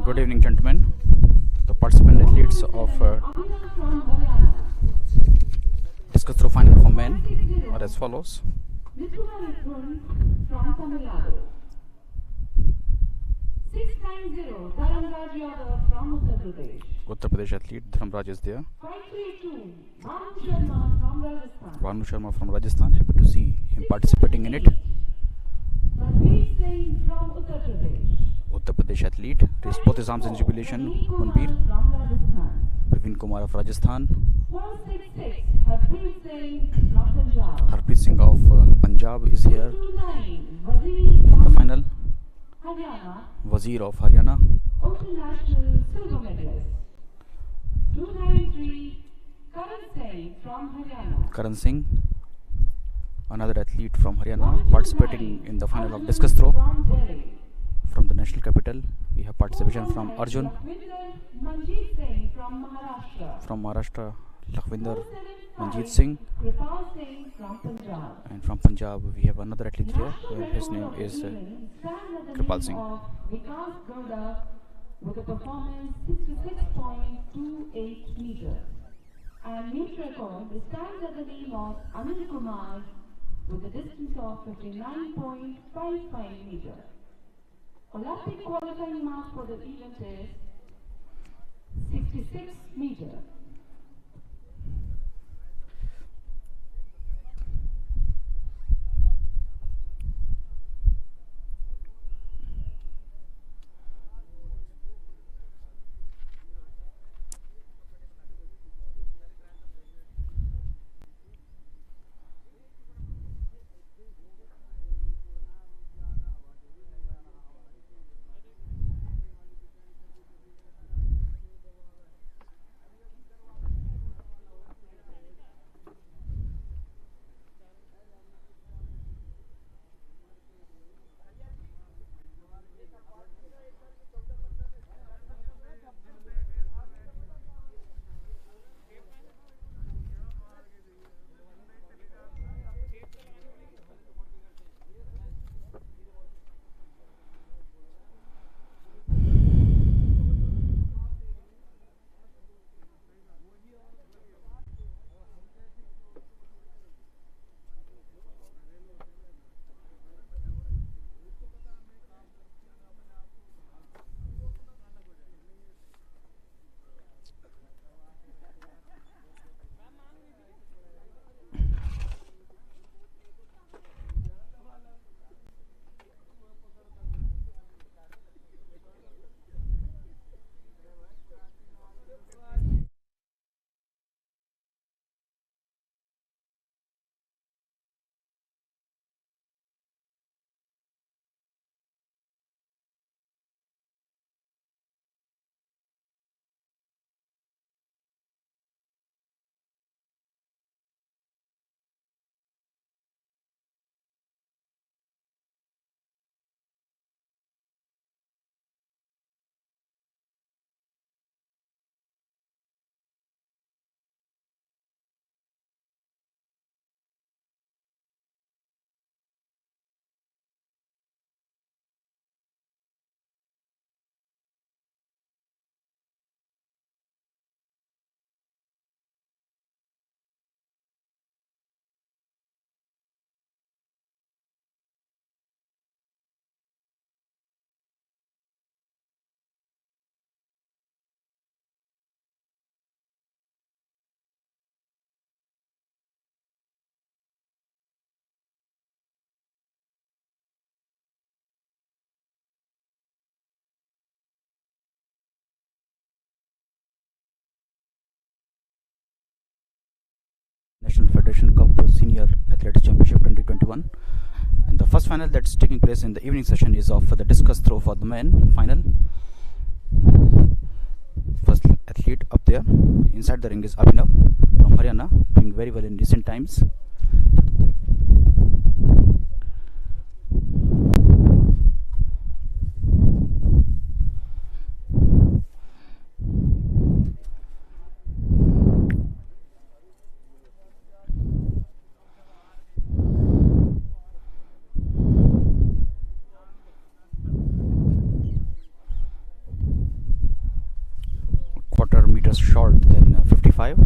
Good evening, gentlemen. The participant athletes of discus throw final for men are as follows. Uttar Pradesh athlete Dharmraj is there. Bhanu Sharma from Rajasthan. Happy to see him participating in it. Uttar Pradesh athlete raised both his arms in jubilation. Manbir. Praveen Kumar of Rajasthan. Harpreet Singh of Punjab is here in the final. Wazir of Haryana. Karan Singh, another athlete from Haryana, participating in the final of discus throw. From the national capital, we have participation from Arjun. From Maharashtra, Lakhvinder Manjeet Singh. And from Punjab, we have another athlete here. His name is Kripal Singh. With a performance 66.28 meters. And meet record stands at the name of Anil Kumar with a distance of 59.55 meters. Olympic qualifying mark for the event is 66 meters. National Federation Cup Senior Athletics Championship 2021, and the first final that's taking place in the evening session is of the discus throw for the men final. First athlete up there inside the ring is Abhinav from Haryana, doing very well in recent times. short than 55.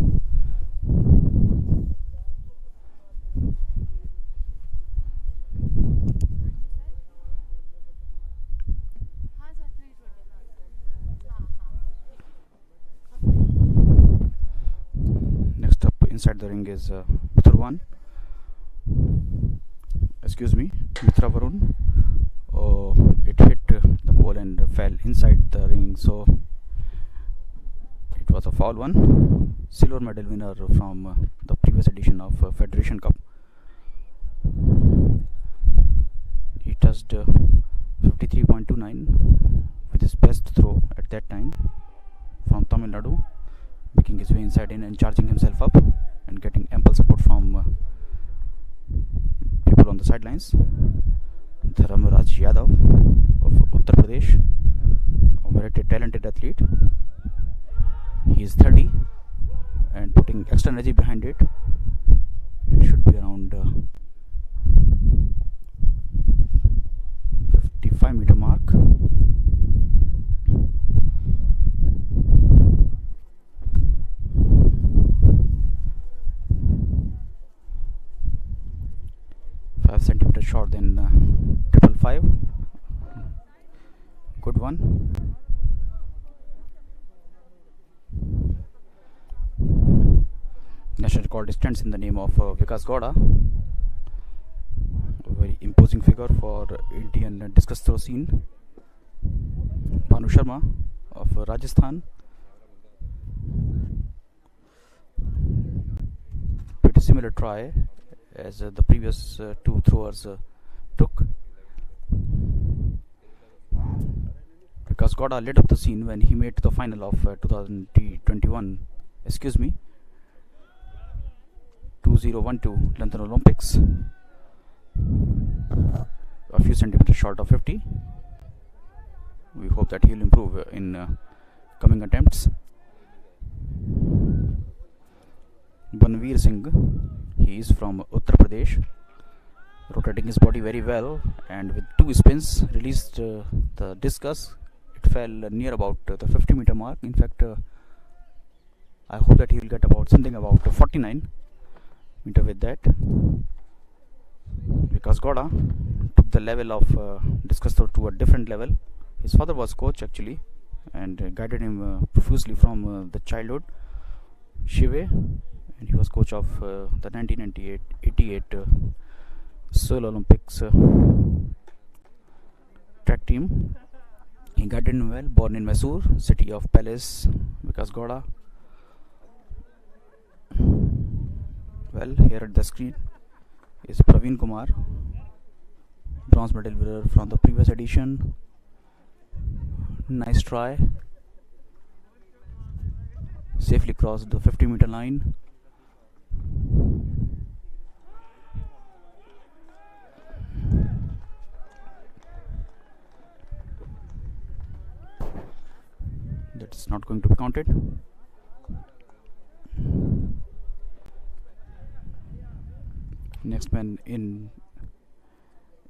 Next up inside the ring is Mitra Varun. It hit the pole and fell inside the ring, so it was a foul one. Silver medal winner from the previous edition of Federation Cup. He touched 53.29 with his best throw at that time from Tamil Nadu, making his way inside in and charging himself up and getting ample support from people on the sidelines. Dharamraj Yadav of Uttar Pradesh, a very talented athlete. He is 30 and putting extra energy behind it. It should be around 55-meter mark. Centimeters short than 555. Good one. National record stands in the name of Vikas Gowda, a very imposing figure for Indian discus throw scene. Bhanu Sharma of Rajasthan, pretty similar try as the previous two throwers took. Because Gowda lit up the scene when he made the final of 2012 London Olympics, a few centimeters short of 50. We hope that he will improve in coming attempts. Banveer Singh, he is from Uttar Pradesh, rotating his body very well, and with two spins released the discus. It fell near about the 50-meter mark. In fact, I hope that he will get something about 49 meter with that, because Gowda took the level of discus throw to a different level. His father was coach actually and guided him profusely from the childhood, Shive, and he was coach of the 1988 Seoul Olympics track team. He guided him well. Born in Mysore, city of palace, Vikas Gowda. Well, here at the screen is Praveen Kumar, bronze medal winner from the previous edition. Nice try. Safely crossed the 50-meter line. That's not going to be counted. Next man in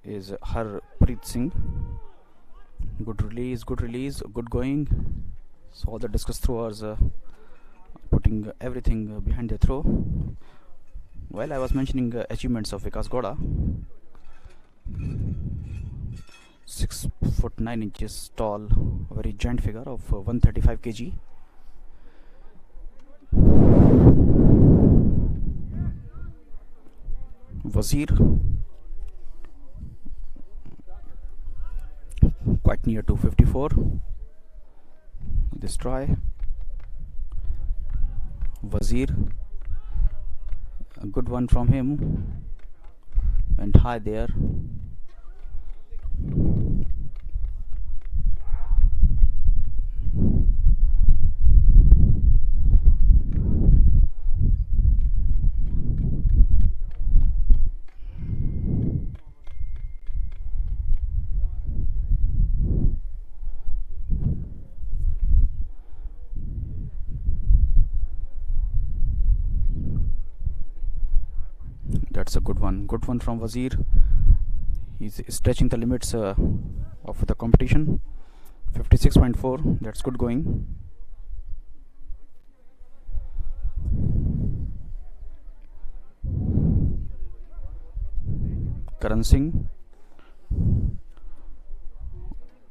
is Harpreet Singh. Good release, good going. So all the discus throwers putting everything behind their throw. Well, I was mentioning achievements of Vikas Gowda. 6 foot 9 inches tall, a very giant figure of 135 kg. Wazir, quite near to 54. This try. Wazir, a good one from him, went high there. That's a good one from Wazir. He's stretching the limits of the competition. 56.4, that's good going. Karan Singh,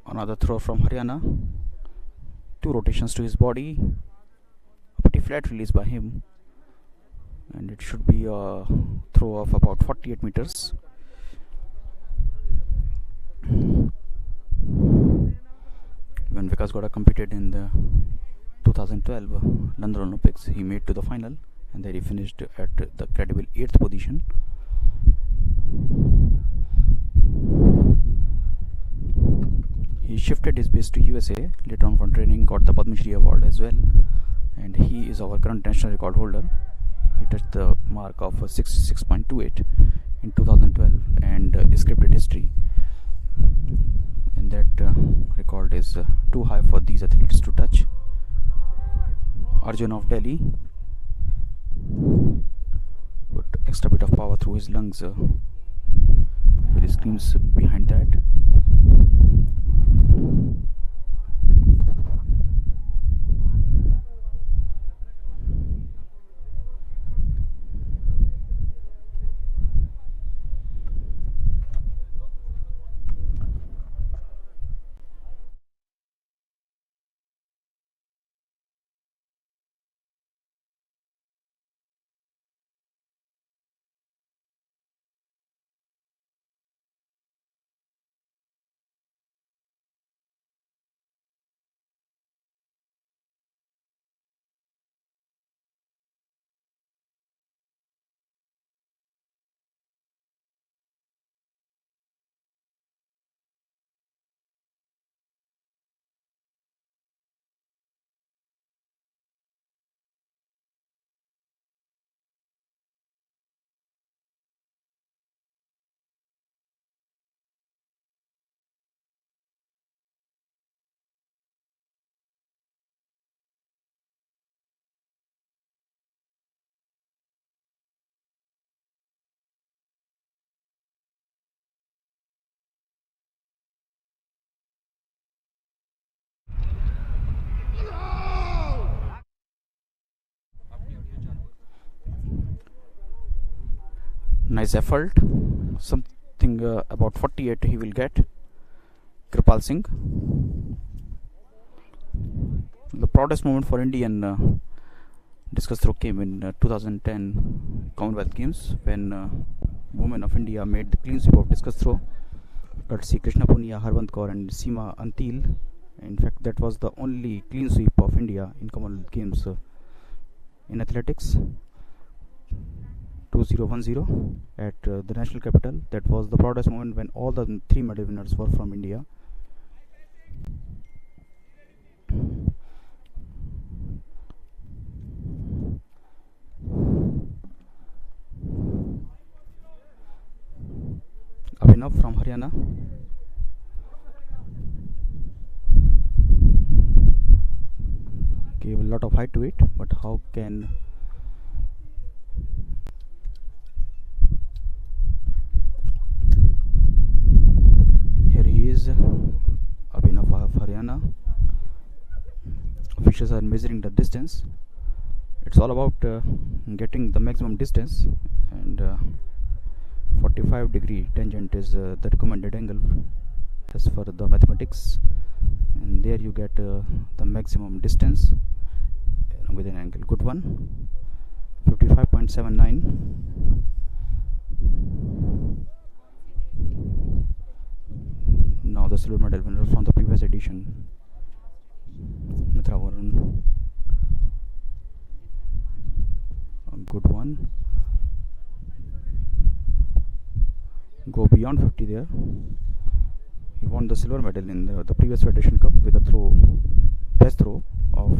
another throw from Haryana, 2 rotations to his body, a pretty flat release by him, and it should be a throw of about 48 meters. When Vikas Gowda competed in the 2012 London Olympics, he made to the final, and there he finished at the credible 8th position. He shifted his base to USA later on for training, got the Padma Shri award as well, and he is our current national record holder. He touched the mark of 66.28 in 2012 and scripted history. And that record is too high for these athletes to touch. Arjun of Delhi put extra bit of power through his lungs with his screams behind that. Nice effort. Something about 48 he will get. Kripal Singh. The proudest moment for Indian discus throw came in 2010 Commonwealth Games when women of India made the clean sweep of discus throw. Courtesy Krishna Punia, Harvant Kaur and Seema Antil. In fact, that was the only clean sweep of India in Commonwealth Games in athletics. 2010 at the national capital. That was the proudest moment when all the 3 medal winners were from India. Abhinav from Haryana. Gave a lot of height to it, but how can Abhinav of Haryana. Officials are measuring the distance. It's all about getting the maximum distance, and 45-degree tangent is the recommended angle as for the mathematics, and there you get the maximum distance with an angle. Good one. 55.79. Now the silver medal winner from the previous edition, Mitra Varun. A good one. Go beyond 50 there. He won the silver medal in the previous Federation Cup with a best throw of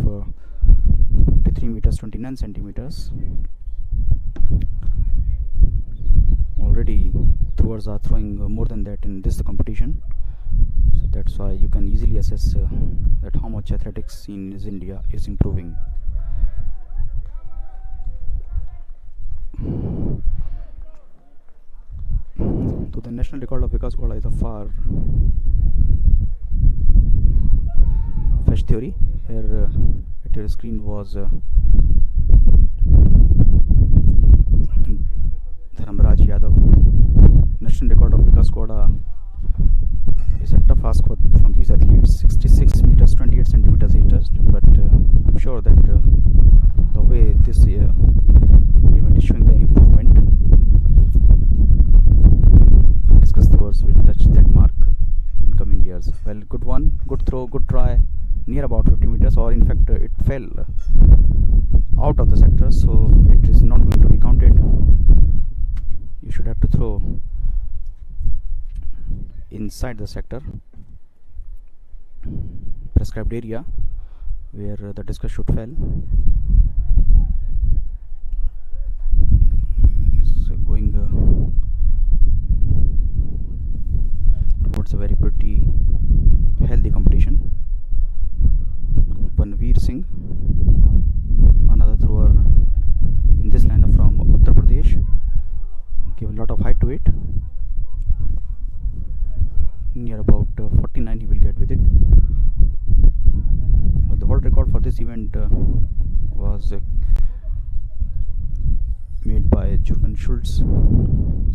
53 meters 29 centimeters. Already throwers are throwing more than that in this competition, so that's why you can easily assess that how much athletics in India is improving. So the national record of Vikas Gowda is a far fetched theory. Here at your screen was Dharamraj Yadav, national national record of Vikas Koda is a tough ask from these athletes. 66 meters 28 centimeters he touched, but I'm sure that the way this event is showing the improvement, discus throwers will touch that mark in coming years. Well, good one, good throw, good try, near about 50 meters, or in fact it fell out of the sector, so it is not going to be counted. You should have to throw inside the sector prescribed area where the discus should fall. Is going towards a very pretty healthy competition. Banveer Singh, another thrower in this lineup from Uttar Pradesh, give a lot of height to it. Near about 49 he will get with it. Well, the world record for this event was made by Jürgen Schultz,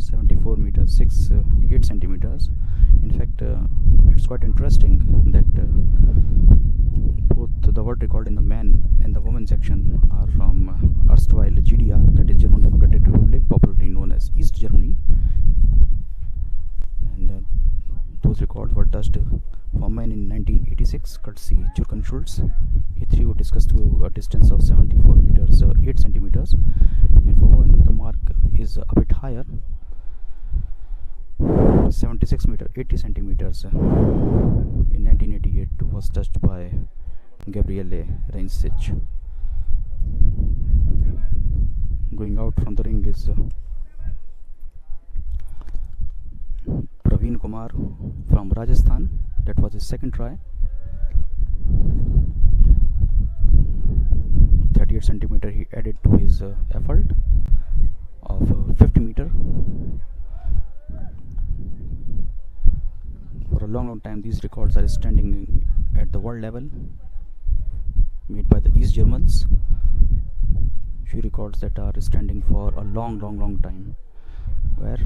74 meters 8 centimeters. In fact, it's quite interesting that both the world record in the men and the women section are from erstwhile GDR, that is German Democratic Republic, popularly known as East Germany, and those records were touched for men in 1986, courtesy Jürgen Schultz. He threw discus to a distance of 74 meters 8 centimeters, and for women the mark is a bit higher, 76 meter 80 centimeters in 1988 was touched by Gabriele Reinsich. Going out from the ring is Praveen Kumar from Rajasthan. That was his second try. 38 centimeter he added to his effort of 50 meter. For a long time these records are standing at the world level, made by the East Germans. Few records that are standing for a long time, where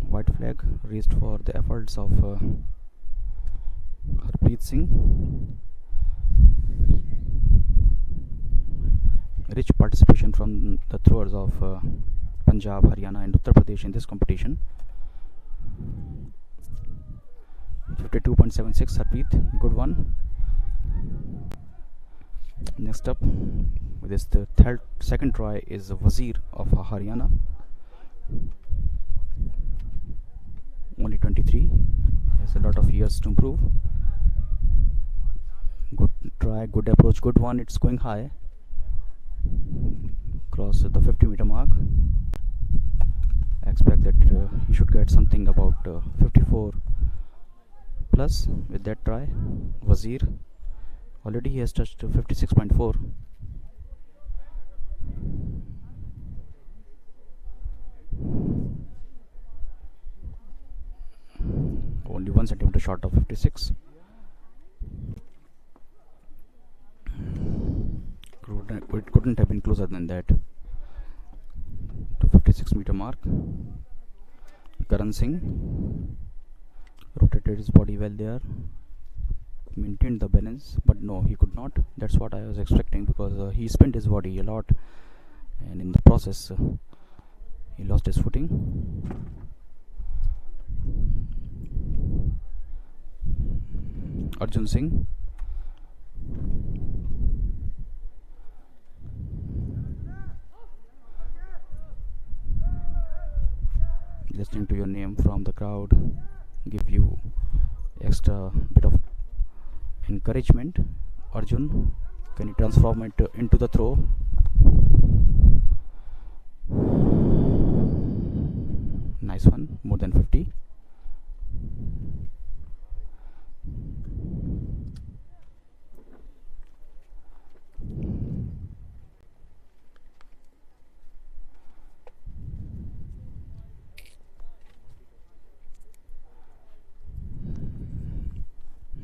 white flag raised for the efforts of Harpreet Singh. Rich participation from the throwers of Punjab, Haryana and Uttar Pradesh in this competition. 52.76 Harpreet, good one. Next up with this the second try is Wazir of Haryana, only 23, has a lot of years to improve. Good try, good approach, good one. It's going high, cross the 50 meter mark. I expect that he should get something about 54 plus with that try. Wazir, already he has touched 56.4. Only 1 centimeter short of 56. It couldn't have been closer than that to 56 meter mark. Karan Singh rotated his body well there, maintained the balance, but no, he could not. That's what I was expecting, because he spent his body a lot, and in the process he lost his footing. Arjun Singh, listening to your name from the crowd give you extra bit of encouragement. Arjun, can you transform it into the throw? Nice one, more than 50.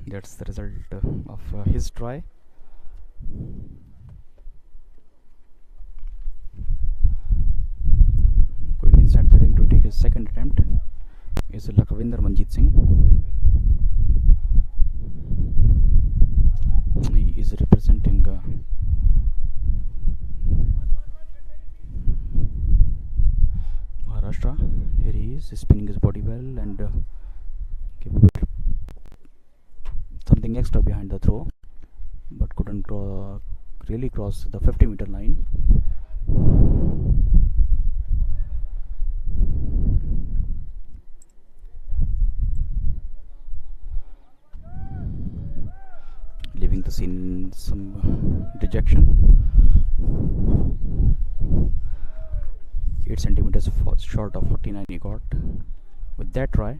That's the result of his try. second attempt is Lakwinder Manjeet Singh. He is representing Maharashtra. Here he is spinning his body well and give a bit something extra behind the throw, but couldn't really cross the 50-meter line. Leaving the scene in some dejection. 8 centimeters short of 49 he got with that try.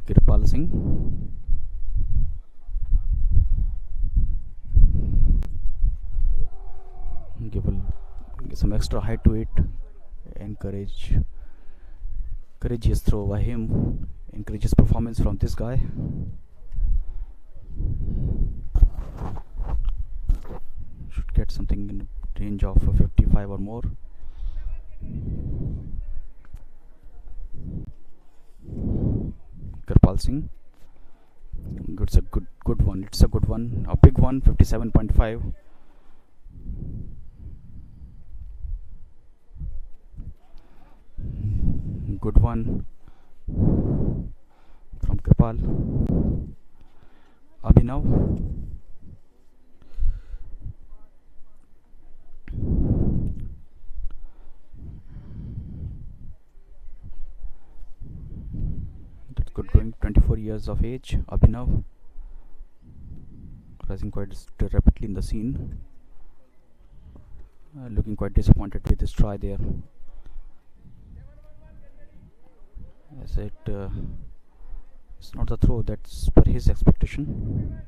Kirpal Singh give some extra height to it. Courageous throw by him. Encourages performance from this guy. Should get something in the range of 55 or more. Kirpal Singh. It's a good one. It's a good one. A big one. 57.5. Good one from Kirpal. Abhinav. That's good going. 24 years of age. Abhinav rising quite rapidly in the scene. Looking quite disappointed with his try there. As it's not the throw that's per his expectation.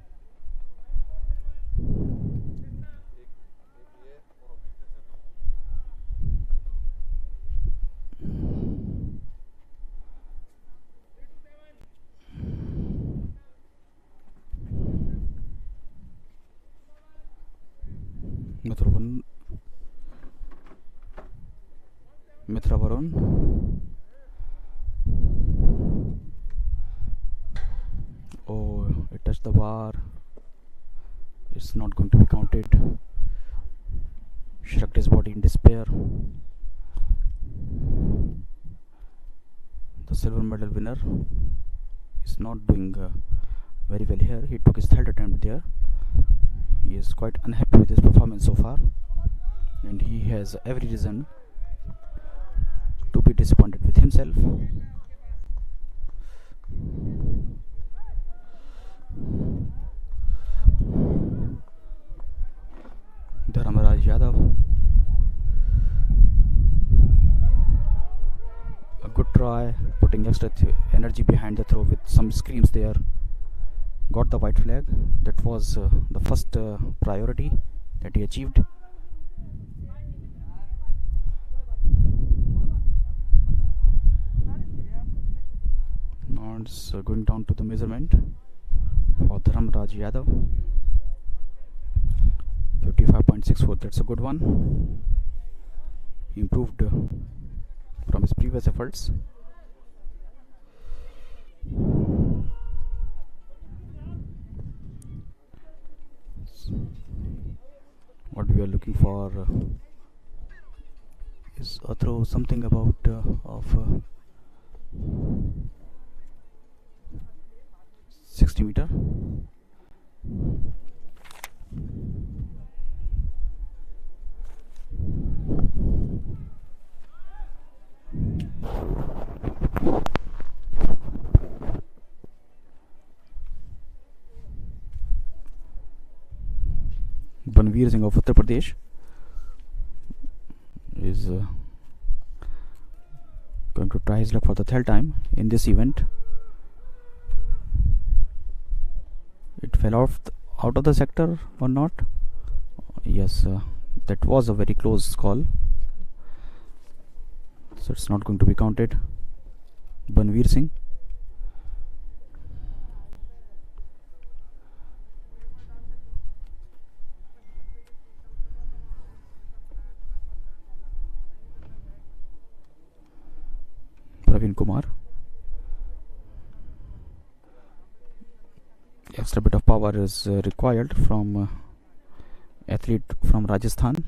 Mitra Varun. Oh, it touched the bar. It's not going to be counted. Shrugged his body in despair. The silver medal winner is not doing very well here. He took his third attempt there. He is quite unhappy with his performance so far, and he has every reason to be disappointed with himself. Dharmaraj Yadav. A good try, putting extra energy behind the throw with some screams there. Got the white flag. That was the first priority that he achieved. Now it's going down to the measurement for Dharmaraj Yadav. 55.64. That's a good one. He improved from his previous efforts. What we are looking for is a throw something about of 60 meter. Banveer Singh of Uttar Pradesh is going to try his luck for the third time in this event. It fell out of the sector or not? Yes, that was a very close call, so it's not going to be counted. Banveer Singh. Naveen Kumar. Extra bit of power is required from athlete from Rajasthan.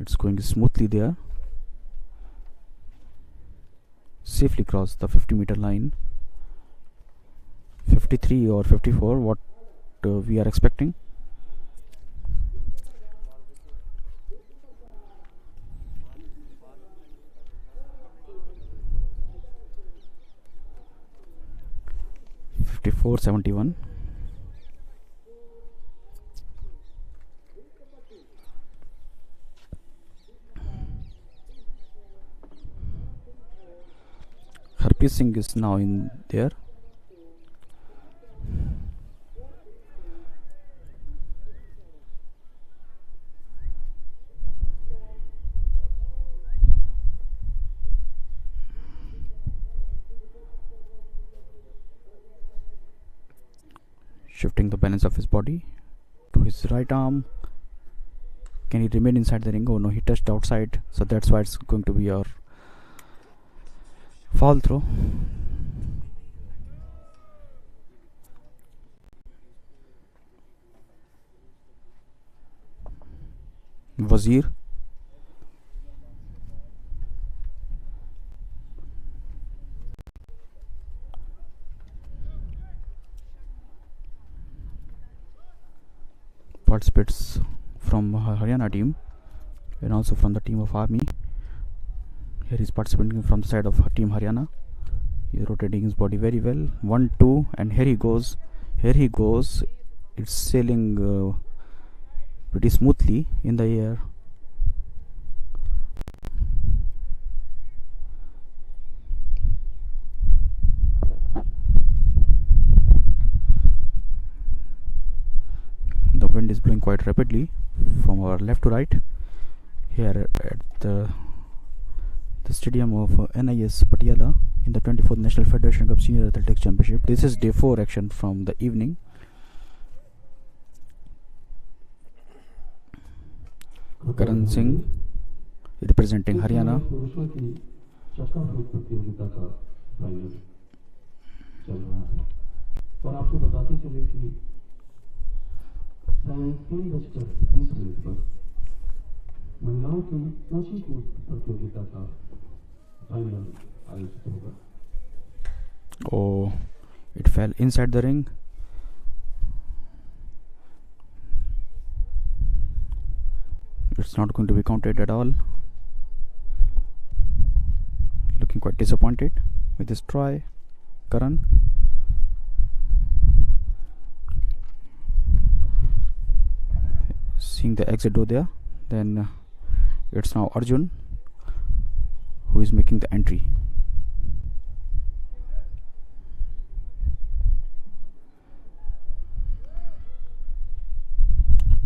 It's going smoothly there. Safely crossed the 50-meter line. 53 or 54, what we are expecting. .71. Harpreet Singh is now in there. Shifting the balance of his body to his right arm. Can he remain inside the ring? Oh no, he touched outside, so that's why it's going to be our foul throw. Wazir. Participates from Haryana team and also from the team of Army. Here he's participating from the side of team Haryana. He's rotating his body very well. 1, 2, and here he goes. Here he goes. It's sailing pretty smoothly in the air. The wind is blowing quite rapidly from our left to right here at the stadium of NIS PATAILA in the 24th National Federation Cup Senior Athletics Championship. This is day 4 action from the evening. Karan Singh representing Haryana. और आपको बताते चले कि 3:20 पर महिलाओं की ऊंची कूद प्रतियोगिता का फाइनल आयोजित होगा. Oh, it fell inside the ring. It's not going to be counted at all. Looking quite disappointed with this try, Karan. Seeing the exit door there, then it's now Arjun who is making the entry.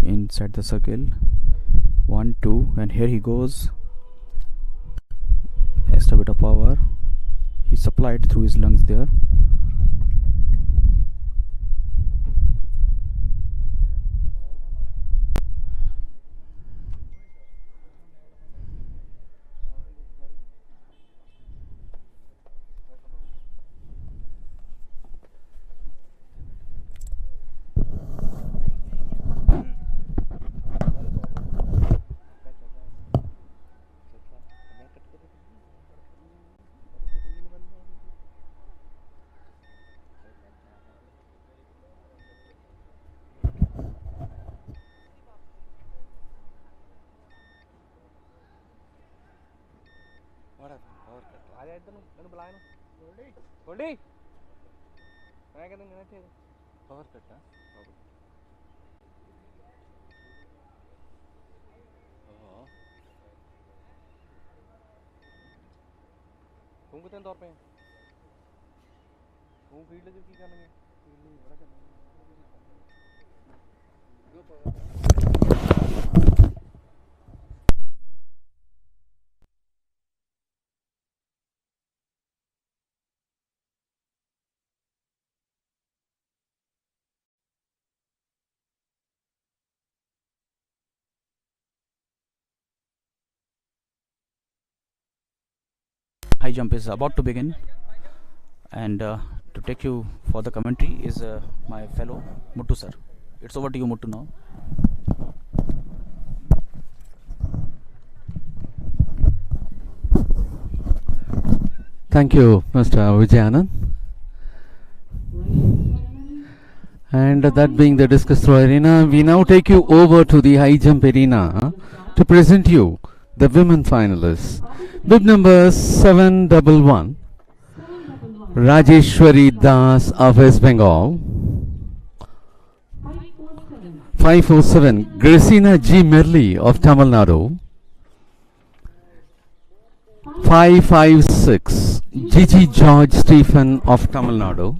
Inside the circle, 1, 2, and here he goes. Extra bit of power he supplied through his lungs there. तुम कितने दौर पे हैं? तुम field की करनी है? Field नहीं बड़ा करना है। high jump is about to begin, and to take you for the commentary is my fellow Muttu sir. It's over to you, Muttu, now. Thank you, Mr. Vijayanand. And that being the discus throw arena, we now take you over to the high jump arena to present you the women finalists. Bib number 711, Rajeshwari Das of West Bengal. 547, Grisina G. Merli of Tamil Nadu. 556, Gigi George Stephen of Tamil Nadu.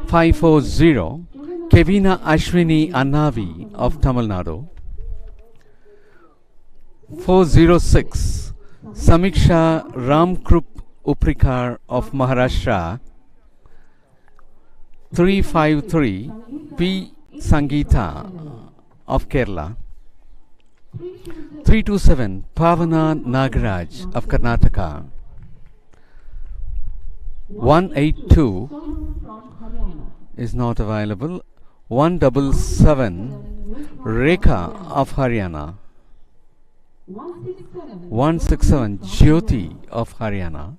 540, Kevina Ashwini Annavi of Tamil Nadu. 406, Samiksha Ramkrup Uprikar of Maharashtra. 353, P. Sangeeta of Kerala. 327, Pavana Nagaraj of Karnataka. 182 is not available. 177, Rekha of Haryana. 167, Jyoti of Haryana.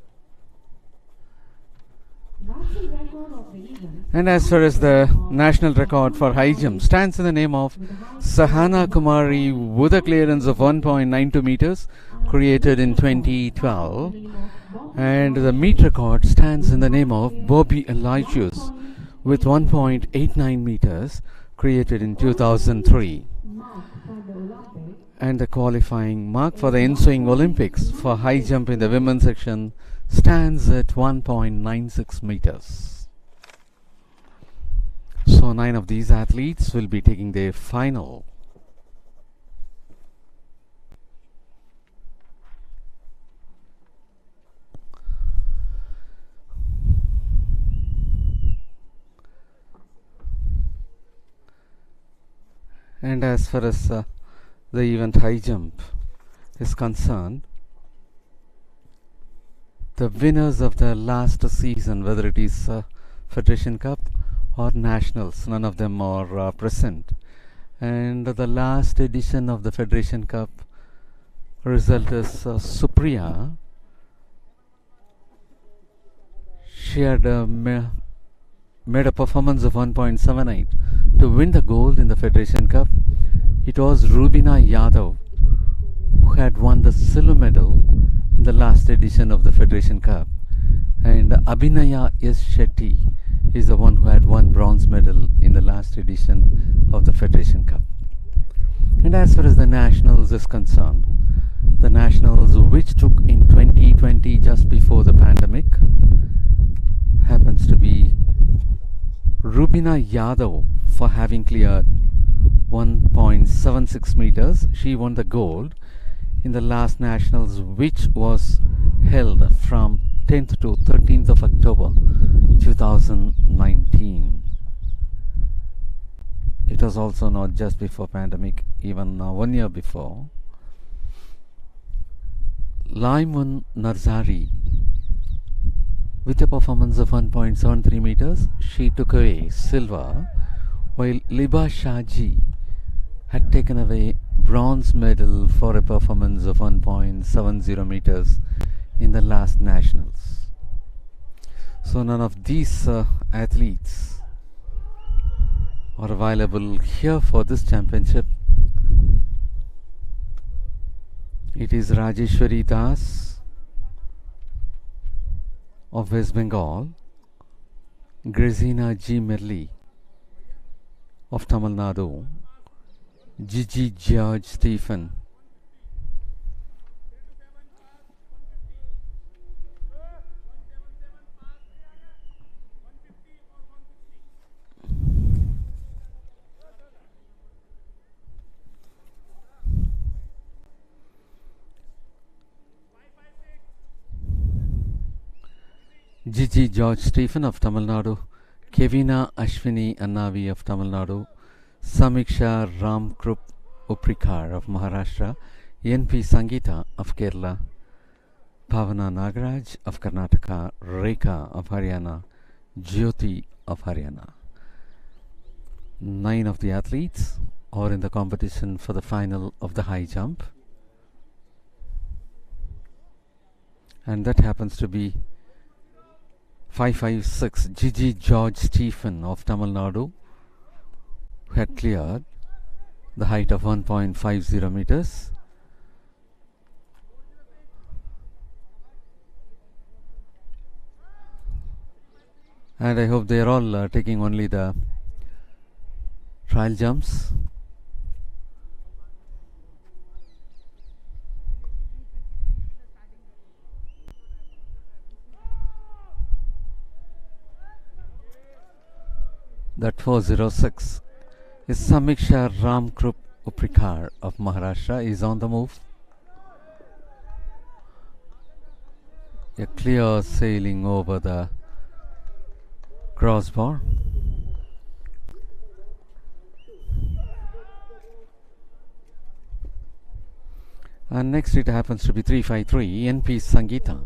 And as far as the national record for high jump stands in the name of Sahana Kumari with a clearance of 1.92 meters created in 2012, and the meet record stands in the name of Bobby Elijahs with 1.89 meters created in 2003, and the qualifying mark for the ensuing Olympics for high jump in the women's section stands at 1.96 meters. So 9 of these athletes will be taking their final. And as far as the event high jump is concerned, the winners of the last season, whether it is Federation Cup or Nationals, none of them are present. And the last edition of the Federation Cup result is Supriya. She had made a performance of 1.78 to win the gold in the Federation Cup. It was Rubina Yadav who had won the silver medal in the last edition of the Federation Cup, and Abhinaya S. Shetty is the one who had won bronze medal in the last edition of the Federation Cup. And as far as the Nationals is concerned, the Nationals which took in 2020 just before the pandemic happens to be Rubina Yadav for having cleared 1.76 meters. She won the gold in the last Nationals, which was held from 10th to 13th of October 2019. It was also not just before pandemic, even 1 year before. Laimun Narzari, with a performance of 1.73 meters, she took away silver, while Liba Shaji had taken away bronze medal for a performance of 1.70 meters in the last Nationals. So none of these athletes are available here for this championship. It is Rajeshwari Das of West Bengal, Grisina G. Merli of Tamil Nadu, Gigi George Stephen Gigi George Stephen of Tamil Nadu, Kevina Ashwini Annavi of Tamil Nadu, Samiksha Ramkrup Uprikar of Maharashtra, N.P. Sangeeta of Kerala, Bhavana Nagaraj of Karnataka, Rekha of Haryana, Jyoti of Haryana. 9 of the athletes are in the competition for the final of the high jump, and that happens to be 556 Gigi George Stephen of Tamil Nadu, who had cleared the height of 1.50 meters. And I hope they are all taking only the trial jumps. That 406 is Samiksha Ramkrup Uprikar of Maharashtra is on the move. A clear sailing over the crossbar. And next it happens to be 353 NP Sangeeta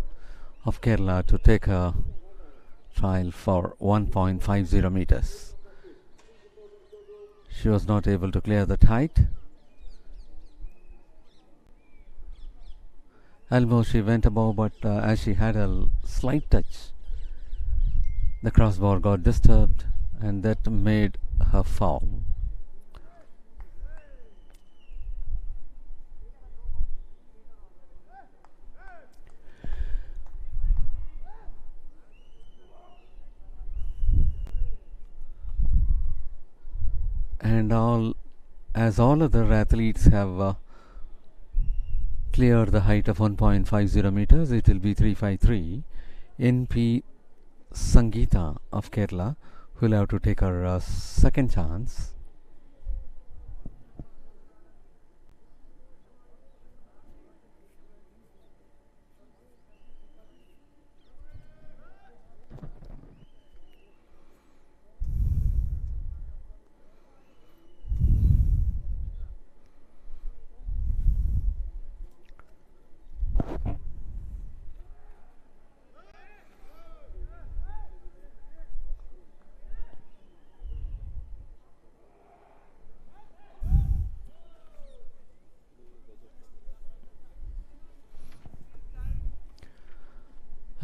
of Kerala to take a trial for 1.50 meters. She was not able to clear that height. Almost she went above, but as she had a slight touch, the crossbar got disturbed and that made her fall. And all other athletes have cleared the height of 1.50 meters, it will be 353 NP Sangeeta of Kerala who will have to take her second chance.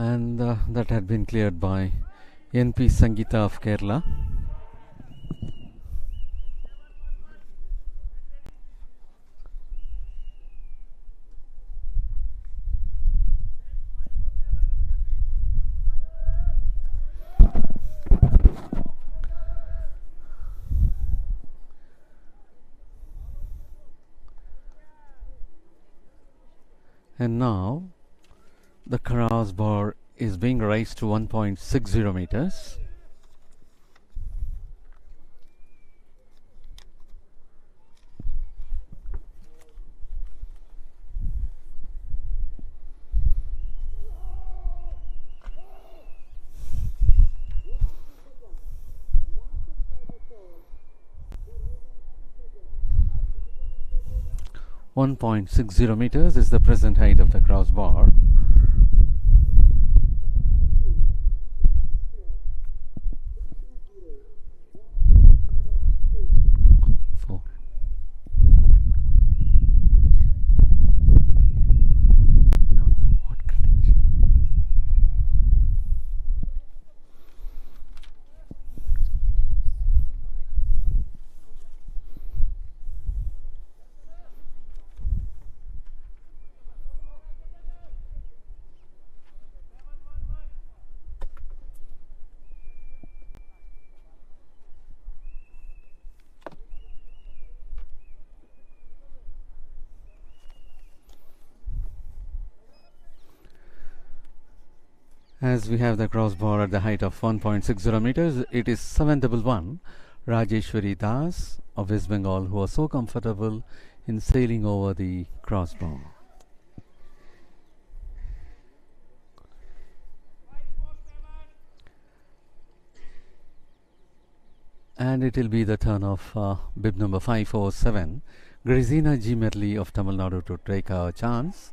And that had been cleared by NP Sangeeta of Kerala. And now the crossbar is being raised to 1.60 meters. .60 meters is the present height of the crossbar. As we have the crossbar at the height of 1.60 meters, it is 711 Rajeshwari Das of West Bengal who was so comfortable in sailing over the crossbar. And it will be the turn of bib number 547, Grazina G. Merli of Tamil Nadu to take a chance.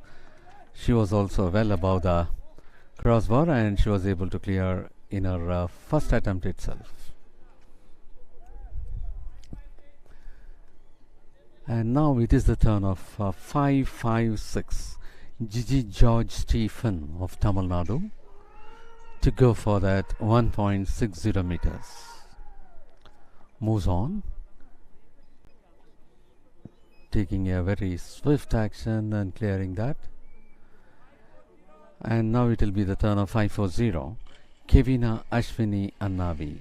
She was also well above the crossbar and she was able to clear in her first attempt itself. And now it is the turn of 556 Gigi George Stephen of Tamil Nadu to go for that 1.60 meters. Moves on, taking a very swift action and clearing that. And now it will be the turn of 540 Kevina Ashwini Annavi,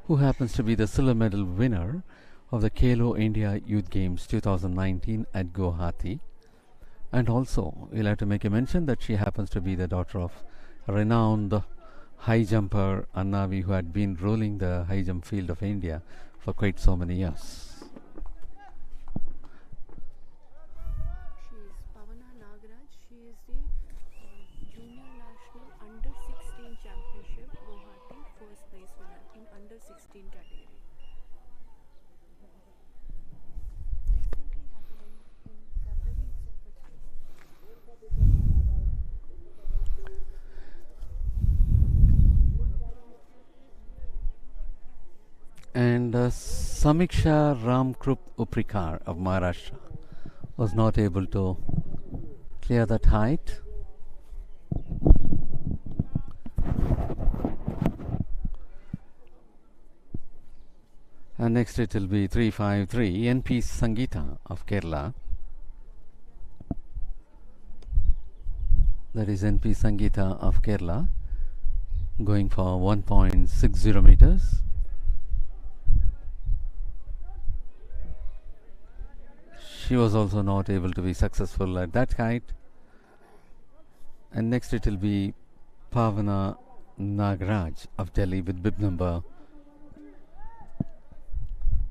who happens to be the silver medal winner of the Khelo India Youth Games 2019 at Guwahati. And also, we'll have to make a mention that she happens to be the daughter of renowned high jumper Annavi, who had been ruling the high jump field of India for quite so many years. She is Pavana Nagaraj. She is the Junior National Under 16 Championship Guwahati first place winner in Under 16 category. Recently happening in February itself. And Samiksha Ramkrup Uprikar of Maharashtra was not able to clear that height. And next it will be 353 NP Sangeeta of Kerala. That is NP Sangeeta of Kerala, going for 1.60 meters. She was also not able to be successful at that height. And next it will be Pavana Nagaraj of Delhi with bib number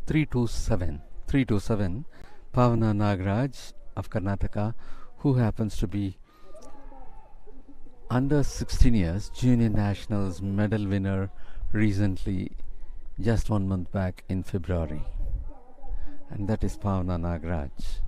327. Pavana Nagaraj of Karnataka, who happens to be under 16 years junior nationals medal winner recently, just 1 month back in February. And that is Pavana Nagaraj.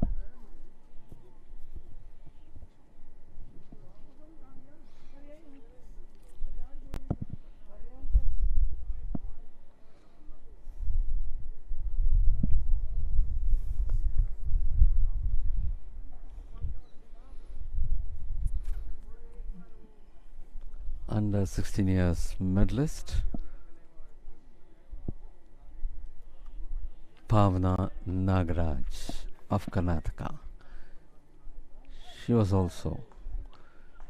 Under 16 years medalist Pavana Nagaraj of Karnataka. She was also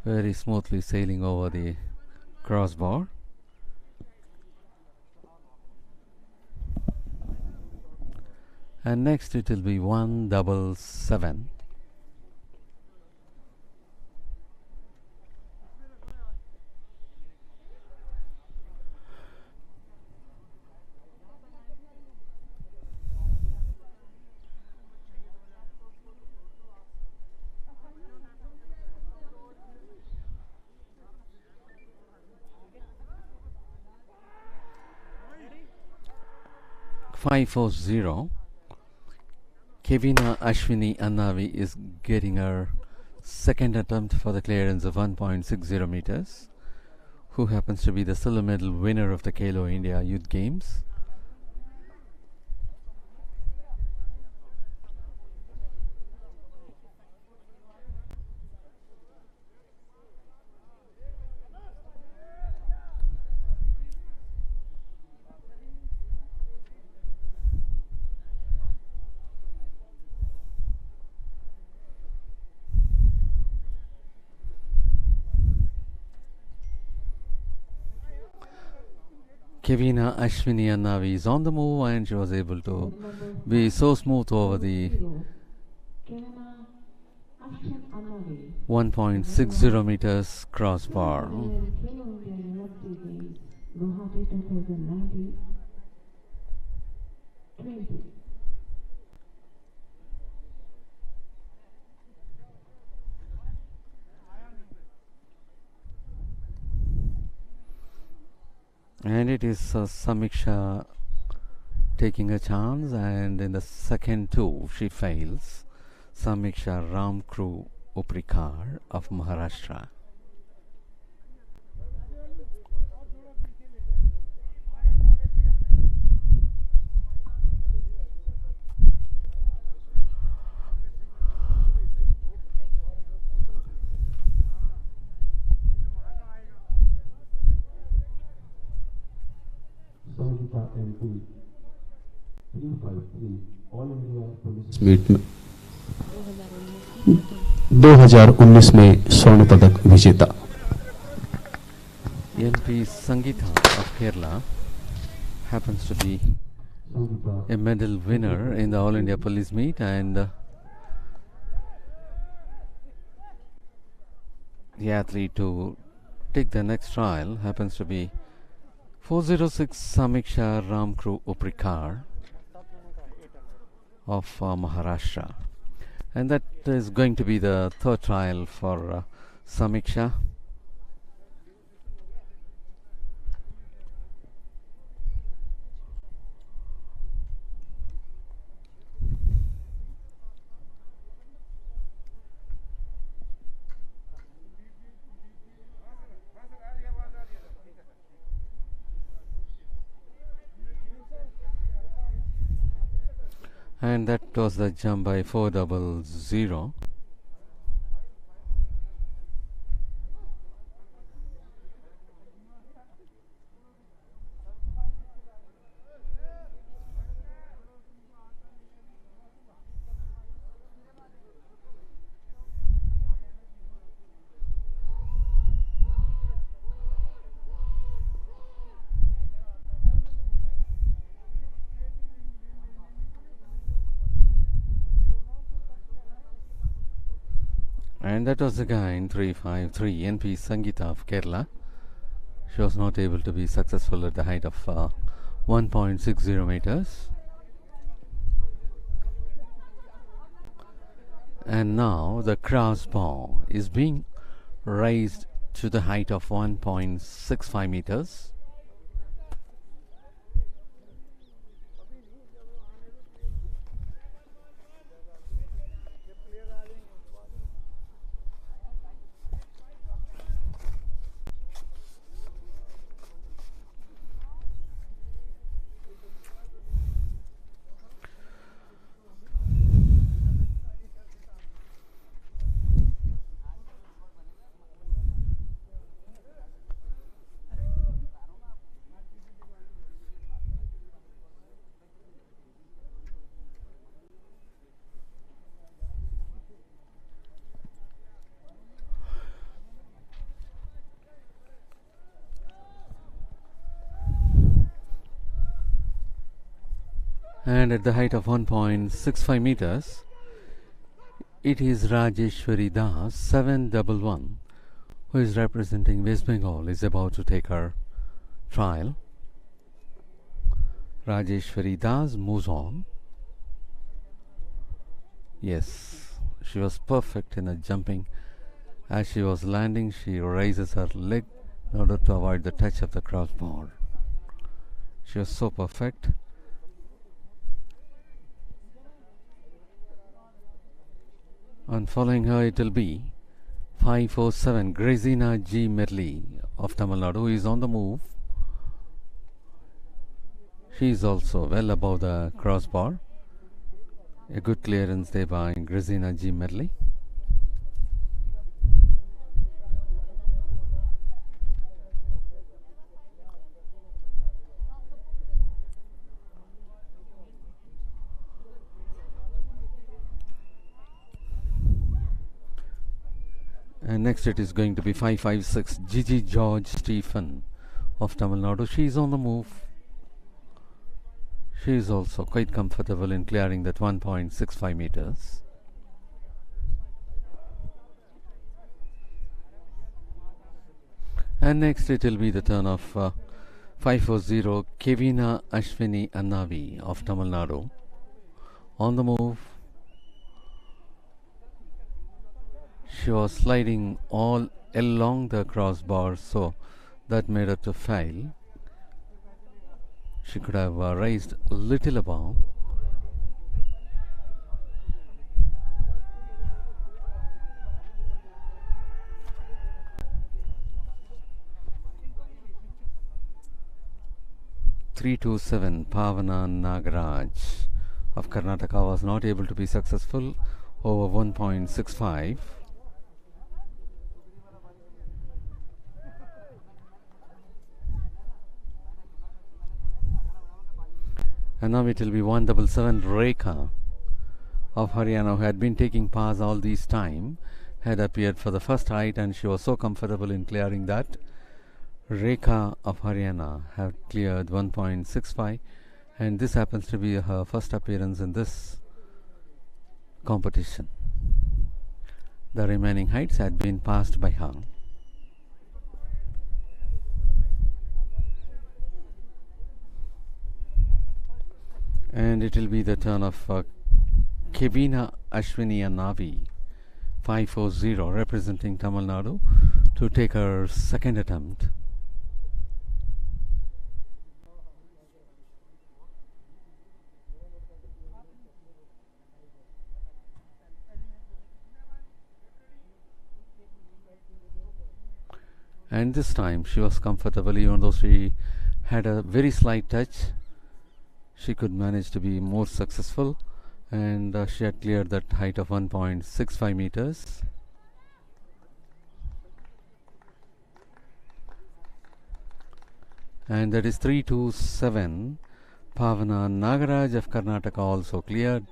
very smoothly sailing over the crossbar. And next it will be 177. .540 Kevina Ashwini Annavi is getting her second attempt for the clearance of 1.60 meters, who happens to be the silver medal winner of the Khelo India Youth Games. Kevina Ashwini Annavi is on the move and she was able to be so smooth over the 1.60 meters crossbar. And it is Samiksha taking a chance, and in the second two she fails. Samiksha Uprikar of Maharashtra. MP 353 all India police meet में 2019 में स्वर्ण पदक विजेता MP Sangeeta of Kerala happens to be a medal winner in the All India Police Meet, and the athlete to take the next trial happens to be 406 Samiksha Ramkru Uprikar of Maharashtra, and that is going to be the third trial for Samiksha. And that was the jump by 400. And that was again 353 NP Sangeeta of Kerala. She was not able to be successful at the height of 1.60 meters. And now the crossbar is being raised to the height of 1.65 meters. And at the height of 1.65 meters, it is Rajeshwari Das 711 who is representing West Bengal, is about to take her trial. Rajeshwari Das moves on. Yes, she was perfect in her jumping. As she was landing, she raises her leg in order to avoid the touch of the crossbar. She was so perfect. And following her, it will be 547 Grazina G. Merli of Tamil Nadu, who is on the move. She is also well above the crossbar. A good clearance there by Grazina G. Merli. And next it is going to be 556 Gigi George Stephen of Tamil Nadu. She is on the move. She is also quite comfortable in clearing that 1.65 meters. And next it will be the turn of 540 Kevina Ashwini Annavi of Tamil Nadu. On the move. She was sliding all along the crossbar, so that made her to fail. She could have raised a little above. 327 Pavana Nagaraj of Karnataka was not able to be successful over 1.65. And now it will be 177 Rekha of Haryana, who had been taking pas all this time, had appeared for the first height, and she was so comfortable in clearing that. Rekha of Haryana had cleared 1.65, and this happens to be her first appearance in this competition. The remaining heights had been passed by her. And it will be the turn of Kevina Ashwini Navi, 540, representing Tamil Nadu, to take her second attempt. And this time she was comfortable, even though she had a very slight touch. She could manage to be more successful, and she had cleared that height of 1.65 meters. And that is 327 Pavana Nagaraj of Karnataka also cleared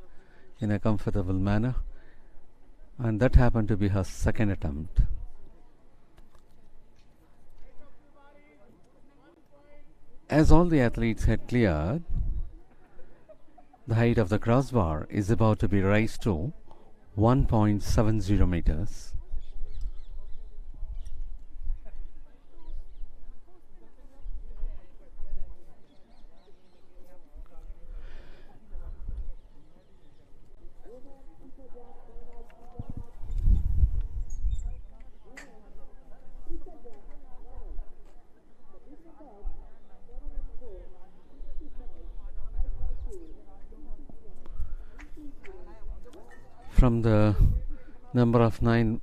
in a comfortable manner, and that happened to be her second attempt. As all the athletes had cleared, the height of the crossbar is about to be raised to 1.70 meters. From the number of 9,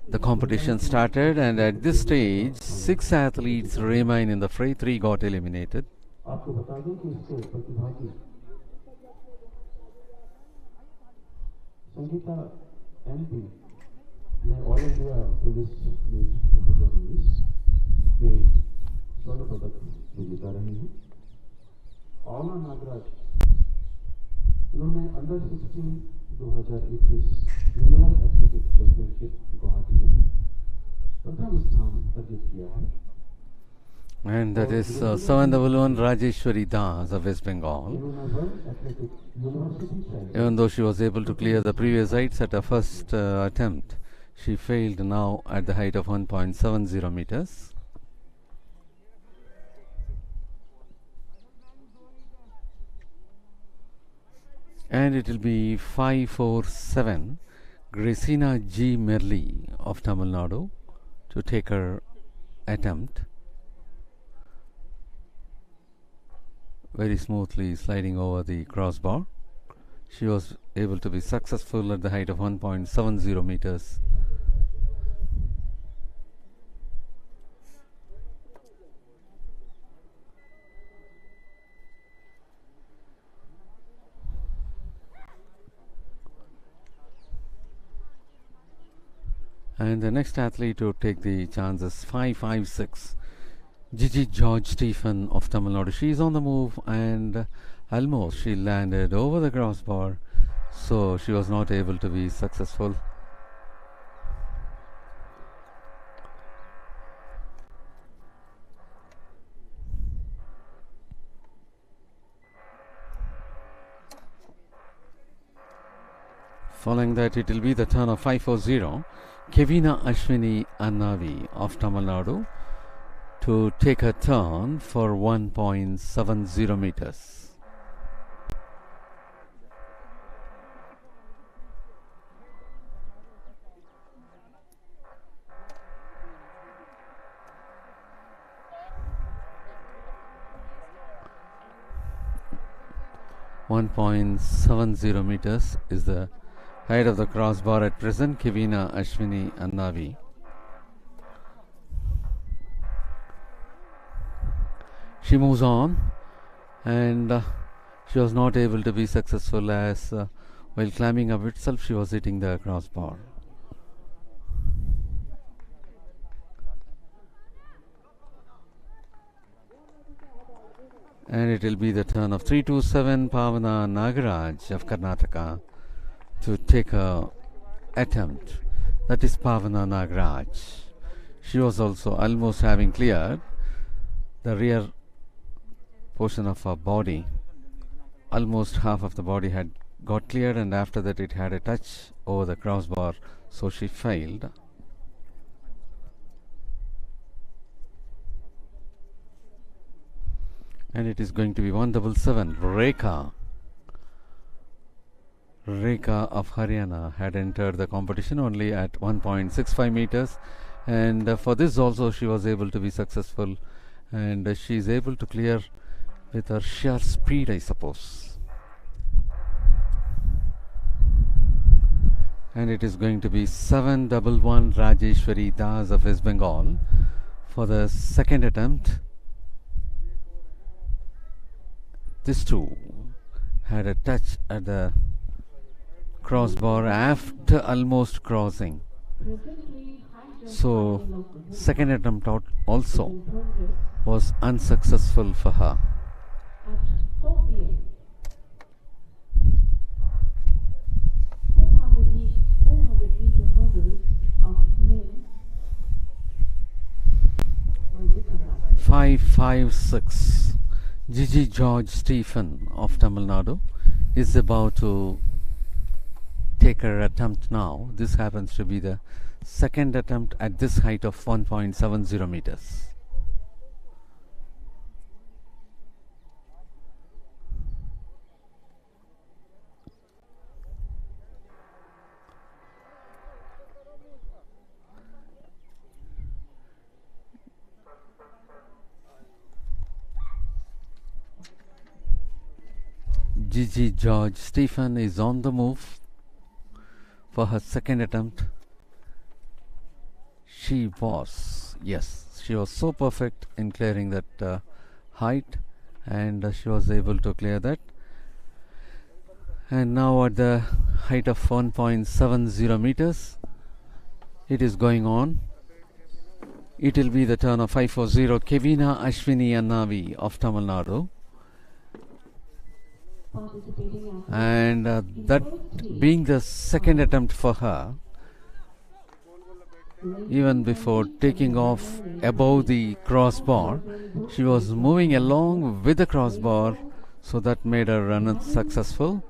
the competition started, and at this stage 6 athletes remain in the fray. 3 got eliminated. आपको बता दें कि इसके प्रतिभागी Sangeeta MP ने all India police meet 2019 में स्वर्ण पदक विजेता रही हैं। पावना नागराज, उन्होंने under 16 2021 junior athletic championship Guwahati में प्रथम स्थान अर्जित किया है। And that is Savandavaluan Rajeshwari Das of West Bengal. Even though she was able to clear the previous heights at her first attempt, she failed now at the height of 1.70 meters. And it will be 547 Gracina G. Merli of Tamil Nadu to take her attempt. Very smoothly sliding over the crossbar. She was able to be successful at the height of 1.70 meters. And the next athlete to take the chance is 556 Gigi George Stephen of Tamil Nadu. She is on the move, and almost she landed over the crossbar, so she was not able to be successful. Following that, it will be the turn of 540 Kevina Ashwini Annavi of Tamil Nadu to take a turn for 1.70 meters. .70 meters is the height of the crossbar at present. Kevina Ashwini Annavi. She moves on, and she was not able to be successful as while climbing up itself she was hitting the crossbar. And it will be the turn of 327 Pavana Nagaraj of Karnataka to take a attempt. That is Pavana Nagaraj. She was also almost having cleared the rear portion of her body. Almost half of the body had got cleared, and after that it had a touch over the crossbar, so she failed. And it is going to be 177 Rekha of Haryana had entered the competition only at 1.65 meters, and for this also she was able to be successful, and she is able to clear with her sheer speed, I suppose. And it is going to be 711 Rajeshwari Das of West Bengal for the second attempt. This too had a touch at the crossbar after almost crossing. So second attempt out also was unsuccessful for her. At 4 p.m. 400-meter hurdles of men will be conducted. 556. Gigi George Stephen of Tamil Nadu is about to take her attempt now. This happens to be the second attempt at this height of 1.70 meters. Gigi George Stephen is on the move for her second attempt. She was so perfect in clearing that height, and she was able to clear that. And now at the height of 1.70 meters, it is going on. It will be the turn of 540 Kevina Ashwini Annavi of Tamil Nadu. And that being the second attempt for her, even before taking off above the crossbar, she was moving along with the crossbar, so that made her run successful.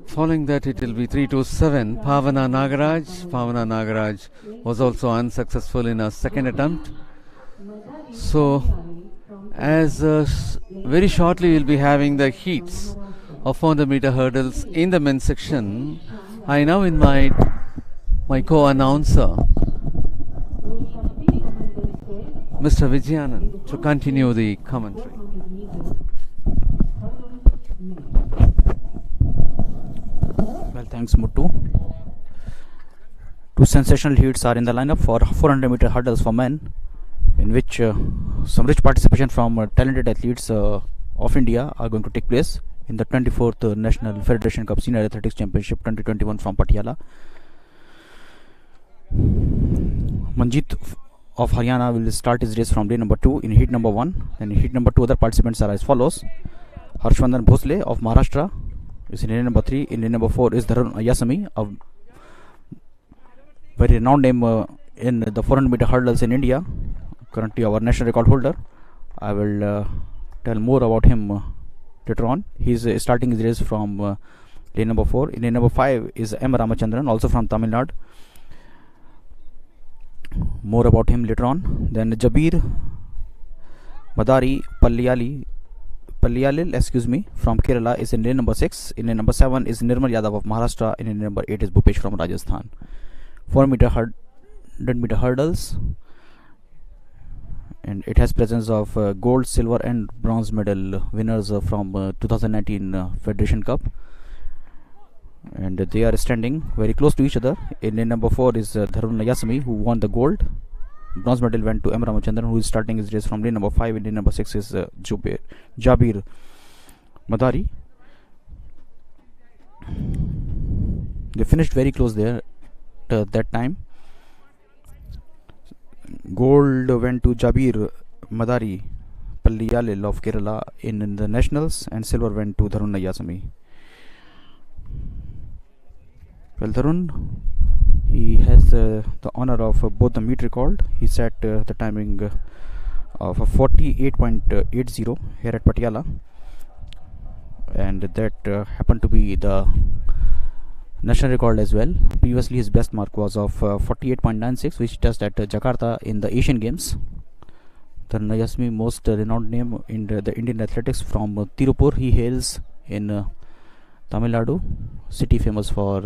Following that, it will be 327 Pavana Nagaraj. Pavana Nagaraj was also unsuccessful in her second attempt. So as very shortly we'll be having the heats of 400 meter hurdles in the men's section, I now invite my co-announcer Mr. Vijayanand to continue the commentary. Well, thanks Muttu. Two sensational heats are in the lineup for 400 meter hurdles for men, in which some rich participation from talented athletes of India are going to take place in the 24th National Federation Cup Senior Athletics Championship 2021 from Patiala. Manjeet of Haryana will start his race from day number 2 in heat number 1. And in heat number 2, other participants are as follows. Harshvandan Bhosle of Maharashtra is in lane number 3. In lane number 4 is Dharun Ayasami, a very renowned name in the 400 meter hurdles in India, currently our national record holder. I will tell more about him later on. He is starting his race from lane number 4. In lane number 5 is M. Ramachandran, also from Tamil Nadu. More about him later on. Then Jabir Madari Pallialil from Kerala is in lane number 6. In lane number 7 is Nirmal Yadav of Maharashtra. In lane number 8 is Bhupesh from Rajasthan. 100 meter hurdles, and it has presence of gold, silver and bronze medal winners from 2019 Federation Cup, and they are standing very close to each other. In lane number 4 is Dharun Ayasami, who won the gold. Bronze medal went to M. Ramachandran, who is starting his race from lane number 5. In lane number 6 is Jabir Madari. They finished very close there that time. Gold went to Jabir Madari Palliyalil of Kerala in the nationals, and silver went to Dharun Nayasami. Well, Dharun, he has the honor of both the meet record. He set the timing of 48.80 here at Patiala, and that happened to be the national record as well. Previously his best mark was of 48.96, which touched at Jakarta in the Asian Games. The Nayasmi, most renowned name in the Indian athletics, from Tirupur. He hails in Tamil Nadu, city famous for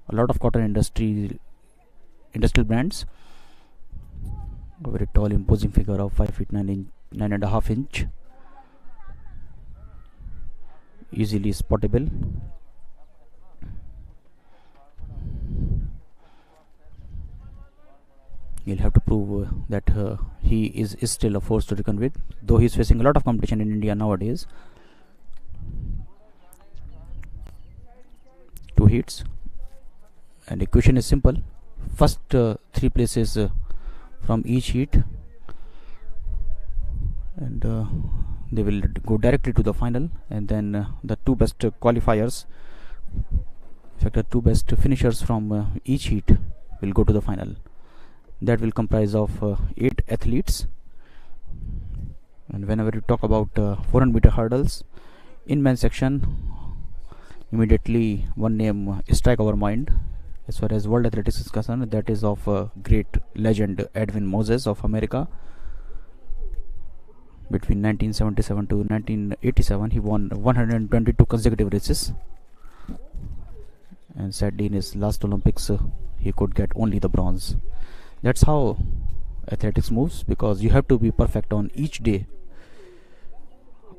a lot of cotton industrial brands. A very tall, imposing figure of 5 feet 9.5 inch, easily spottable. He'll have to prove that he is still a force to reckon with, though he's facing a lot of competition in India nowadays. 2 heats, and the question is simple. First 3 places from each heat, and they will go directly to the final, and then the 2 best qualifiers, in fact the 2 best finishers from each heat, will go to the final. That will comprise of 8 athletes. And whenever you talk about 400 meter hurdles in men's section, immediately one name strike our mind as far as world athletics is concerned. That is of great legend Edwin Moses of America. Between 1977 to 1987 he won 122 consecutive races, and sadly in his last Olympics he could get only the bronze. That's how athletics moves, because you have to be perfect on each day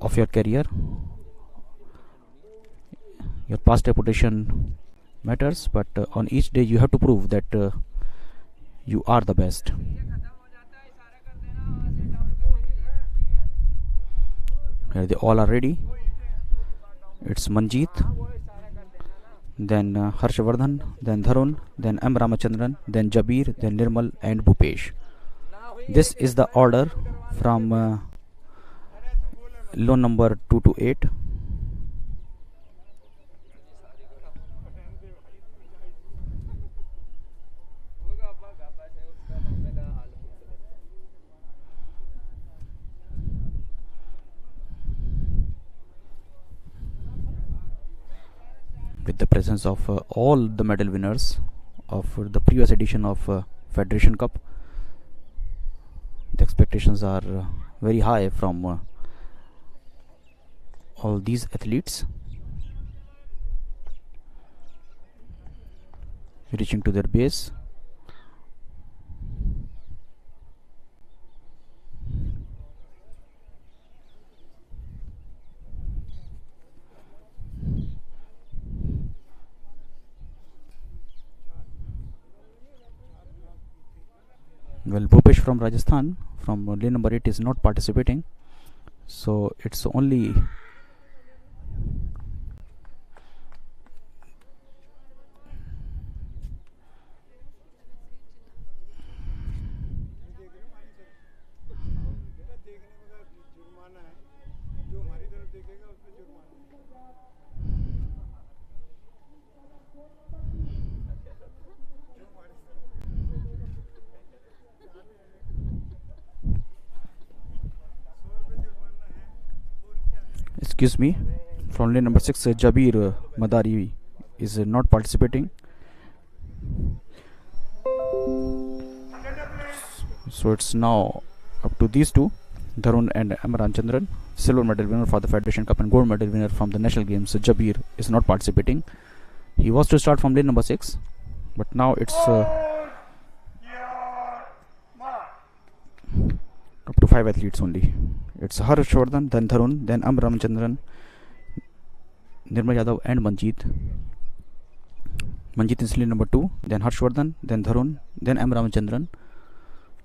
of your career. Your past reputation matters, but on each day you have to prove that you are the best. They all are ready. It's Manjeet, then Harshavardhan, then Dharun, then M. Ramachandran, then Jabir, then Nirmal and Bhupesh. This is the order from loan number 2 to 8. With the presence of all the medal winners of the previous edition of Federation Cup, the expectations are very high from all these athletes, reaching to their base. Well, Bhupesh from Rajasthan, from lane number 8, is not participating, so it's only excuse me, from lane number 6, Jabir Madari is not participating. So it's now up to these two, Dharun and M. Ramachandran. Silver medal winner for the Federation Cup and gold medal winner from the National Games, Jabir, is not participating. He was to start from lane number 6, but now it's up to 5 athletes only. It's Harshavardhan, then Dharun, then M. Ramachandran, Nirmal Yadav and Manjeet. Manjeet is lane number 2, then Harshavardhan, then Dharun, then M. Ramachandran,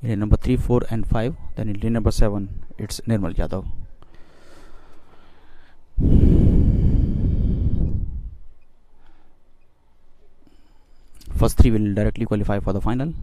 In lane number 3, 4 and 5. Then in lane number 7, it's Nirmal Yadav. First 3 will directly qualify for the final.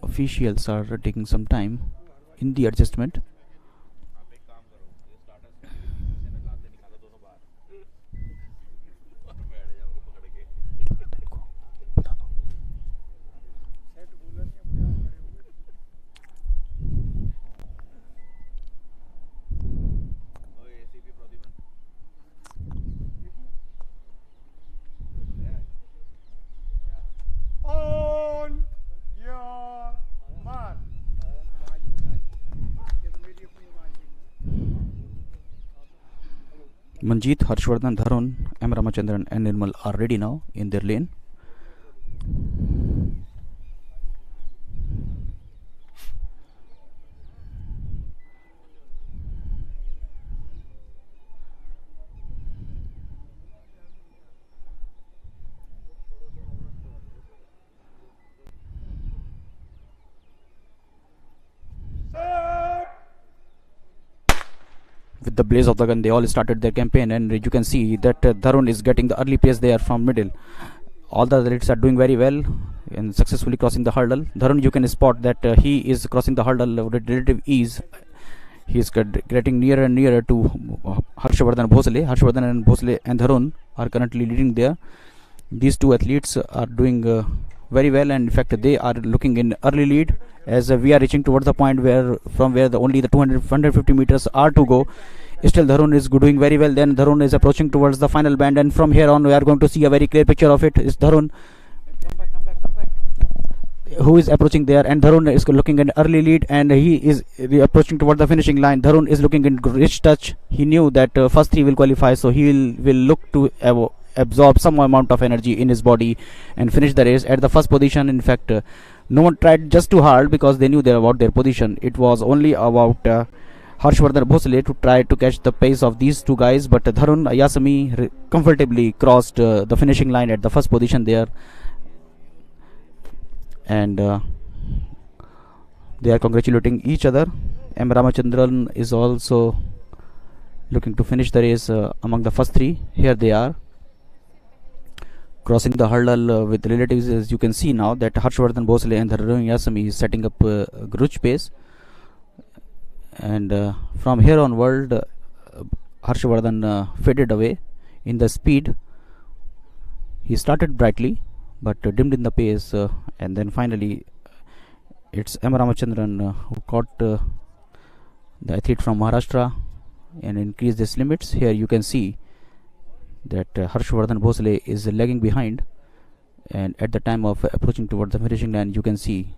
Officials are taking some time in the adjustment. Manjeet, Harshvardhan, Dharun, M. Ramachandran and Nirmal are ready now in their lane. With the blaze of the gun, they all started their campaign, and you can see that Dharun is getting the early pace there from middle. All the athletes are doing very well and successfully crossing the hurdle. Dharun, you can spot that he is crossing the hurdle with relative ease. He is getting nearer and nearer to Harshvardhan Bhosle. Harshvardhan and Bhosle and Dharun are currently leading there. These two athletes are doing very well, and in fact they are looking in early lead as we are reaching towards the point where only the 150 meters are to go. Still Dharun is doing very well. Then Dharun is approaching towards the final band, and from here on we are going to see a very clear picture of it. Is Dharun who is approaching there, and Dharun is looking in early lead, and he is approaching towards the finishing line. Dharun is looking in rich touch. He knew that first 3 will qualify, so he will look to absorb some amount of energy in his body and finish the race at the first position. In fact, no one tried just too hard because they knew about their position. It was only about Harshvardhan Bhosle to try to catch the pace of these two guys, but Dharun Yasami comfortably crossed the finishing line at the first position there, and they are congratulating each other. M. Ramachandran is also looking to finish the race among the first 3. Here they are crossing the hurdle with relatives. As you can see now that Harshvardhan Bhosle and Dharun Yasami is setting up Gruch pace, and from here onward Harshvardhan faded away in the speed. He started brightly but dimmed in the pace, and then finally it's M. Ramachandran who caught the athlete from Maharashtra and increased his limits. Here you can see that Harshvardhan Bhosle is lagging behind, and at the time of approaching towards the finishing line you can see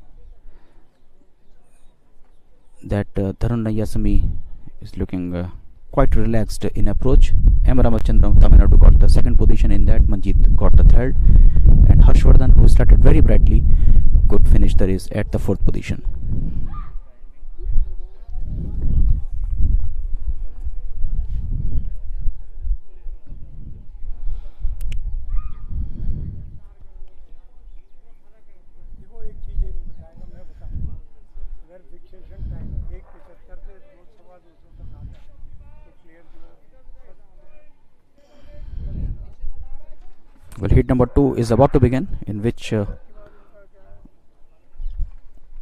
that Dharun Yasami is looking quite relaxed in approach. M. Ramachandran of Tamil Nadu got the second position in that. Manjeet got the third, and Harshvardhan, who started very brightly, could finish the race at the fourth position. Well, heat number 2 is about to begin, in which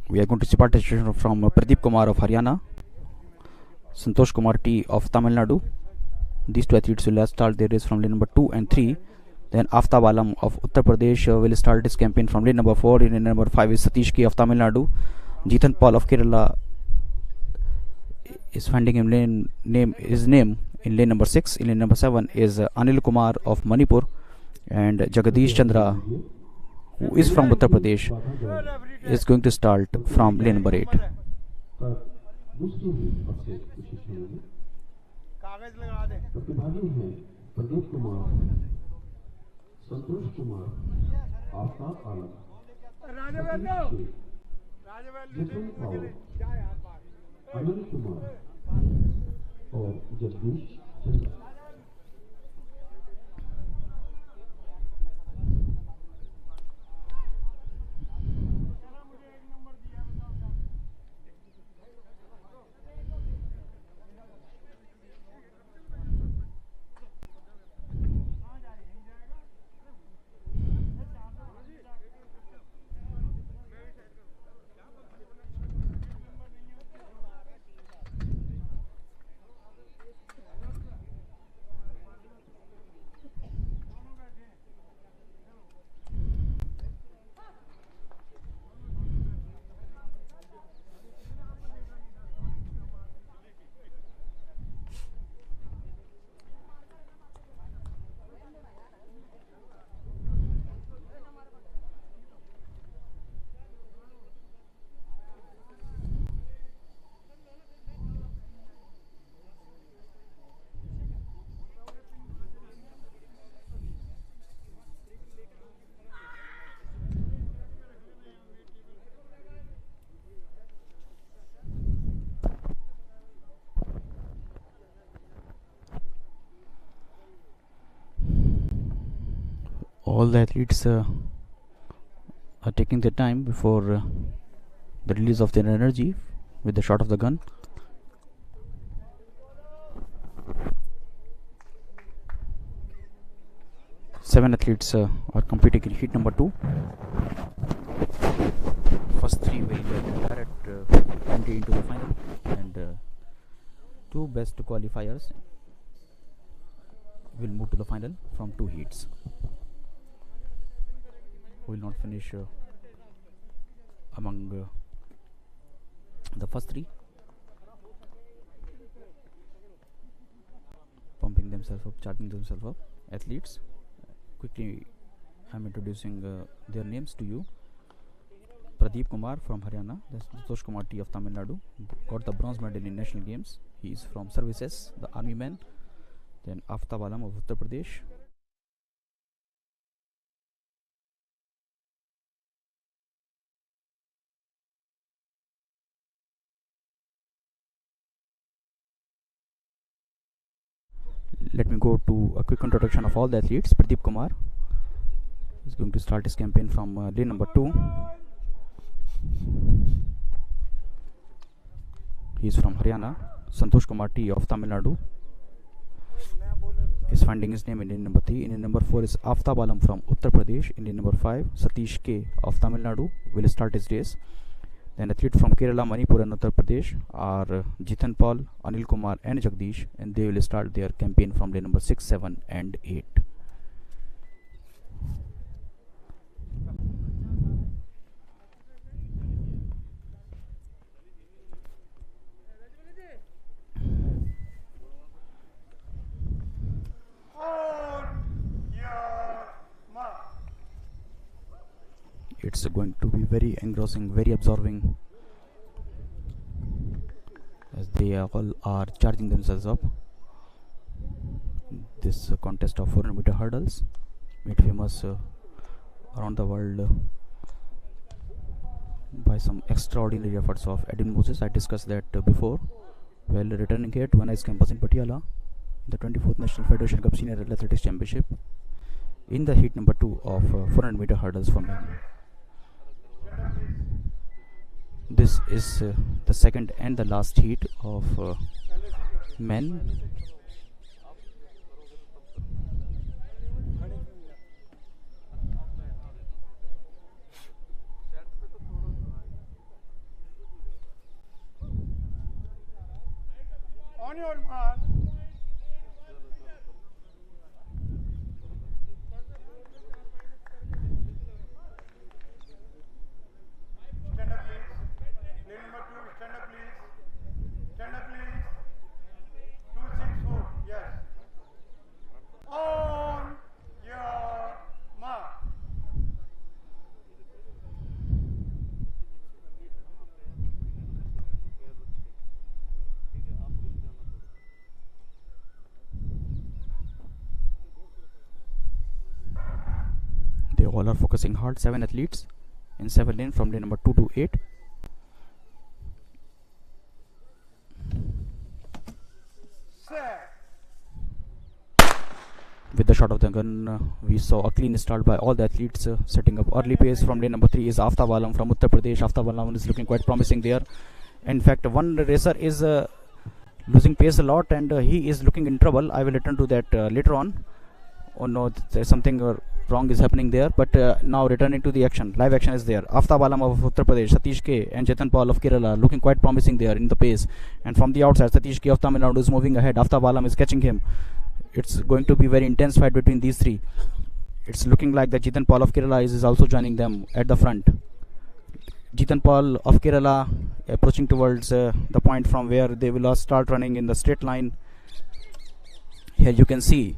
we are going to see participation from Pradeep Kumar of Haryana, Santosh Kumar T of Tamil Nadu. These two athletes will start their race from lane number 2 and 3. Then Aftab Alam of Uttar Pradesh will start his campaign from lane number 4. In lane number 5 is Satish K of Tamil Nadu. Jeetan Paul of Kerala is finding his name in lane number 6. In lane number 7 is Anil Kumar of Manipur, and Jagadish Chandra, who is from Uttar Pradesh, is going to start from lane number 8. पर दूसरी league पर से विशेषण में कागज लगा दे। प्रतिभागी हैं प्रदीप कुमार, संतोष कुमार, आफ्ताब आलम, राजा सतीश बैठो। के, राजा बैठ जितन पाल, क्या यार बात। अनिल कुमार और जगदीश चंद्र। All the athletes are taking their time before the release of their energy with the shot of the gun. Seven athletes are competing in heat number 2. First three will get direct entry into the final, and two best qualifiers will move to the final from 2 heats. Who will not finish among the first 3, pumping themselves up, charging themselves up. Athletes, quickly I'm introducing their names to you. Pradeep Kumar from Haryana, Santosh Kumar T of Tamil Nadu, got the bronze medal in national games. He is from services, the army man. Then Aftab Alam of Uttar Pradesh. Let me go to a quick introduction of all the athletes. Pradeep Kumar is going to start his campaign from lane number 2. He is from Haryana. Santosh Kumar T of Tamil Nadu is finding his name in lane number 3. In lane number 4 is Aftab Alam from Uttar Pradesh. In lane number 5, Satish K of Tamil Nadu will start his race. Then athlete from Kerala, Manipur and Uttar Pradesh are Jitan Paul, Anil Kumar and Jagdish, and they will start their campaign from lane number 6, 7 and 8. It's going to be very engrossing, very absorbing, as they all are charging themselves up. This contest of 400-meter hurdles made famous around the world by some extraordinary efforts of Edwin Moses. I discussed that before. While returning here to NIS campus in Patiala, the 24th National Federation Cup Senior Athletics Championship, in the heat number 2 of 400-meter hurdles for men. This is the second and the last heat of men. On your mark. Stand up, please. Lane number 2, stand up, please. Stand up, please. 264, yes. On your mark. They all are focusing hard. 7 athletes in 7 lane from lane number 2 to 8. With the shot of the gun, we saw a clean start by all the athletes, setting up early pace. From lane number 3 is Aftab Alam from Uttar Pradesh. Aftab Alam is looking quite promising there. In fact, one racer is losing pace a lot, and he is looking in trouble. I will return to that later on. Oh no, there's something wrong is happening there. But now returning to the action, live action is there. Aftab Alam of Uttar Pradesh, Satish K and Chetan Paul of Kerala looking quite promising there in the pace. And from the outside, Satish K of Tamil Nadu is moving ahead. Aftab Alam is catching him. It's going to be very intense fight between these three. It's looking like that Chetan Paul of Kerala is also joining them at the front. Chetan Paul of Kerala approaching towards the point from where they will start running in the straight line. Here you can see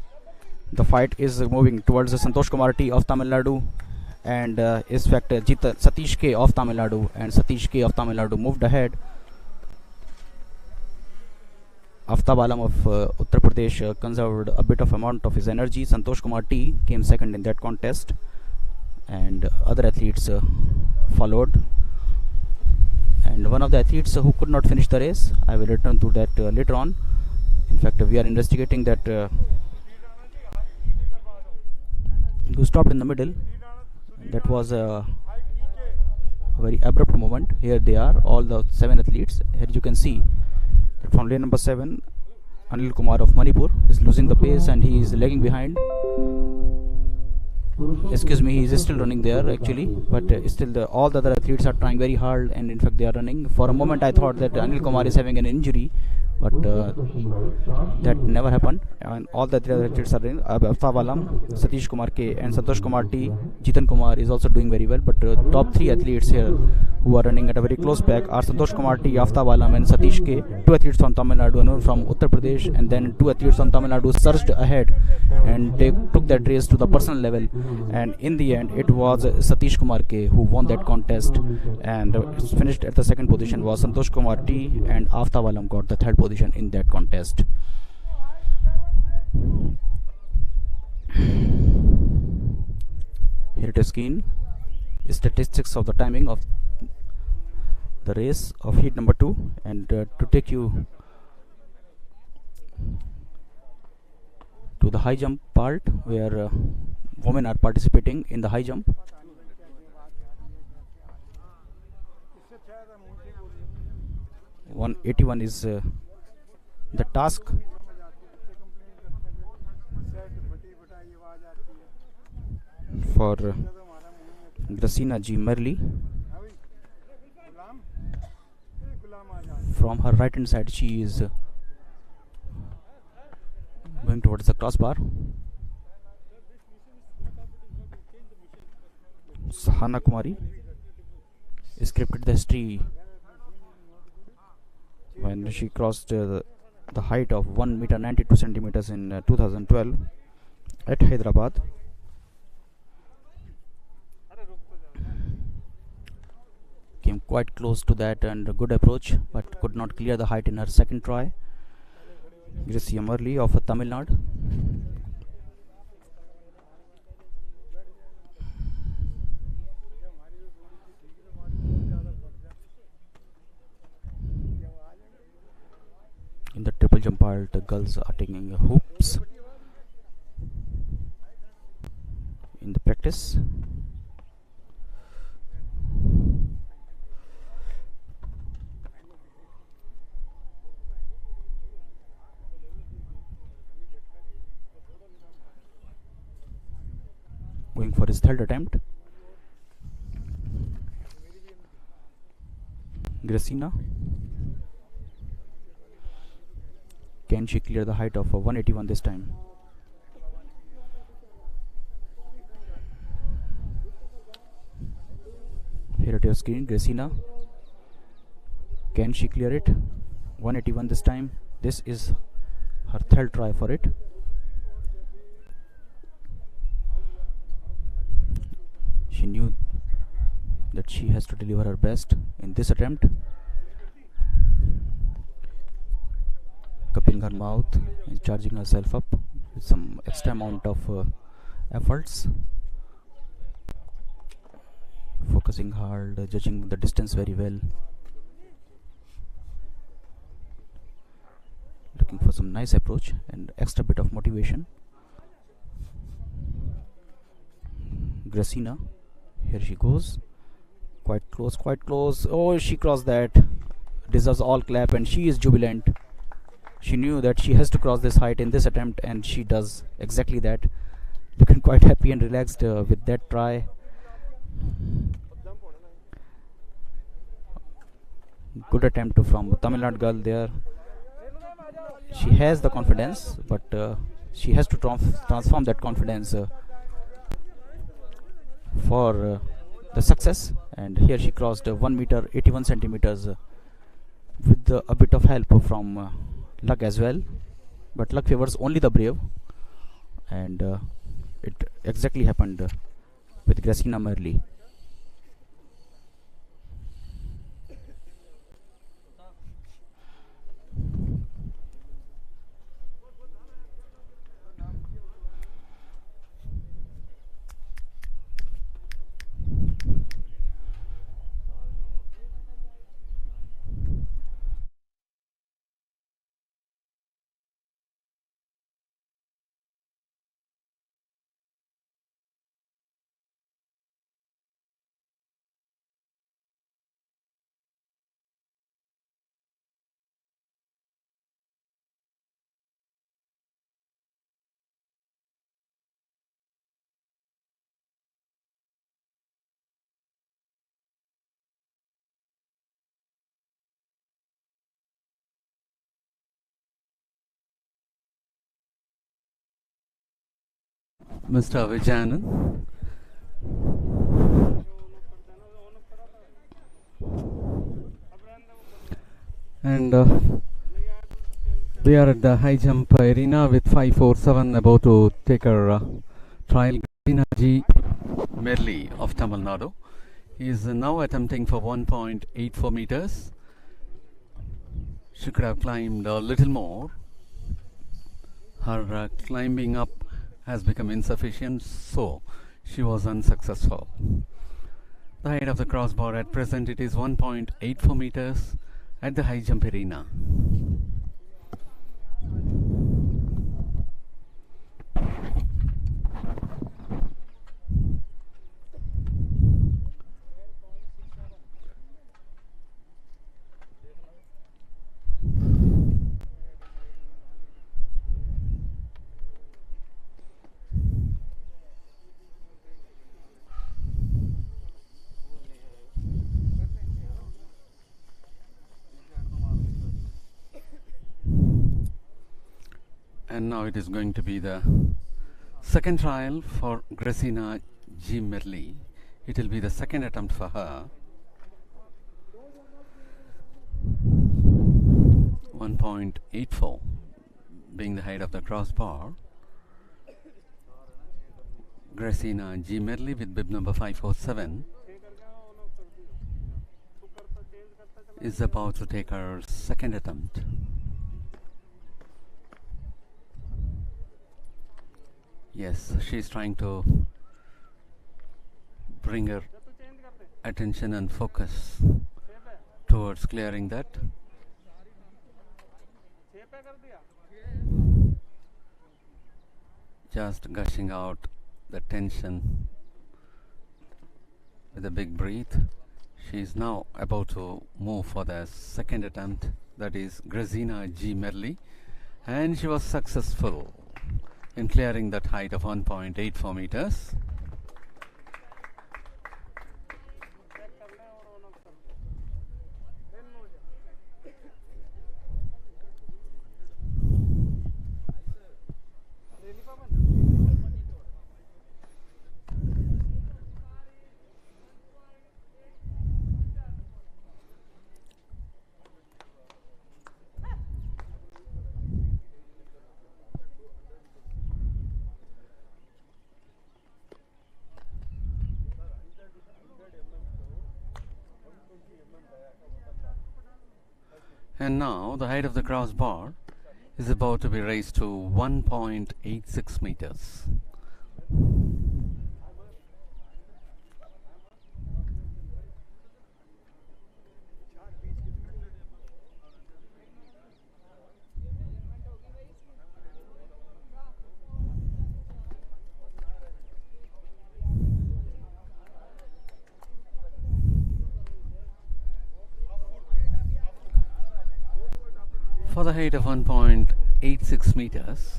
the fight is moving towards Santosh Kumar T of Tamil Nadu, and is fact Satish K of Tamil Nadu, and Satish K of Tamil Nadu moved ahead. Aftab Alam of Uttar Pradesh conserved a bit of amount of his energy. Santosh Kumar T came second in that contest, and other athletes followed. And one of the athletes who could not finish the race, I will return to that later on. In fact, we are investigating that who stopped in the middle. That was a very abrupt moment. Here they are, all the 7 athletes. Here you can see that from lane number 7, Anil Kumar of Manipur is losing the pace and he is lagging behind. Excuse me, he is still running there actually, but still all the other athletes are trying very hard, and in fact they are running. For a moment I thought that Anil Kumar is having an injury, but that never happened, and all the other athletes are running. Aftab Alam, Satish Kumar K and Santosh Kumar T. Chetan Kumar is also doing very well, but top 3 athletes here who are running at a very close pack are Santosh Kumar T, Aftab Alam and Satish K. 2 athletes from Tamil Nadu, Anur from Uttar Pradesh, and then 2 athletes from Tamil Nadu surged ahead and they took that race to the personal level, and in the end it was Satish Kumar K who won that contest, and finished at the second position was Santosh Kumar T, and Aftab Alam got the third position in that contest. Here it is keen statistics of the timing of the race of heat number 2, and to take you to the high jump part where women are participating in the high jump. 181 is the task. For Gracina G. Merli. From her right hand side she is going towards the crossbar. Sahana Kumari scripted the history when she crossed the height of 1 meter 92 centimeters in 2012 at Hyderabad. Came quite close to that and a good approach, but could not clear the height in her second try. Gracia Murli of Tamil Nadu. In the triple jump part, the girls are taking hoops in the practice. Going for his third attempt. Gracina. Can she clear the height of 181 this time? Here at your screen, Gracina. Can she clear it? 181 this time. This is her third try for it. She knew that she has to deliver her best in this attempt. Cupping her mouth and charging herself up with some extra amount of efforts. pressing hard, judging the distance very well, looking for some nice approach and extra bit of motivation. Gracina, here she goes, quite close, quite close. Oh, she crossed that. Deserves all clap, and she is jubilant. She knew that she has to cross this height in this attempt, and she does exactly that. Looking quite happy and relaxed with that try. Good attempt from Tamil Nadu girl there. She has the confidence, but she has to transform that confidence for the success. And here she crossed 1 meter 81 centimeters with a bit of help from luck as well, but luck favors only the brave, and it exactly happened with Gracina Merli. Mr. Vijayanan. And we are at the high jump arena with 547 about to take her trial. Gracina G. Merli of Tamil Nadu is now attempting for 1.84 meters. She could have climbed a little more. Her climbing up has become insufficient, so she was unsuccessful. The height of the crossbar at present it is 1.84 meters at the high jump arena. And now it is going to be the second trial for Gracina G. Merli. It will be the second attempt for her. 1.84 being the height of the crossbar. Gracina G. Merli with bib number 547 is about to take her second attempt. Yes, she is trying to bring her attention and focus towards clearing that. Just gushing out the tension with a big breath. She is now about to move for the second attempt, that is Gracina G. Merli, and she was successful in clearing that height of 1.84 meters. And now the height of the crossbar is about to be raised to 1.86 meters. for the height of 1.86 meters.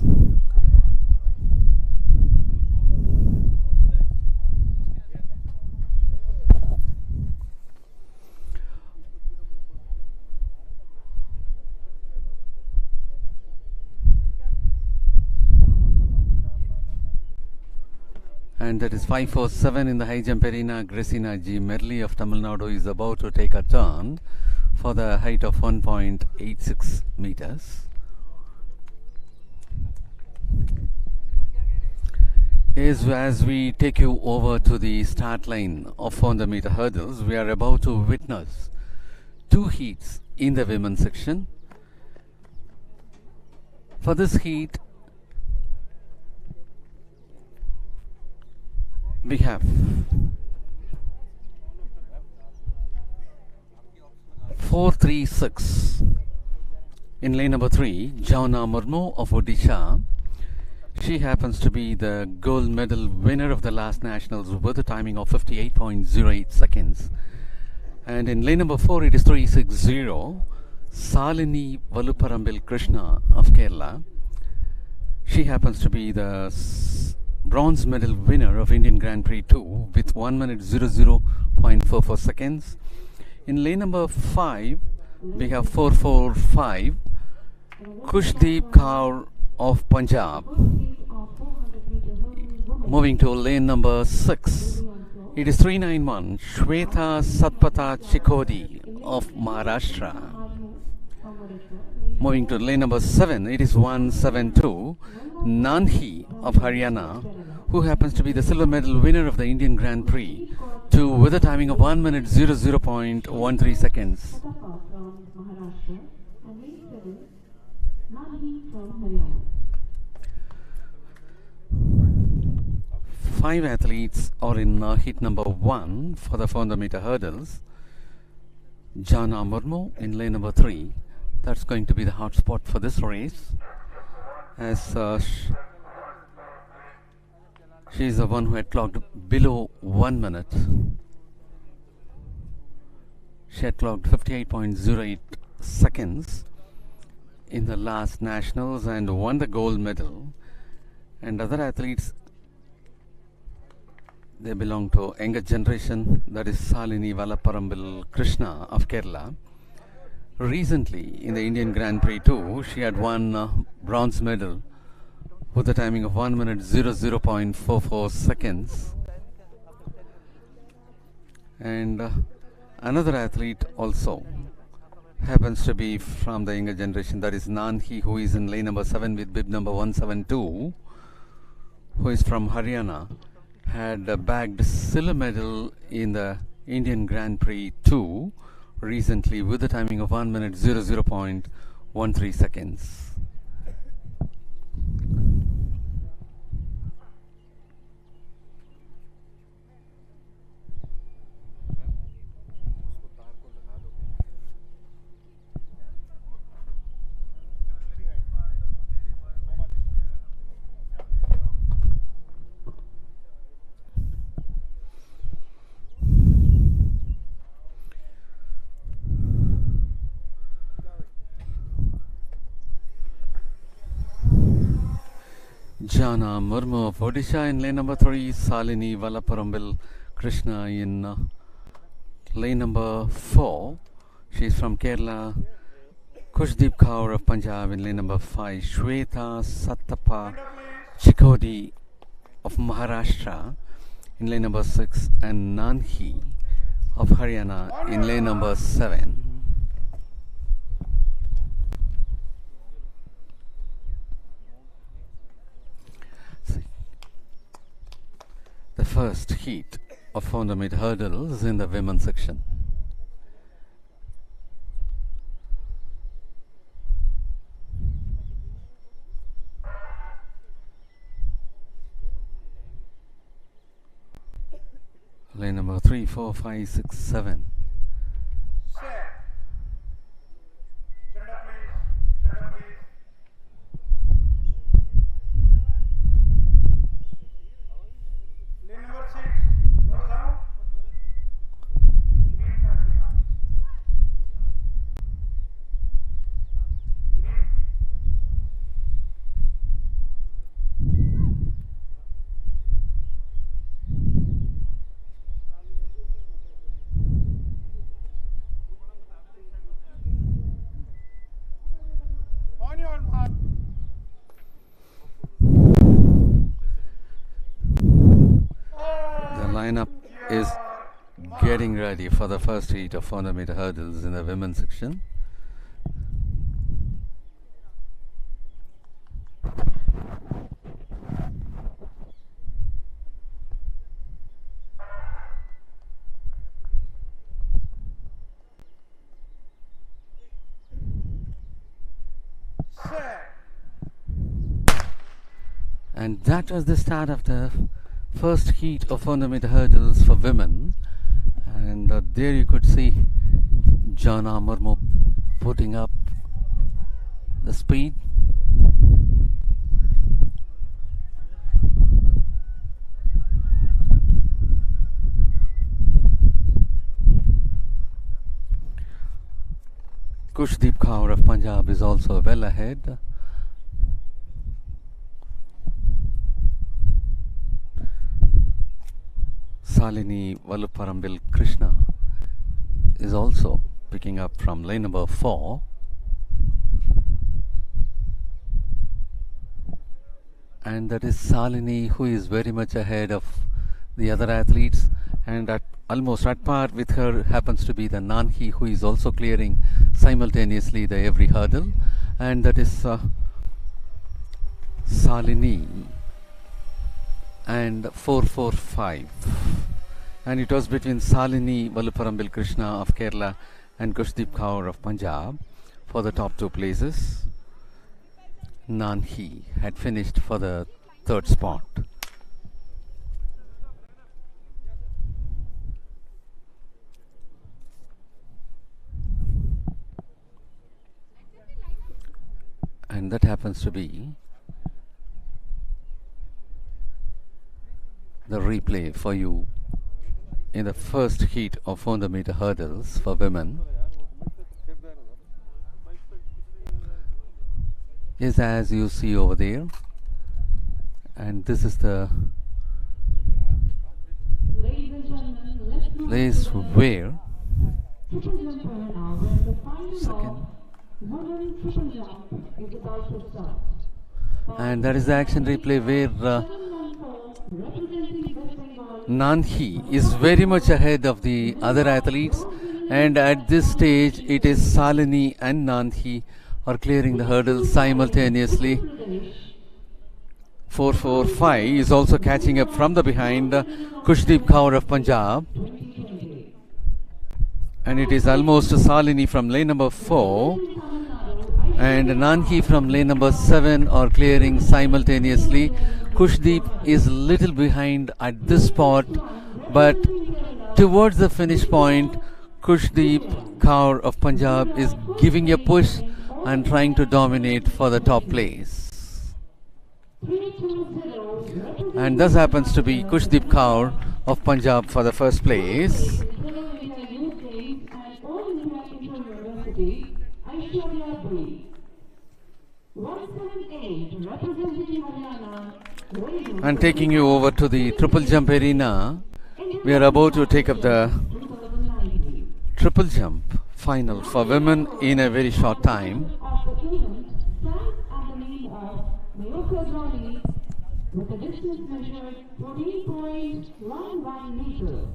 And that is 547 in the high jump arena. Gresina G. Merli of Tamil Nadu is about to take a turn for the height of 1.86 meters. As we take you over to the start line of 400 meter hurdles, we are about to witness two heats in the women's section. For this heat, we have 436 in lane number 3, Jauna Murmu of Odisha. She happens to be the gold medal winner of the last nationals with a timing of 58.08 seconds. And in lane number 4, it is 360, Salini Valuparambil Krishna of Kerala. She happens to be the bronze medal winner of Indian Grand Prix 2 with 1 minute 00.44 seconds. In lane number 5, we have 445 Kushdeep Kaur of Punjab. Moving to lane number 6, it is 391 Shweta Satpatha Chikodi of Maharashtra. Moving to lane number 7, it is 172 Nanhi of Haryana, who happens to be the silver medal winner of the Indian Grand Prix 2 with a timing of 1 minute 00.13 seconds. Five athletes are in heat number 1 for the 400 meter hurdles. Jana Murmu in lane number 3. That's going to be the hot spot for this race, as she is the one who had clocked below 1 minute. She had clocked 58.08 seconds in the last nationals and won the gold medal. And other athletes, they belong to younger generation, that is Salini Valaparambil Krishna of Kerala. Recently, in the Indian Grand Prix 2, she had won bronze medal with a timing of 1 minute 00.44 seconds. And another athlete also happens to be from the younger generation, that is Nanhi, who is in lane number 7 with bib number 172, who is from Haryana, had bagged silver medal in the Indian Grand Prix 2 recently with a timing of 1 minute 00.13 seconds. Jana Murmu of Odisha in lane number 3, Salini Valaparambil Krishna in lane number 4. She is from Kerala. Kushdeep Kaur of Punjab in lane number 5. Shweta Satapa Chikodi of Maharashtra in lane number 6. And Nanhi of Haryana in lane number 7. The first heat of 400 meter hurdles in the women's section. Lane number 3, 4, 5, 6, 7. getting ready for the first heat of 400-meter hurdles in the women's section. Set. And that was the start of the first heat of 400-meter hurdles for women. And there you could see Jana Murmu putting up the speed. Kushdeep Kaur of Punjab is also well ahead. Salini Valuparambil Krishna is also picking up from lane number 4. And that is Salini, who is very much ahead of the other athletes, and at almost at par with her happens to be the Nanhi, who is also clearing simultaneously the every hurdle, and that is Salini and 445. And it was between Salini Valuparambil Krishna of Kerala and Kushdeep Kaur of Punjab for the top 2 places. Nanhi had finished for the 3rd spot. And that happens to be the replay for you in the first heat of 400-meter hurdles for women. Is as you see over there, and this is the place where and that is the action replay where Nanhi is very much ahead of the other athletes, and at this stage it is Salini and Nanhi are clearing the hurdles simultaneously. 445 is also catching up from the behind Kushdeep Kaur of Punjab, and it is almost Salini from lane number 4 and Nanhi from lane number 7 are clearing simultaneously. Kushdeep is little behind at this spot, but towards the finish point Kushdeep Kaur of Punjab is giving a push and trying to dominate for the top place. And this happens to be Kushdeep Kaur of Punjab for the first place. And taking you over to the triple jump arena, we are about to take up the triple jump final for women in a very short time. With a distance measured 14.11 meters,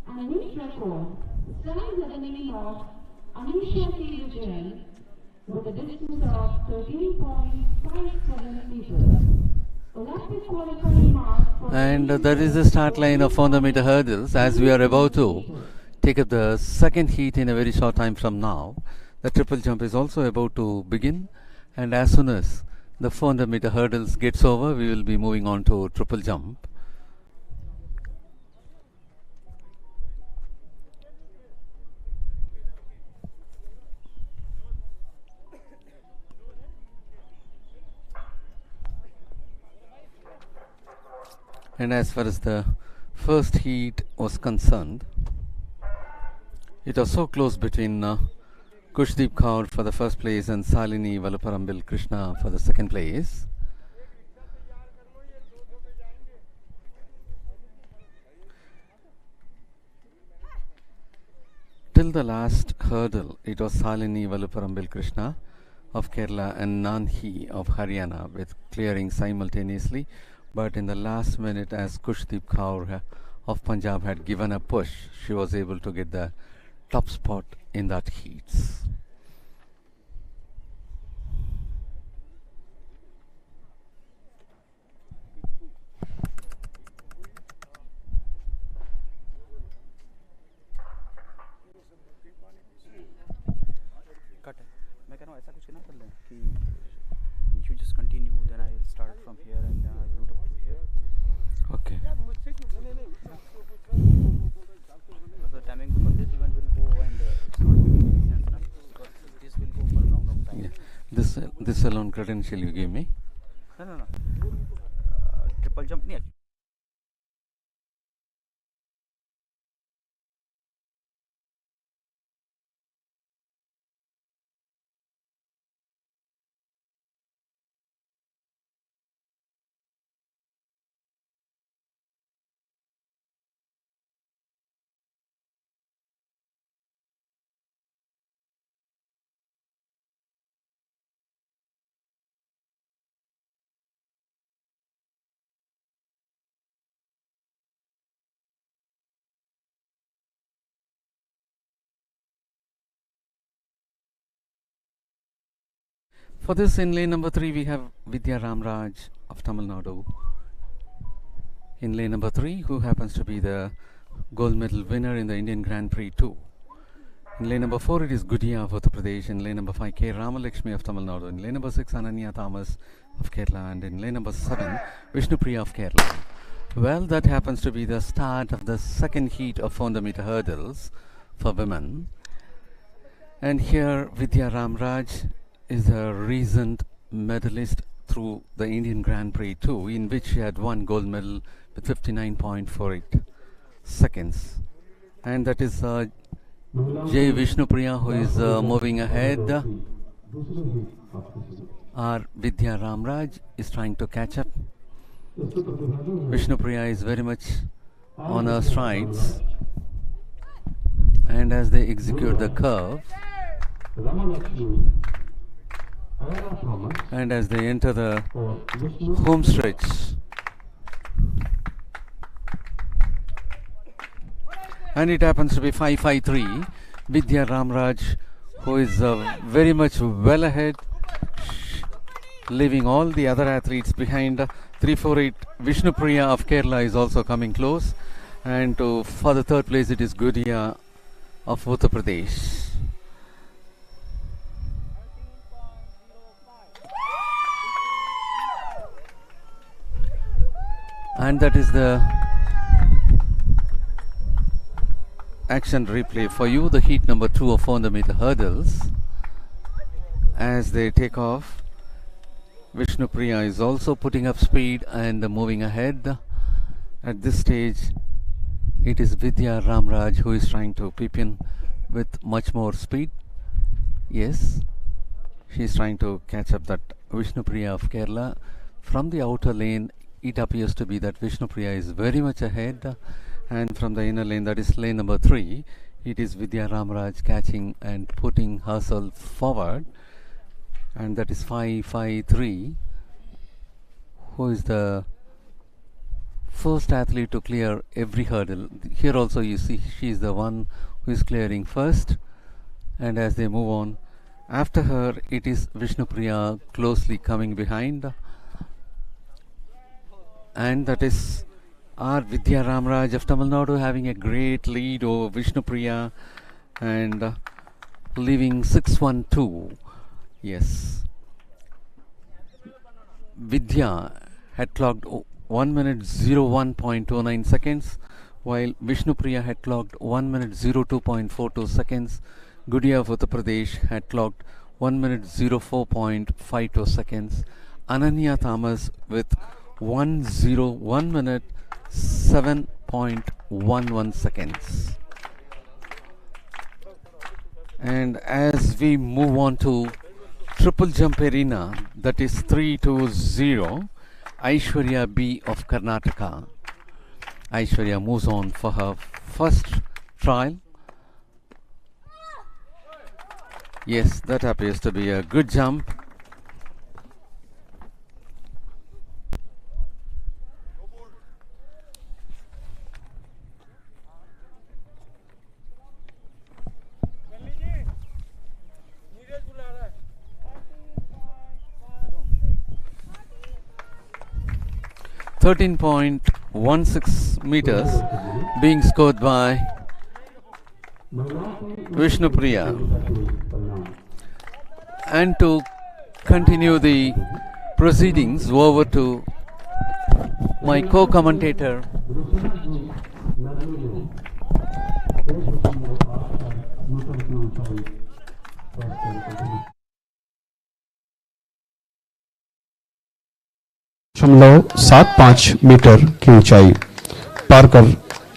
and this record stands at the name of Anusha K. Vijayan with a distance of 13.57 meters. Olympic qualifying mark. And that is the start line of 400 meter hurdles as we are about to take up the second heat in a very short time from now. The triple jump is also about to begin, and as soon as the 400 meter hurdles gets over, we will be moving on to triple jump. And as far as the first heat was concerned, it was so close between Kushdeep Kaur for the first place and Salini Valuparambil Krishna for the second place. Till the last hurdle, it was Salini Valuparambil Krishna of Kerala and Nanhi of Haryana with clearing simultaneously. But in the last minute, as Kushdeep Kaur of Punjab had given a push, she was able to get the top spot in that heats. Cut है मैं कह रहा हूँ ऐसा कुछ ना कर लें कि you just continue then I will start from here and then I will do it up to here. Okay. The timing for this event will go and it's not making any sense now because this will go for a long time. Yeah. This alone credential you give me. No. Triple jump नहीं For this, in lane number 3, we have Vidya Ramraj of Tamil Nadu. In lane number 3, who happens to be the gold medal winner in the Indian Grand Prix 2. In lane number 4, it is Gudia of Uttar Pradesh. In lane number 5, K. Ramalakshmi of Tamil Nadu. In lane number 6, Ananya Thomas of Kerala. And in lane number 7, Vishnupriya of Kerala. Well, that happens to be the start of the second heat of 400 meter hurdles for women. And here, Vidya Ramraj is a recent medalist through the Indian Grand Prix 2, in which she had won gold medal with 59.48 seconds. And that is J. Vishnupriya who is moving ahead. Our Vidya Ramraj is trying to catch up. Vishnupriya is very much on her strides. And as they execute the curve, and as they enter the home stretch, and it happens to be 5:53, Vidya Ramraj, who is very much well ahead, leaving all the other athletes behind. 3:48, Vishnupriya of Kerala is also coming close, and for the third place it is Gudia of Uttar Pradesh. And that is the action replay for you, the heat number 2 of 400 meter hurdles. As they take off, Vishnupriya is also putting up speed and moving ahead. At this stage, it is Vidya Ramraj who is trying to peep in with much more speed. Yes, she is trying to catch up that Vishnupriya of Kerala. From the outer lane, it appears to be that Vishnupriya is very much ahead, and from the inner lane, that is lane number 3, it is Vidya Ramraj catching and putting herself forward, and that is 5:53, who is the first athlete to clear every hurdle. Here also you see she is the one who is clearing first, and as they move on, after her it is Vishnupriya closely coming behind. And that is our Vidya Ramraj of Tamil Nadu having a great lead over Vishnupriya and leaving 6:12. Yes. Vidya had clocked 1 minute 01.29 seconds, while Vishnupriya had clocked 1 minute 02.42 seconds. Gudia of Uttar Pradesh had clocked 1 minute 04.52 seconds. Ananya Thomas with 1 minute 7.11 seconds. And as we move on to triple jump arena, that is 3:20, Aishwarya B of Karnataka. Aishwarya moves on for her first trial. Yes, that appears to be a good jump. 13.16 meters being scored by Vishnupriya. And to continue the proceedings, over to my co-commentator .75 metre की ऊंचाई पार कर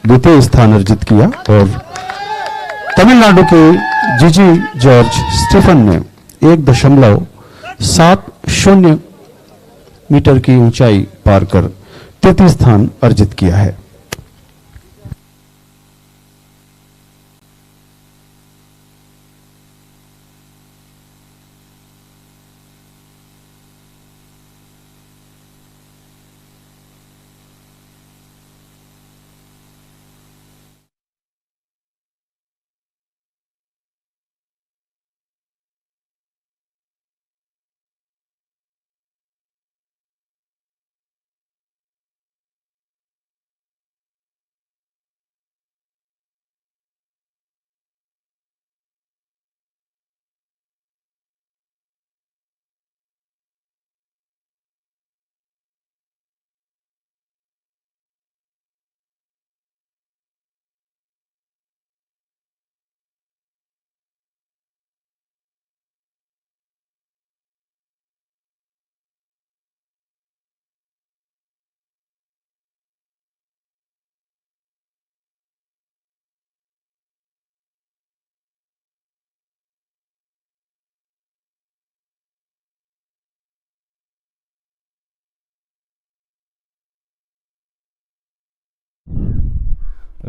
द्वितीय स्थान अर्जित किया और तमिलनाडु के जीजी जॉर्ज स्टीफन ने 1.70 मीटर की ऊंचाई पार कर तृतीय स्थान अर्जित किया है.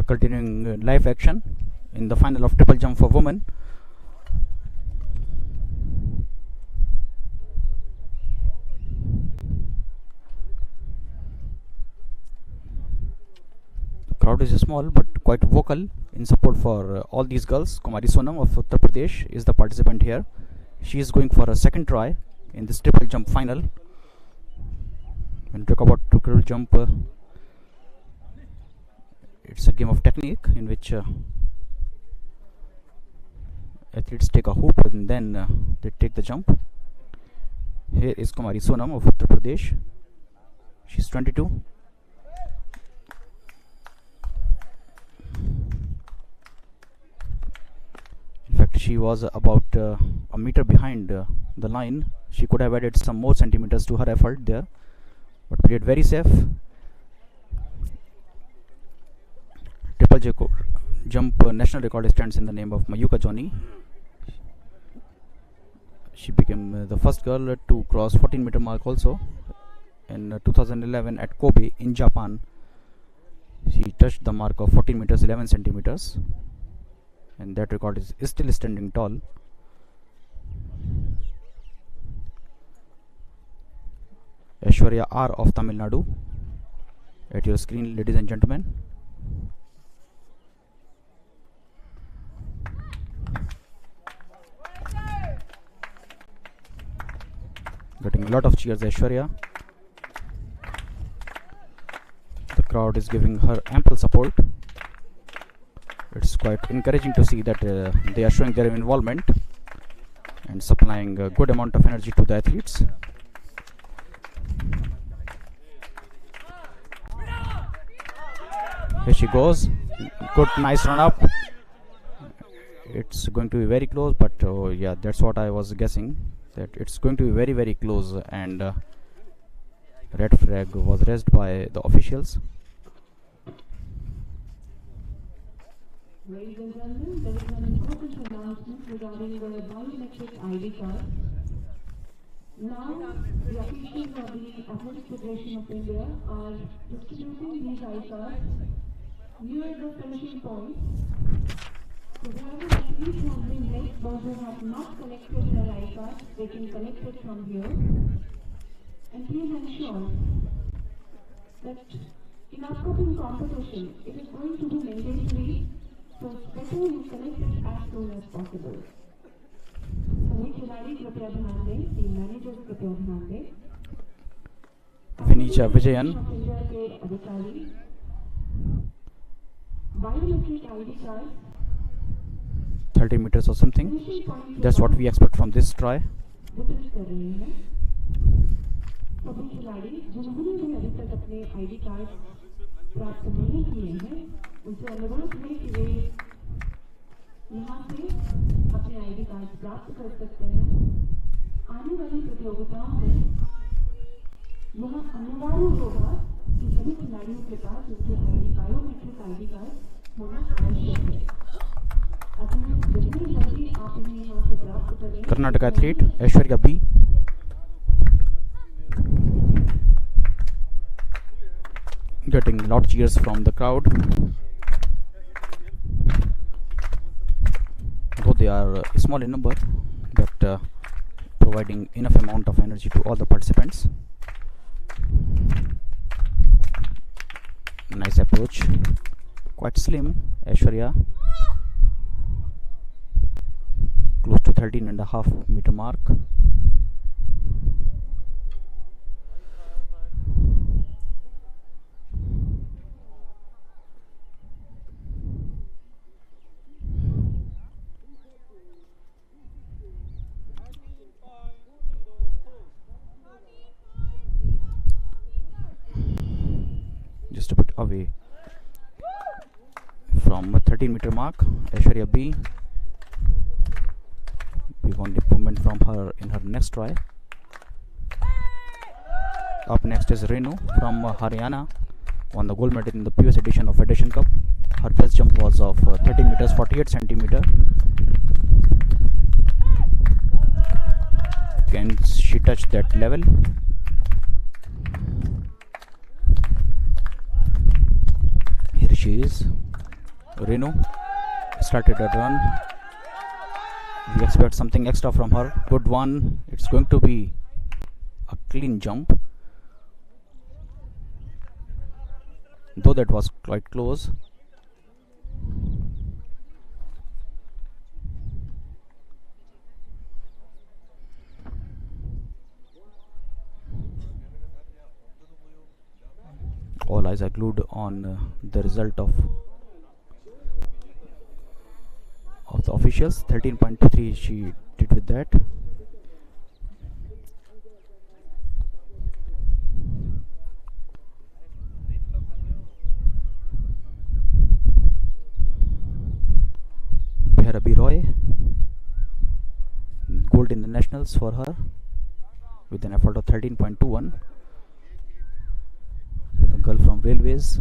Continuing live action in the final of triple jump for women. The crowd is small but quite vocal in support for all these girls. Kumari Sonam of Uttar Pradesh is the participant here. She is going for a second try in this triple jump final. When we talk about triple jump, it's a game of technique in which athletes take a hoop and then they take the jump. Here is Kumari Sonam of Uttar Pradesh. She's 22. In fact, she was about a meter behind the line. She could have added some more centimeters to her effort there, but played very safe. Triple jump national record stands in the name of Mayuka Joni. She became the first girl to cross 14-meter mark also in 2011 at Kobe in Japan. She touched the mark of 14 meters 11 centimeters, and that record is still standing tall. Aishwarya R of Tamil Nadu at your screen, ladies and gentlemen. Getting a lot of cheers, Aishwarya. The crowd is giving her ample support. It's quite encouraging to see that they are showing their involvement and supplying a good amount of energy to the athletes. Here she goes. Good, nice run up. It's going to be very close, but yeah, that's what I was guessing, that it's going to be very, very close, and red flag was raised by the officials. Ladies and gentlemen, there is an important announcement regarding the biometric ID card. Now, the officials of the Athletic Federation of India are distributing these ID cards near the finishing point. So whoever athletes who have been late, those who have not collected their ID cards, they can collect it from here. And please ensure that in upcoming competition, it is going to be mandatory, so it's better you collect it as soon as possible. सभी खिलाड़ी कृपया ध्यान दें, team managers कृपया ध्यान दें. Tanisha Vijayan. India के अधिकारी biometric ID card 30 meters or something. That's what we expect from this try. वितरित कर रहे हैं। सभी खिलाड़ी जिन्होंने भी अभी तक अपने आईडी कार्ड प्राप्त नहीं किए हैं उनसे अनुरोध है कि वे यहाँ से अपने आईडी कार्ड प्राप्त कर सकते हैं। आने वाली प्रतियोगिताओं में यह अनिवार्य होगा कि सभी खिलाड़ियों के पास उनके बायोमेट्रिक आईडी कार्ड होना आवश्यक है। अतः जितनी जल्दी आप इन्हें यहाँ से प्राप्त करें। Karnataka athlete Aishwarya B. Getting loud cheers from the crowd. Though they are small in number, but providing enough amount of energy to all the participants. Nice approach. Quite slim, Aishwarya. Close to 13.5 meter mark. Just a bit away from 13 meter mark. Aishwarya B. We want improvement from her in her next try. Up next is Renu from Haryana, won the gold medal in the previous edition of Federation Cup. Her best jump was of 13 meters 48 centimeter. Can she touch that level? Here she is. Renu started a run. We expect something extra from her. Good one. It's going to be a clean jump, though that was quite close. All eyes are glued on the result of the officials. 13.23 she did with that. Bhairavi Roy, gold in the nationals for her with an effort of 13.21. The girl from Railways.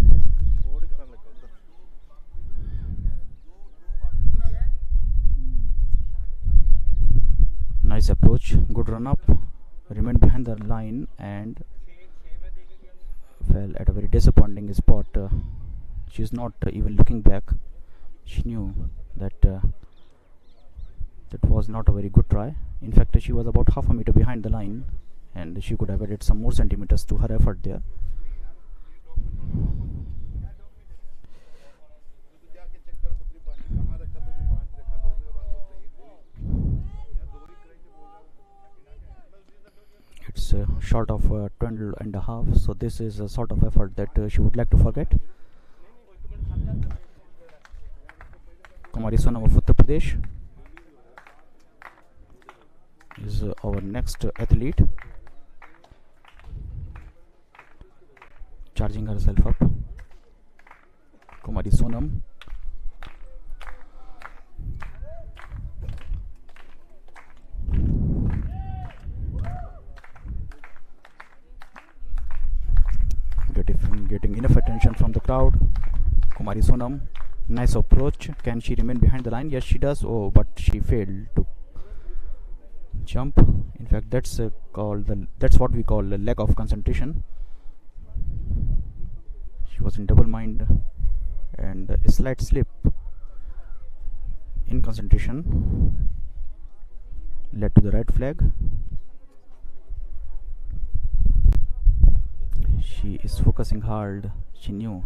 Nice approach, good run up, remained behind the line and fell at a very disappointing spot. She's not even looking back. She knew that that was not a very good try. In fact, she was about half a meter behind the line and she could have added some more centimeters to her effort there. It's short of 12.5, so this is a sort of effort that she would like to forget. Kumari Sonam of Uttar Pradesh is our next athlete, charging herself up. Kumari Sonam. Getting enough attention from the crowd. Kumari Sonam, nice approach. Can she remain behind the line? Yes, she does. Oh, but she failed to jump. In fact, that's what we call a lack of concentration. She was in double mind and a slight slip in concentration led to the red flag. She is focusing hard. She knew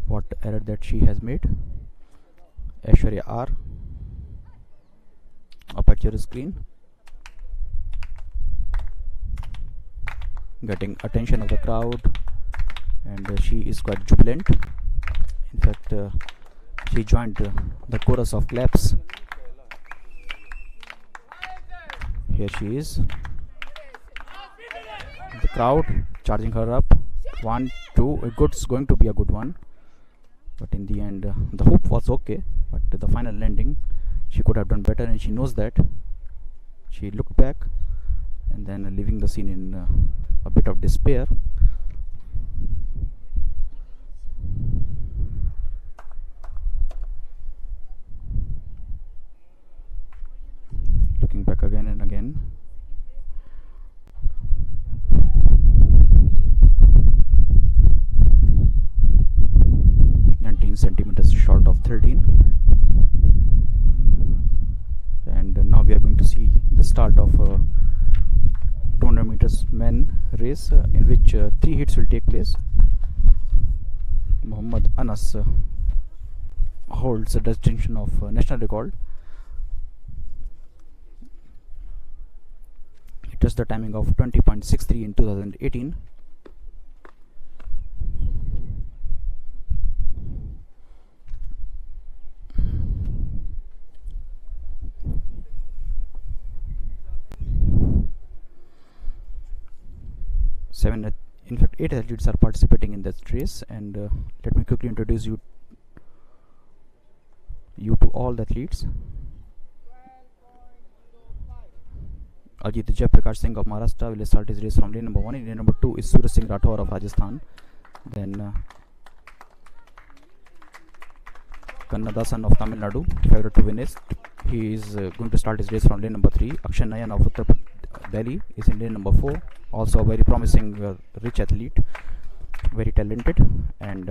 what error that she has made. Aishwarya R, up at your screen. getting attention of the crowd, and she is quite jubilant. In fact, she joined the chorus of claps. Here she is. The crowd charging her up. 1, 2. It's going to be a good one. But in the end, the hoop was okay. But the final landing, she could have done better, and she knows that. She looked back, and then leaving the scene in a bit of despair. Looking back again and again. Centimeters short of 13, and now we are going to see the start of 200 meters men race, in which 3 heats will take place. Muhammad Anas holds the distinction of national record. It was the timing of 20.63 in 2018. In fact, 8 athletes are participating in this race, and let me quickly introduce you to all the athletes. Ajit Jayaprakash Singh of Maharashtra will start his race from lane number 1. In lane number 2 is Suraj Singh Rathore of Rajasthan. Then Kannadasan of Tamil Nadu, favorite to win it. He is going to start his race from lane number 3. Akshay Nayan of Uttar Delhi is in lane number 4. Also a very promising, rich athlete, very talented, and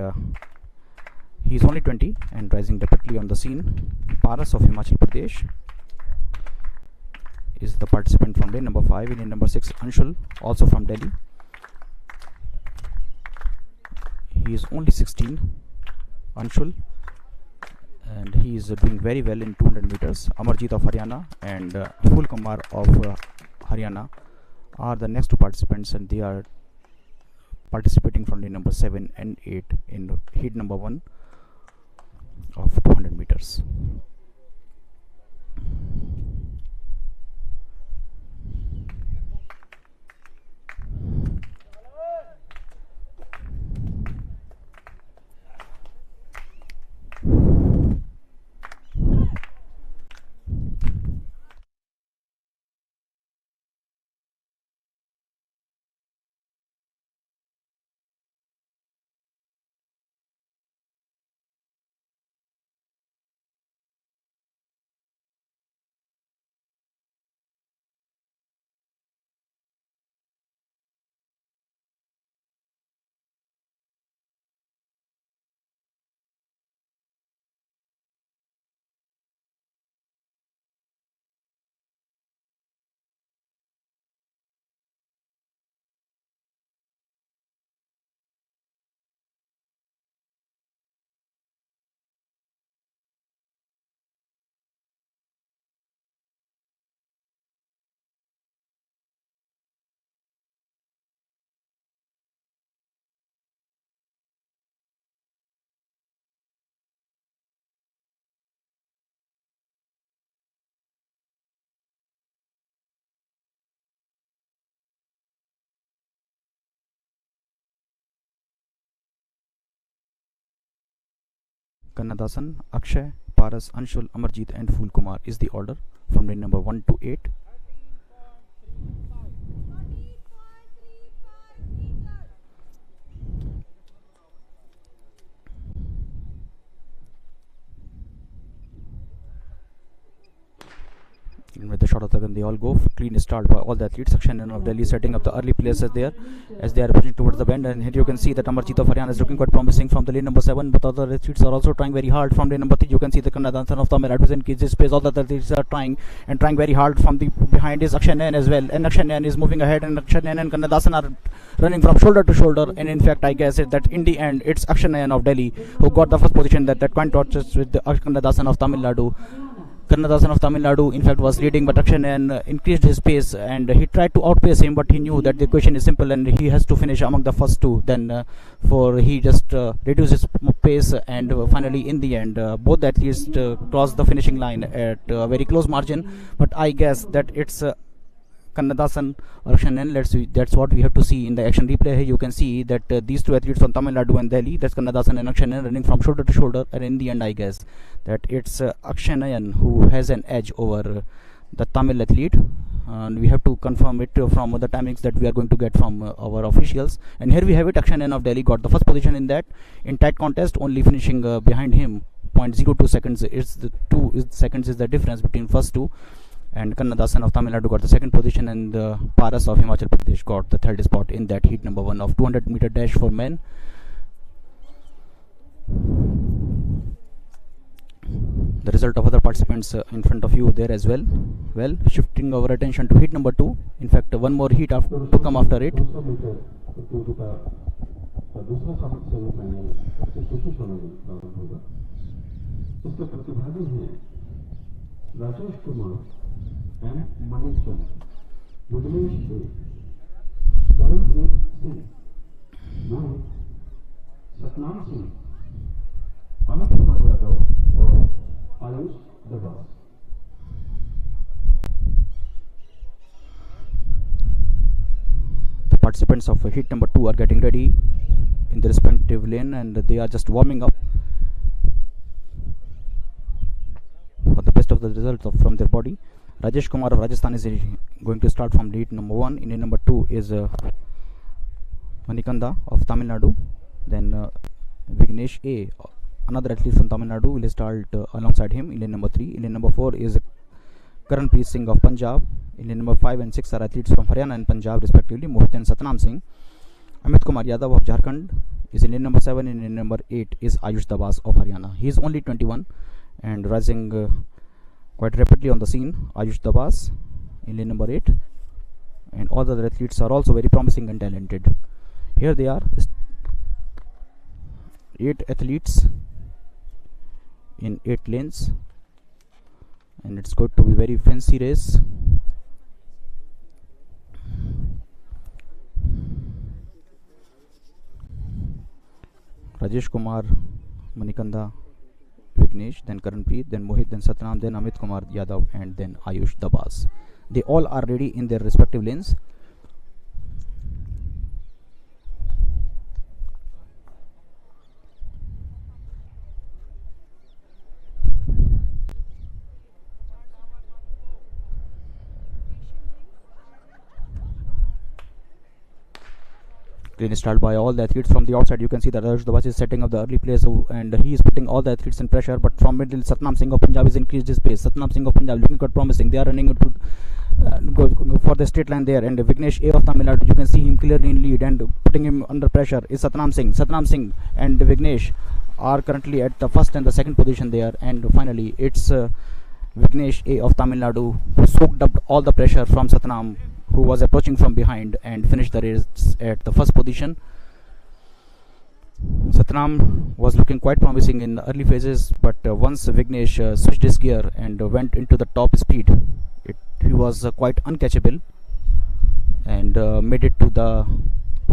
he is only 20 and rising rapidly on the scene. Paras of Himachal Pradesh is the participant from lane number 5. In lane number 6, Anshul, also from Delhi. He is only 16, Anshul, and he is doing very well in 200 meters. Amarjeet of Haryana and Phul Kumar of Haryana are the next two participants, and they are participating from lane number 7 and 8 in heat number 1 of 200 meters. Kannadasan, Akshay, Paras, Anshul, Amarjeet and Phul Kumar is the order from lane number 1 to 8. And with the shot of the gun, they all go. Clean start by all the athletes. Akshay Nayan of Delhi setting up the early places there as they are approaching towards the bend. And here you can see that Amarjeet of Haryana is looking quite promising from the lane number 7. But other athletes are also trying very hard from lane number 3. You can see the Kannadasan of Tamil Nadu in his space. All the athletes are trying very hard from the behind is Akshay Nayan as well. And Akshay Nayan is moving ahead, and Akshay Nayan and Kannadasan are running from shoulder to shoulder. And in fact, I guess that in the end, it's Akshay Nayan of Delhi who got the first position. That coin tosses with the Kannadasan of Tamil Nadu. Kannadasan of Tamil Nadu in fact was leading, but Akshanan increased his pace and he tried to outpace him, but he knew that the equation is simple and he has to finish among the first two. Then for he just reduced his pace, and finally in the end both the athletes crossed the finishing line at a very close margin. But I guess that it's Kannadasan or Akshanan. Let's see, that's what we have to see in the action replay. Here you can see that these two athletes from Tamil Nadu and Delhi, that's Kannadasan and Akshanan, running from shoulder to shoulder, and in the end I guess that it's Akshanan who has an edge over the Tamil athlete, and we have to confirm it from the timings that we are going to get from our officials. And here we have it, Akshanan of Delhi got the first position in that in tight contest, only finishing behind him 0.02 seconds is the 2 seconds is the difference between first two. And Kannadasan of Tamil Nadu got the second position, and Paras of Himachal Pradesh got the third spot in that heat number 1 of 200 meter dash for men. The result of other participants in front of you there as well. Well, shifting our attention to heat number 2. In fact, one more heat to come after it. Rajesh Kumar M Manish Chand, Vignesh A, Karanpreet Singh, Mohit, Satnam Singh, Amit Kumar Yadav और Ayush दबास. The participants of heat number 2 are getting ready in the respective lane, and they are just warming up for the best of the results from their body. Rajesh Kumar of Rajasthan is going to start from lead number 1. In lane number 2 is Manikanda of Tamil Nadu. Then Vignesh A, another athlete from Tamil Nadu, will start alongside him in lane number 3. In lane number 4 is Karanpreet Singh of Punjab. In lane number 5 and 6 are athletes from Haryana and Punjab respectively, Mohit and Satnam Singh. Amit Kumar Yadav of Jharkhand is in lane number 7. In lane number 8 is Ayush Dabas of Haryana. He is only 21 and rising quite rapidly on the scene. Ayush Dabas in lane number 8, and all the other athletes are also very promising and talented. Here they are, 8 athletes in 8 lanes, and it's going to be very fancy race. Rajesh Kumar, Manikanda, Vignesh, then Karanpreet, then Mohit, then Satnam, then Amit Kumar Yadav, and then Ayush Dabas. They all are ready in their respective lanes. Clean start by all the athletes from the outside. You can see that Ayush Dabas is setting up the early place, and he is putting all the athletes in pressure. But from middle, Satnam Singh of Punjab has increased his pace. Satnam Singh of Punjab looking quite promising. They are running go for the straight line there, and Vignesh A of Tamil Nadu, you can see him clearly in lead, and putting him under pressure is Satnam Singh. Satnam Singh and Vignesh are currently at the first and the second position there, and finally it's Vignesh A of Tamil Nadu who soaked up all the pressure from Satnam, who was approaching from behind, and finished the race at the first position. Satnam was looking quite promising in the early phases, but once Vignesh switched his gear and went into the top speed, he was quite uncatchable and made it to the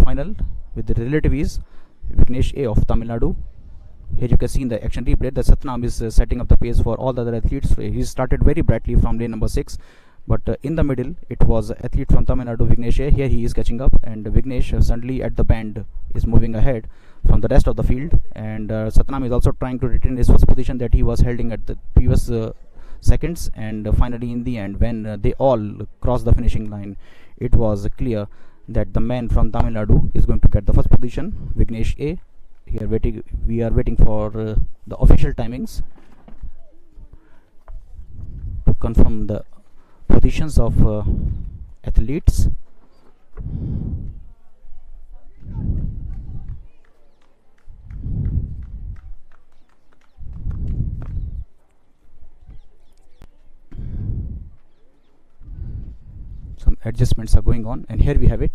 final with the relative ease. Vignesh A of Tamil Nadu. Here you can see in the action replay that Satnam is setting up the pace for all the other athletes. He started very brightly from lane number 6, but in the middle it was athlete from Tamil Nadu, Vignesh A. Here he is catching up, and Vignesh suddenly at the bend is moving ahead from the rest of the field, and Satnam is also trying to retain his first position that he was holding at the previous seconds. And finally in the end, when they all crossed the finishing line, it was clear that the man from Tamil Nadu is going to get the first position, Vignesh A. Here we are waiting for the official timings to confirm the positions of athletes. Some adjustments are going on, and here we have it.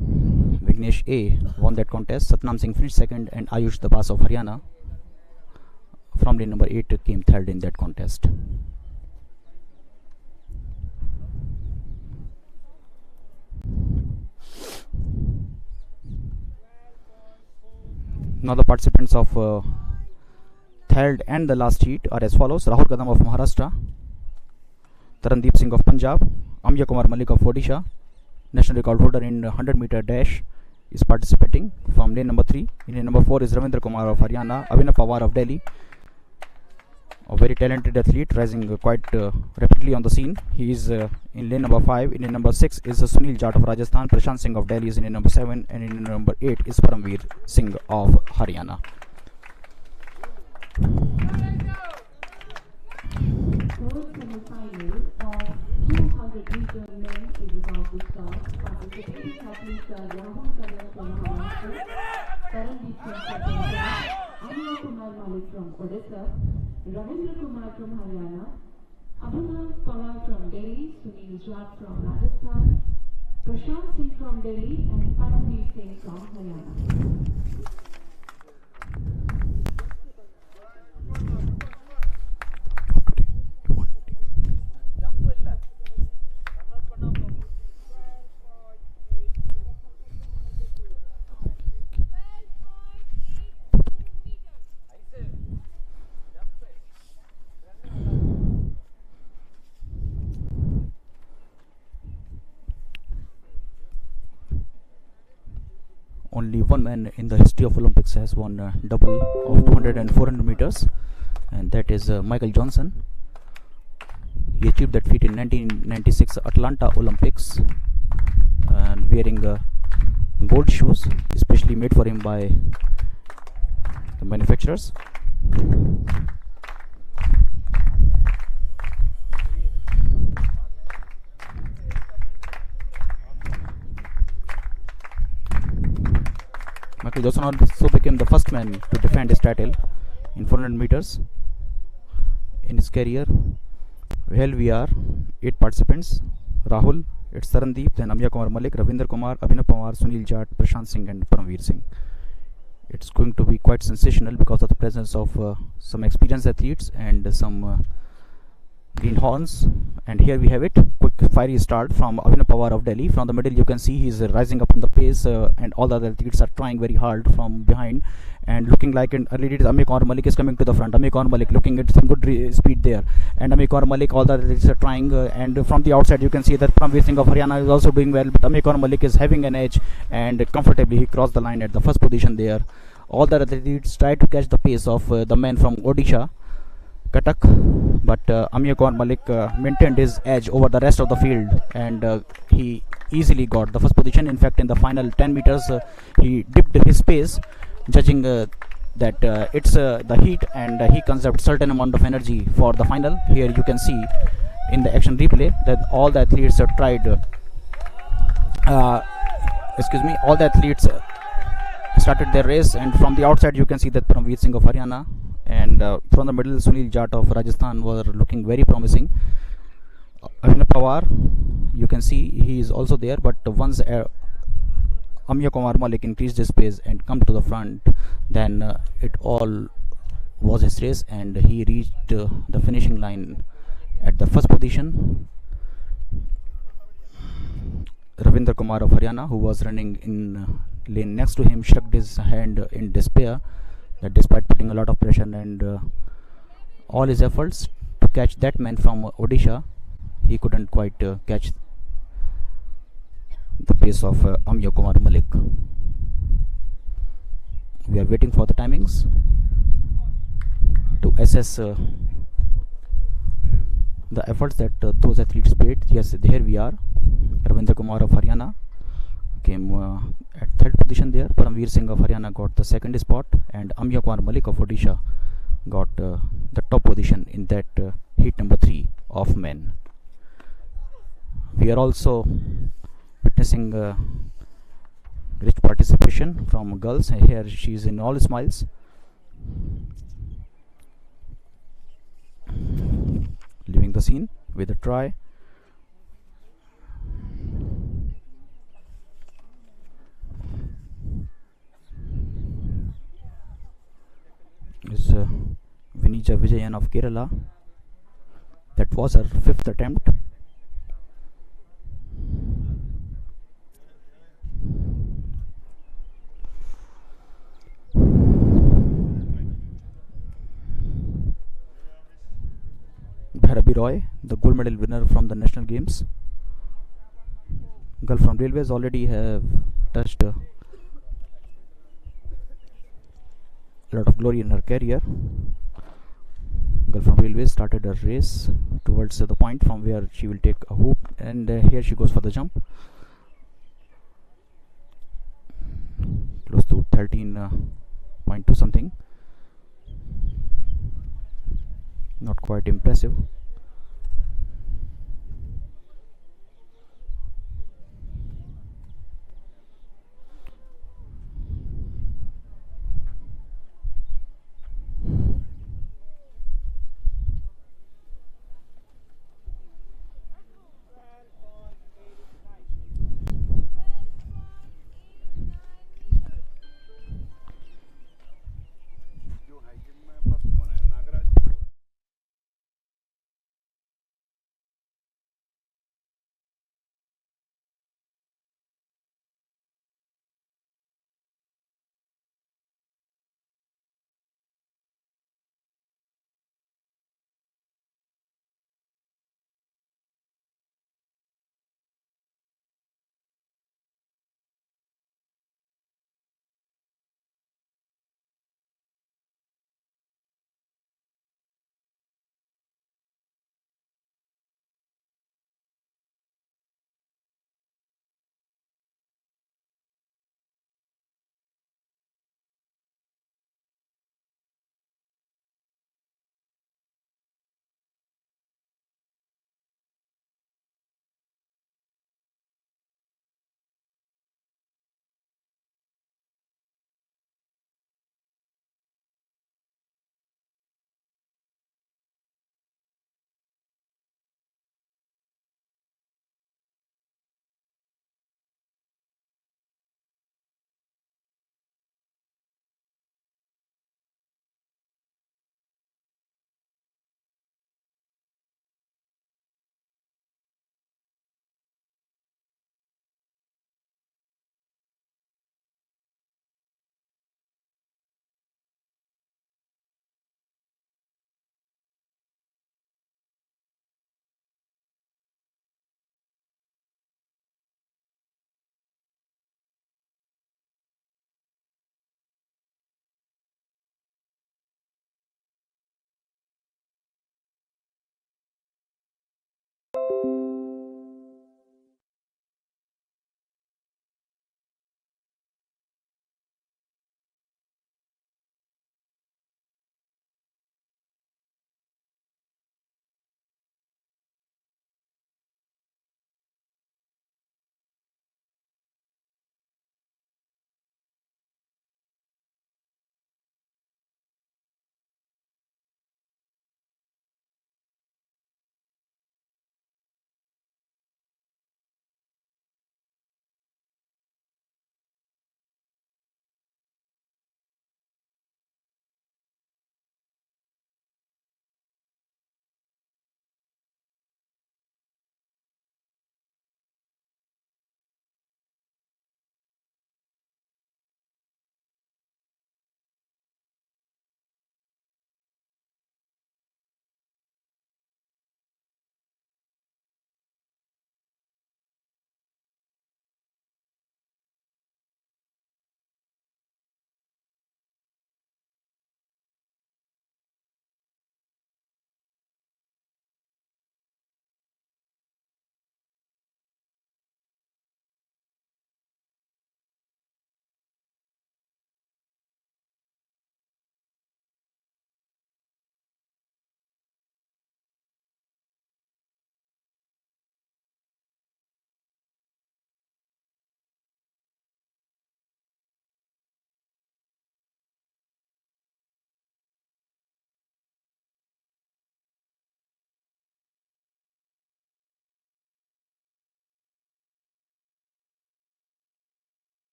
Vignesh A won that contest. Satnam Singh finished second, and Ayush Dabas of Haryana from lane number 8 came third in that contest. Now the participants of third and the last heat are as follows: Rahul Kadam of Maharashtra, Tarandeep Singh of Punjab, Amya Kumar Malik of Odisha, national record holder in 100-meter dash, is participating from lane number 3. In lane number 4 is Ravindra Kumar of Haryana, Abhinav Pawar of Delhi, a very talented athlete rising quite rapidly on the scene. He is in lane number 5. In lane number 6 is Sunil Jat of Rajasthan, Prashant Singh of Delhi is in lane number 7, and in lane number 8 is Paramveer Singh of Haryana. Third semi-final of 200-meter men is about to start. Participating athletes are Rahul Kadam from Maharashtra, Tarandeep Singh from Punjab, Amya Kumar Malik from Odisha, Ravindra Kumar from Haryana, Abhinav Pawar from Delhi, Sunil Jat from Rajasthan, Prashant Singh from Delhi, and Paramveer Singh from Haryana. Only one man in the history of Olympics has won double of 200 and 400 meters, and that is Michael Johnson. He achieved that feat in 1996 Atlanta Olympics, and wearing gold shoes, especially made for him by the manufacturers. Michael Johnson also became the first man to defend his title in 400 meters in his career. Well, we are 8 participants: Rahul, it's Tarandeep, then Amya Kumar Malik, Ravindra Kumar, Abhinav Pawar, Sunil Jat, Prashant Singh, and Paramveer Singh. It's going to be quite sensational because of the presence of some experienced athletes and some greenhorns. And here we have it: quick fiery start from Abhinav Pawar of Delhi. From the middle you can see he's rising up in the pace, and all the other athletes are trying very hard from behind, and looking like in early days Amya Kumar Malik is coming to the front. Amya Kumar Malik looking at some good speed there, and Amya Kumar Malik, all the athletes are trying, and from the outside you can see that Paramveer Singh of Haryana is also doing well, but Amya Kumar Malik is having an edge, and comfortably he crossed the line at the first position there. All the athletes try to catch the pace of the man from Odisha, Katak, but Amya Kumar Malik maintained his edge over the rest of the field, and he easily got the first position. In fact, in the final 10 meters he dipped his pace, judging that it's the heat, and he conserved certain amount of energy for the final. Here you can see in the action replay that all the athletes tried all the athletes started their race, and from the outside you can see that Paramveer Singh of Haryana, and from the middle Sunil Jat of Rajasthan were looking very promising. Abhinav Pawar, you can see he is also there, but once Amya Kumar Malik increased his pace and come to the front, then it all was his race, and he reached the finishing line at the first position. Ravindra Kumar of Haryana, who was running in lane next to him, shrugged his hand in despair, that despite putting a lot of pressure and all his efforts to catch that man from Odisha, he couldn't quite catch the pace of Amya Kumar Malik. We are waiting for the timings to assess the efforts that those athletes paid. Yes, here we are. Ravindra Kumar of Haryana came at third position there. Paramveer Singh of Haryana got the second spot, and Amya Kumar Malik of Odisha got the top position in that heat number 3 of men. We are also witnessing rich participation from girls. Here she is in all smiles, leaving the scene with a try. Is Tanuja Vijayan of Kerala. That was her 5th attempt. Bhairabi Roy, the gold medal winner from the national games. Girl from Railways already have touched a lot of glory in her career. Girl from Railways started her race towards the point from where she will take a hoop, and here she goes for the jump. Close to 13.2 something. Not quite impressive.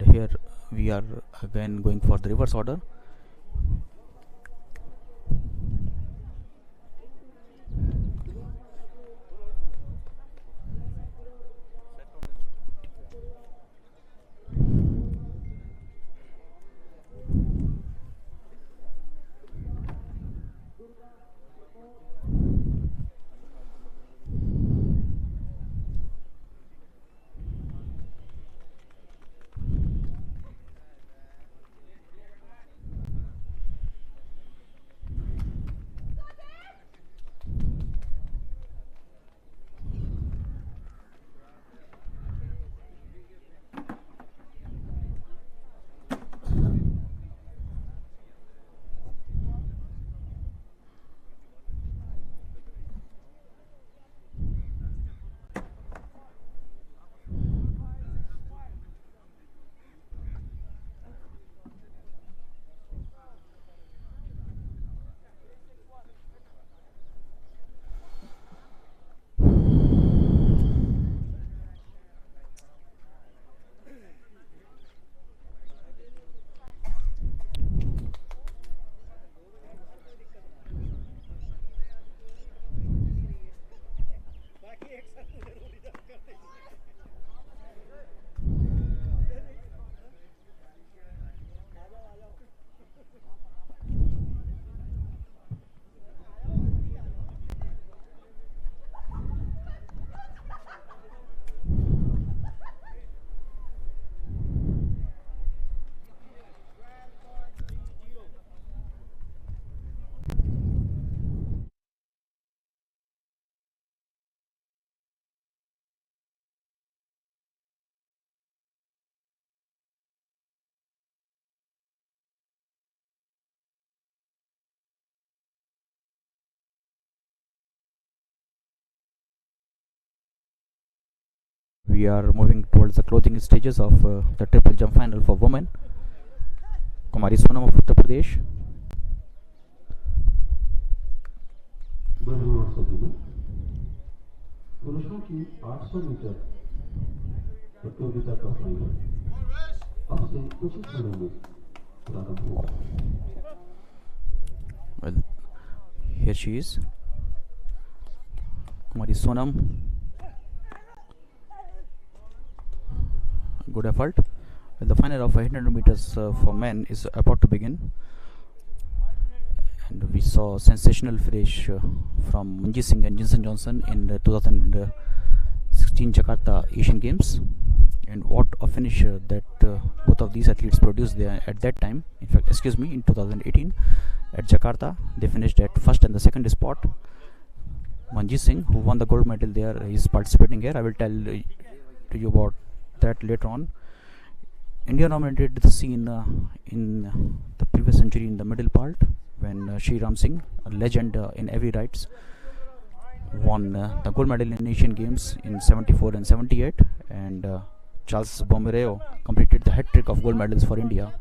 And here we are again going for the reverse order. We are moving towards the closing stages of the triple jump final for women. Kumari Sonam of Uttar Pradesh. पुरुषों की 800 metre प्रतियोगिता का final अब से कुछ ही समय में प्रारंभ होगा. Well, here she is, Kumari Sonam. Good effort. Well, the final of 800 meters for men is about to begin, and we saw sensational finish from Manjeet Singh and Jinson Johnson in the 2016 Jakarta Asian Games. And what a finish that both of these athletes produced there at that time. In fact, in 2018 at Jakarta, they finished at first and the second spot. Manjeet Singh, who won the gold medal there, is participating here. I will tell to you about that later on. India dominated the scene in the previous century in the middle part when Shri Ram Singh, a legend in heavy rights, won the gold medal in Asian Games in 74 and 78, and Charles Bombereo completed the hat trick of gold medals for India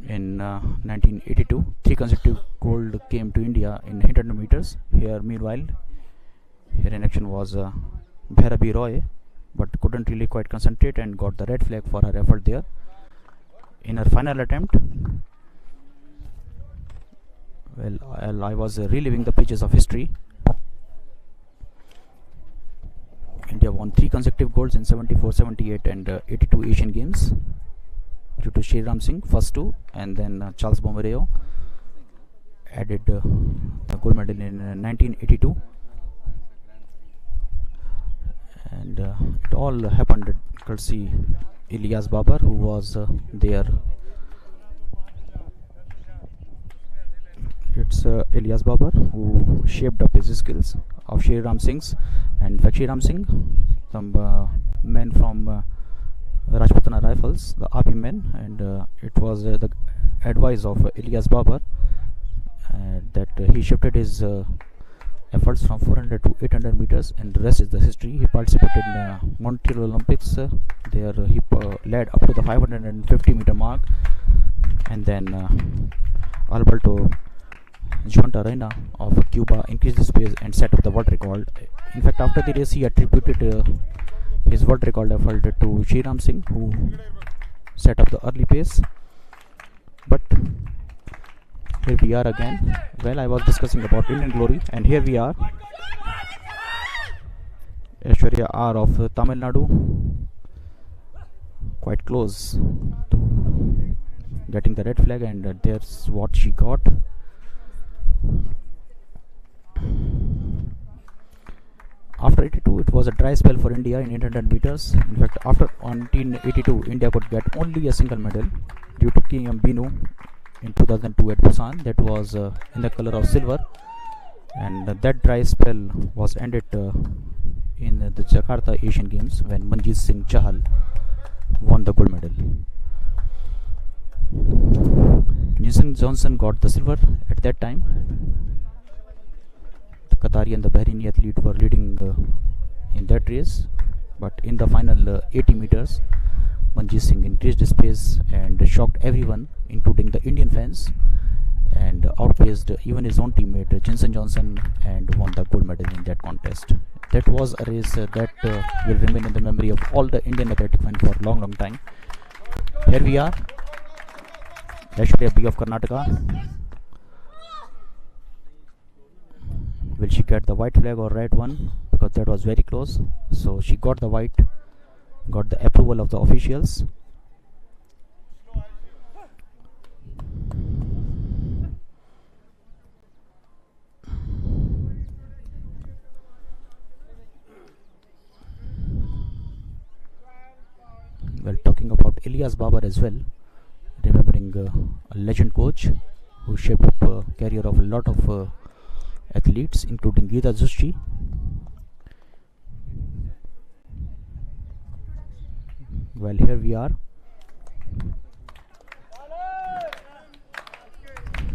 in 1982. 3 consecutive gold came to India in 800 meters. Here, meanwhile, here in action was Bhairavi Roy, but couldn't really quite concentrate and got the red flag for her effort there. In her final attempt, well, I was reliving the pages of history. India won 3 consecutive golds in 74, 78 and 82 Asian Games due to Shri Ram Singh, first 2, and then Charles Bombereo added the gold medal in 1982. And it all happened courtesy Ilyas Babar, who was there. It's Ilyas Babar who shaped up his skills of Shri Ram Singh's. And in fact, Shri Ram Singh, some men from Rajputana Rifles, the army men, and it was the advice of Ilyas Babar that he shifted his efforts from 400 to 800 meters, and the rest is the history. He participated in Montreal Olympics. There he led up to the 550 meter mark, and then Alberto Juanta Reina of Cuba increased the pace and set up the world record. In fact, after the race, he attributed his world record effort to Shri Ram Singh, who set up the early pace. But here we are again. Well, I was discussing about Indian glory, and here we are. Aishwarya R of Tamil Nadu, quite close to getting the red flag, and there's what she got. After 82, it was a dry spell for India in 800 meters. In fact, after 1982, India could get only a single medal due to K.M. Binu in 2002 at Busan. That was in the color of silver, and that dry spell was ended in the Jakarta Asian Games when Manjeet Singh Chahal won the gold medal. Jinson Johnson got the silver at that time. The Qatari and the Bahraini athlete were leading in that race, but in the final 80 meters, Manjeet Singh increased his pace and shocked everyone, including the Indian fans, and outpaced even his own teammate Jinson Johnson and won the gold medal in that contest. That was a race that will remain in the memory of all the Indian athletic fans for a long, long time. Here we are. Aishwarya B of Karnataka. Will she get the white flag or red one? Because that was very close. So she got the white, got the approval of the officials. Well, talking about Ilyas Babar as well, remembering a legend coach who shaped up a career of a lot of athletes, including Geeta Zushi. Well, here we are.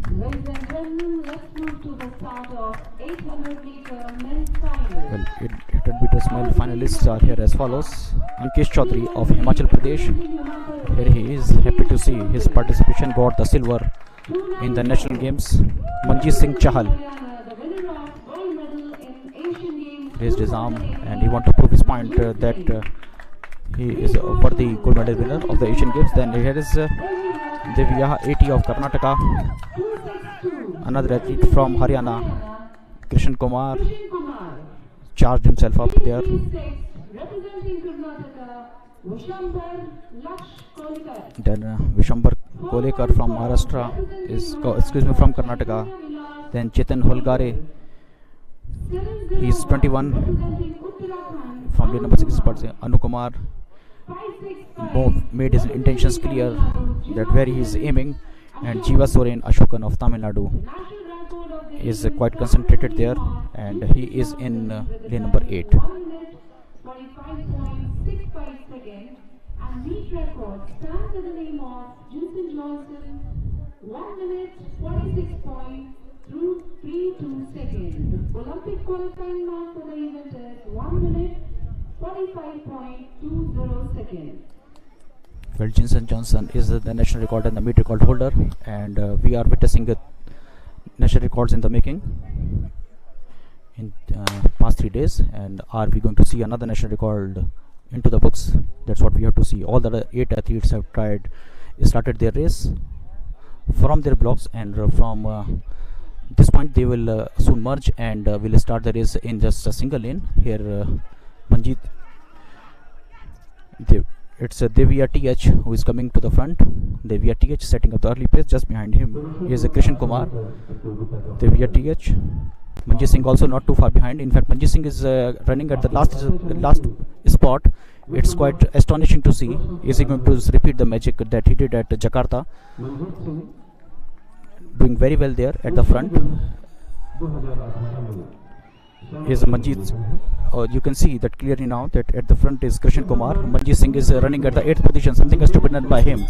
Ladies and gentlemen, let's move to the start of 800 meter men's final. Well, 800 meters male finalists are here as follows. Ankesh Chaudhary of Himachal Pradesh. Here he is, happy to see his participation, got the silver in the national games. Manjeet Singh Chahal raised his arm and he wanted to prove his point that he is a worthy gold medal winner of the Asian Games. Then here is Divya 80 of Karnataka, another athlete from Haryana, Krishan Kumar, charged himself up there. Then Vishambar Kolekar from Maharashtra is, from Karnataka. Then Chetan Holgare, he's 21 from the number 6 spots. Anukumar made his intentions clear that where he is aiming, and Jiva Soren Ashokan of Tamil Nadu is quite concentrated there, and he is in lane number 8. 45.65 seconds, and meet record stands in the name of Jinson Johnson, 1 minute 46.32 seconds. Olympic qualifying mark for the event is 1 minute 45.20 seconds. Well, Jinson Johnson is the national record and the meet record holder, and we are witnessing the national records in the making in past 3 days. And are we going to see another national record into the books? That's what we have to see. All the 8 athletes have started their race from their blocks, and from this point they will soon merge and will start the race in just a single lane. Here Manjeet, it's Devya TH who is coming to the front. Devya TH setting up the early pace. Just behind him is Krishan Kumar. Devya TH. Manjeet Singh also not too far behind. In fact, Manjeet Singh is running at the last spot. It's quite astonishing to see. Is he going to repeat the magic that he did at Jakarta? Doing very well there at the front is Manjeet. You can see that clearly now that at the front is Krishan Kumar. Manjeet Singh is running at the 8th position. Something has to be done by him.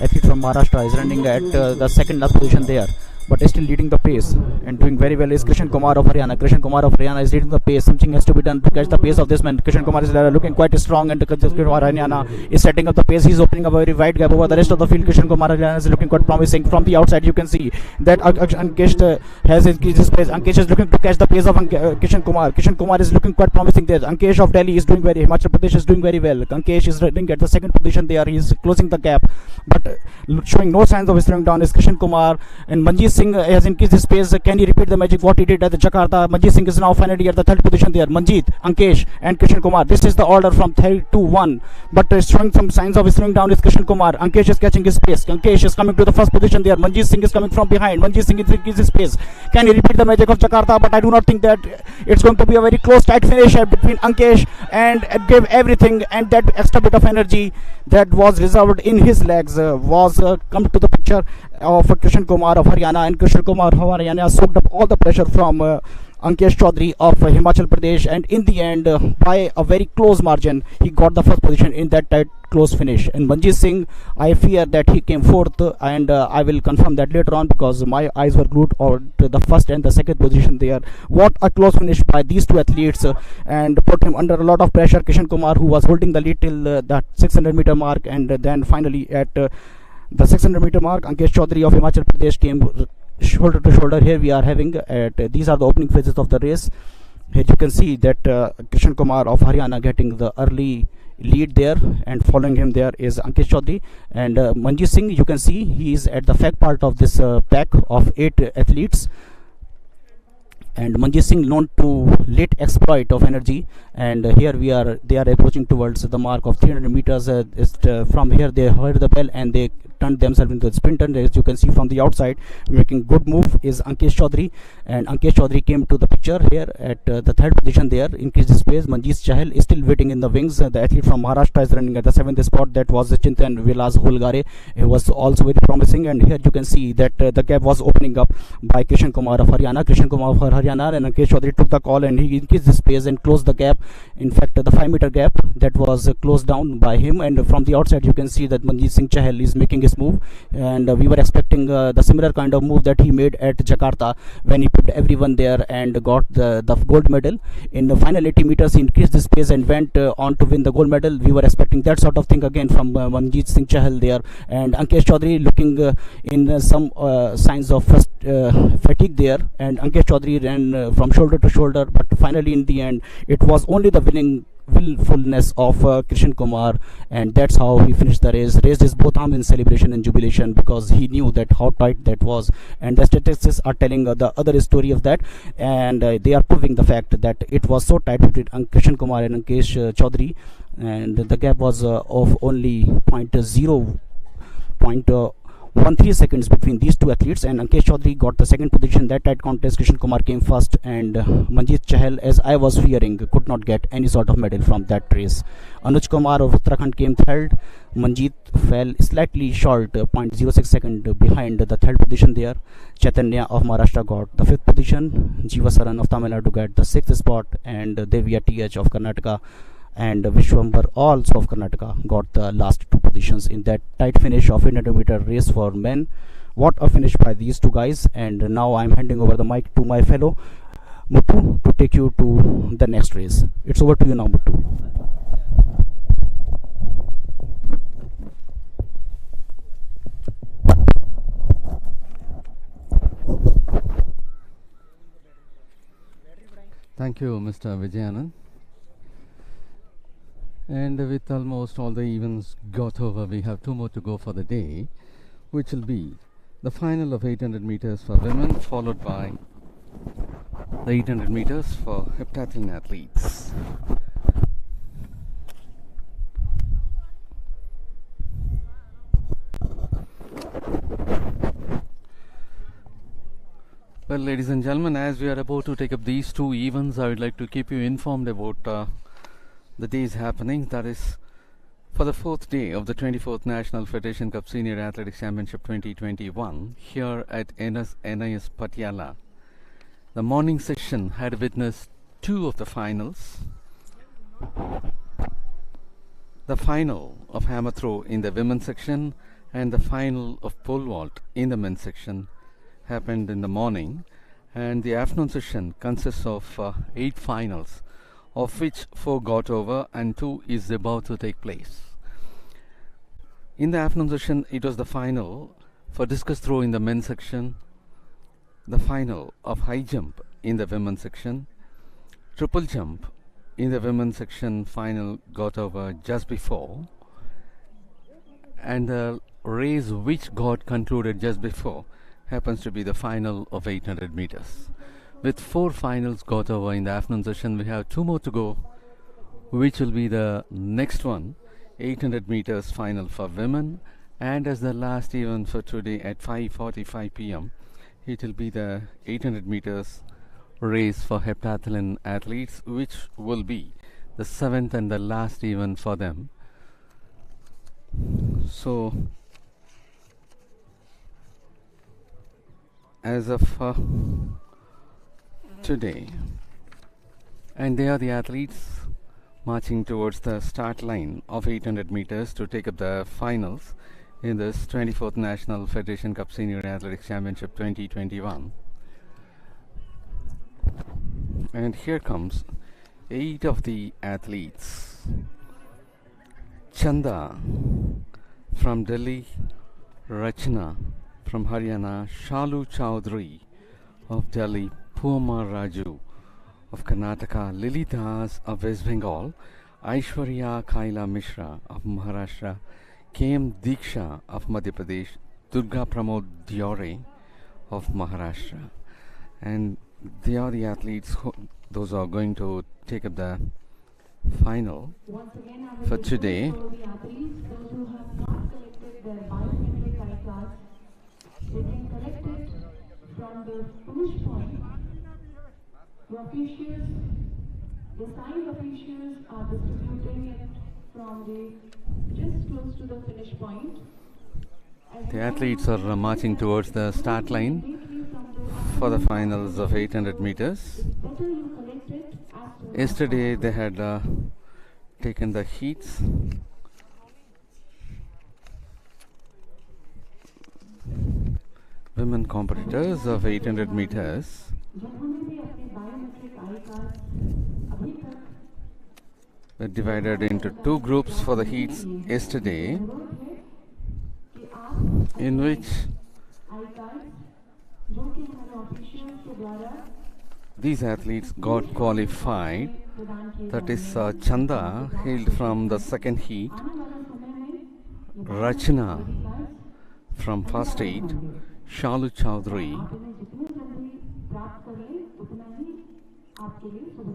Athlete from Maharashtra is running at the second last position there. but is still leading the pace and doing very well is Krishan Kumar of Haryana. Krishan Kumar of Haryana is leading the pace. Something has to be done to catch the pace of this man. Krishan Kumar is looking quite strong, and Krishan Kumar Haryana is setting up the pace. He's opening a very wide gap over the rest of the field. Krishan Kumar Haryana is looking quite promising. From the outside, you can see that Ankesh has increased his pace. Ankesh is looking to catch the pace of Kishan Kumar. Kishan Kumar is looking quite promising there. Ankesh of Delhi is doing very. Himachal Pradesh is doing very well. Ankesh is running at the second position there. He is closing the gap, but showing no signs of slowing down is Kishan Kumar. And Manjeet Singh has increased his pace. Can he repeat the magic what he did at the Jakarta? Manjeet Singh is now finally at the third position there. Manjeet, Ankesh, and Kishan Kumar. This is the order from 3 to 1. But showing some signs of slowing down is Kishan Kumar. Ankesh is catching his pace. Ankesh is coming to the first position there. Manjeet Singh is coming from behind. Manjeet Singh is increasing his pace. Can he repeat the magic of Jakarta? But I do not think that it's going to be a very close tight finish between Ankesh and gave everything, and that extra bit of energy that was reserved in his legs was come to the picture of Krishan Kumar of Haryana, and Krishan Kumar of Haryana soaked up all the pressure from Ankesh Chaudhary of Himachal Pradesh, and in the end by a very close margin he got the first position in that tight close finish. And Manjeet Singh, I fear that he came fourth, and I will confirm that later on because my eyes were glued on to the first and the second position there. What a close finish by these two athletes and put him under a lot of pressure. Kishan Kumar, who was holding the lead till that 600-meter mark, and then finally at the 600-meter mark, Ankesh Chaudhary of Himachal Pradesh came shoulder to shoulder. Here we are having these are the opening phases of the race. Here you can see that Krishan Kumar of Haryana getting the early lead there, and following him there is Ankesh Chaudhary, and Manjeet Singh, you can see he is at the fag part of this pack of 8 athletes. And Manjeet Singh known to late exploit of energy, and here they are approaching towards the mark of 300 meters. From here they heard the bell and they turned themselves into a sprinter. As you can see from the outside, making good move is Ankesh Chaudhary, and Ankesh Chaudhary came to the picture here at the third position there, increased his pace. Manjeet Chahal is still waiting in the wings. The athlete from Maharashtra is running at the 7th spot. That was Chintan Vilas Holgare. He was also very promising, and here you can see that the gap was opening up by Krishan Kumar of Haryana. Krishan Kumar of Haryana, and Ankesh Chaudhary took the call and he increased his pace and closed the gap. In fact, the 5-meter gap that was closed down by him, and from the outside you can see that Manjeet Singh Chahal is making his move, and we were expecting the similar kind of move that he made at Jakarta when he put everyone there and got the gold medal. In the final 80 meters he increased his pace and went on to win the gold medal. We were expecting that sort of thing again from Manjeet Singh Chahal there, and Ankesh Chaudhary looking in some signs of first fatigue there, and Ankesh Chaudhary ran from shoulder to shoulder, but finally in the end it was only the willfulness of Krishan Kumar, and that's how he finished the race. Raised his both arms in celebration and jubilation because he knew that how tight that was, and the statistics are telling the other story of that, and they are proving the fact that it was so tight between Krishan Kumar and Ankesh Chaudhary, and the gap was of only 0.13 seconds between these two athletes, and Ankesh Chaudhary got the second position. That tight contest, Krishan Kumar came first, and Manjeet Chahal, as I was fearing, could not get any sort of medal from that race. Anuj Kumar of Uttarakhand came third. Manjeet fell slightly short, 0.06 second behind the third position there. Chaitanya of Maharashtra got the fifth position. Jiva Saran of Tamil Nadu got the sixth spot, and Devya TH of Karnataka and Vishwambar also of Karnataka got the last two positions in that tight finish of 800-meter race for men. What a finish by these two guys. And now I'm handing over the mic to my fellow Muthu to take you to the next race. It's over to you now, Muthu. Thank you, Mr. Vijayanand. And with almost all the events got over, we have 2 more to go for the day, which will be the final of 800 meters for women, followed by the 800 meters for heptathlon athletes. Well, ladies and gentlemen, as we are about to take up these 2 events, I would like to keep you informed about the day's happening. That is for the 4th day of the 24th National Federation Cup Senior Athletics Championship 2021 here at NIS Patiala. The morning session had witnessed 2 of the finals. The final of hammer throw in the women's section and the final of pole vault in the men's section. happened in the morning, and the afternoon session consists of 8 finals, of which 4 got over and 2 is about to take place. In the afternoon session, it was the final for discus throw in the men's section, the final of high jump in the women's section, triple jump in the women's section final got over just before, and the race which got concluded just before happens to be the final of 800 meters. With 4 finals got over in the afternoon session, we have 2 more to go, which will be the next one, 800 meters final for women, and as the last event for today at 5:45 p.m. it will be the 800 meters race for heptathlon athletes, which will be the 7th and the last event for them. So as of today, and they are the athletes marching towards the start line of 800 meters to take up the finals in this 24th National Federation Cup Senior Athletics Championship 2021. And here comes 8 of the athletes. Chanda from Delhi, Rachna from Haryana, Shalu Chaudhary of Delhi, Puma Raju of Karnataka, Lily Das of West Bengal, Aishwarya Kaila Mishra of Maharashtra, KM Diksha of Madhya Pradesh, Durga Pramod Diore of Maharashtra. And they are the athletes those are going to take up the final for today. The athletes, those who have not collected their biometric eye cards, they can collect it from the finish point. The officials, the signed officials are distributing it from the just close to the finish point. The athletes are marching towards the start line for the finals of 800 meters. Yesterday they had taken the heats. Women competitors of 800 meters were divided into 2 groups for the heats yesterday, in which these athletes got qualified. That is Chanda, hailed from the second heat, Rachna from first heat, Shalu Chaudhary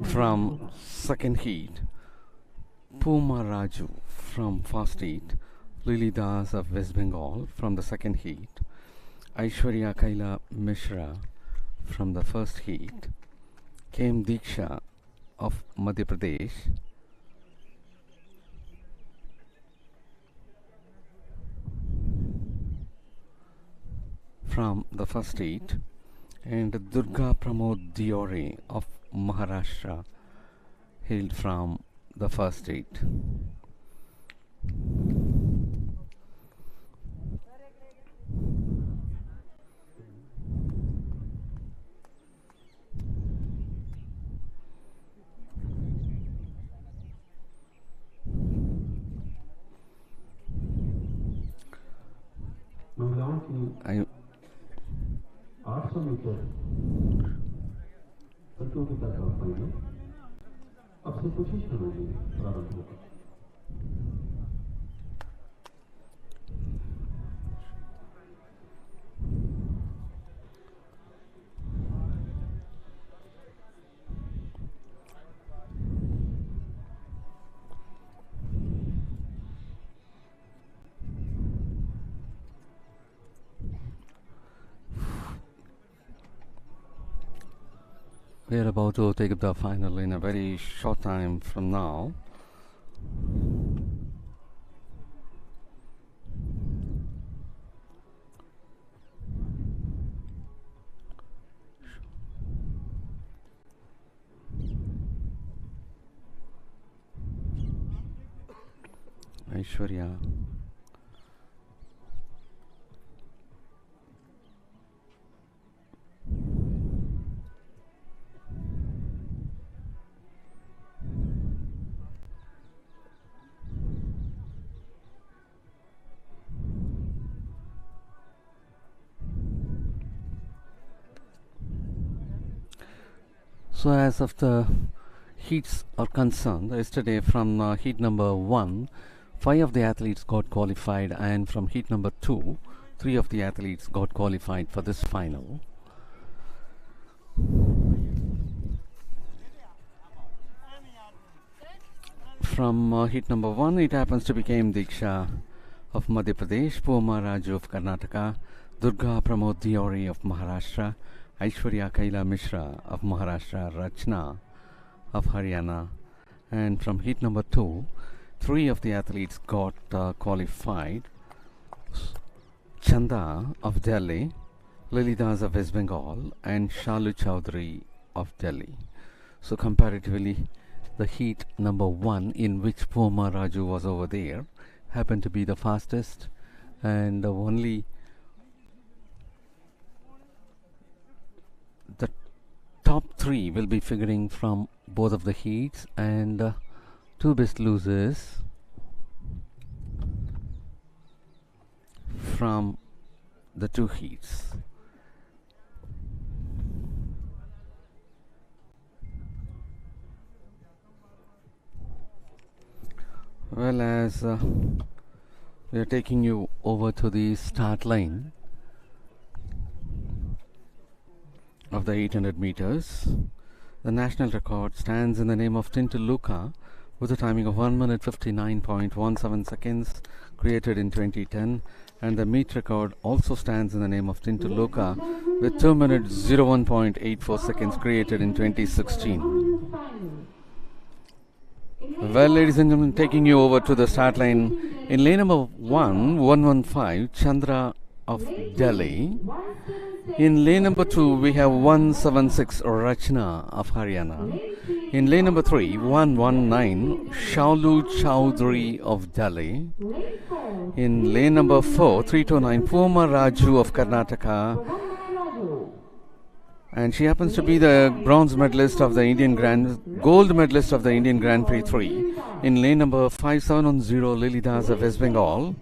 from second heat, Puma Raju from first heat, Lily Das of West Bengal from the second heat, Aishwarya Kaila Mishra from the first heat, KM Diksha of Madhya Pradesh, from the first heat, and Durga Pramod Diore of Maharashtra, hailed from the first heat. महिलाओं की 800 metre प्रतियोगिता का final अब से कुछ ही क्षणों में प्रारंभ होगा। We are about to take up the final in a very short time from now. Aishwarya. So as of the heats are concerned, yesterday from heat number 1, 5 of the athletes got qualified, and from heat number 2, 3 of the athletes got qualified for this final. From heat number 1, it happens to become Diksha of Madhya Pradesh, Poma Raju of Karnataka, Durga Pramod Diori of Maharashtra, Aishwarya Kaila Mishra of Maharashtra, Rachna of Haryana. And from heat number 2, 3 of the athletes got qualified. Chanda of Delhi, Lilidas of West Bengal, and Shalu Chowdhury of Delhi. So comparatively, the heat number 1, in which Poma Raju was over there, happened to be the fastest, and only the top 3 will be figuring from both of the heats, and 2 best losers from the 2 heats. Well, as we are taking you over to the start line of the 800 meters, the national record stands in the name of Tintaluka with a timing of 1 minute 59.17 seconds, created in 2010, and the meet record also stands in the name of Tintaluka with 2 minutes 01.84 seconds, created in 2016. Well, ladies and gentlemen, taking you over to the start line. In lane number 1, 115, Chandra of Delhi. In lane number 2, we have 176, Rachna of Haryana. In lane number 3, 119, Shalu Chowdhury of Delhi. In lane number 4, 329, Poma Raju of Karnataka. And she happens to be the bronze medalist of the gold medalist of the Indian Grand Prix 3. In lane number 5710, Lilidas of West Bengal.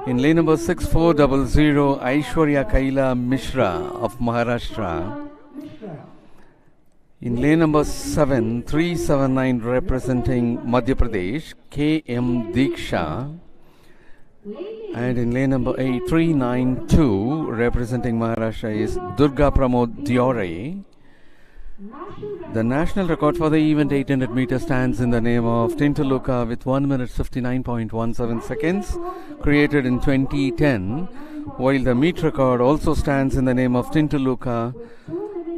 In lane number 6400, Aishwarya Kaila Mishra of Maharashtra. In lane number 7379, representing Madhya Pradesh, K.M. Diksha. And in lane number 8392, representing Maharashtra, is Durga Pramod Diore. The national record for the event 800 meters stands in the name of Tintaluka with 1 minute 59.17 seconds, created in 2010, while the meet record also stands in the name of Tintaluka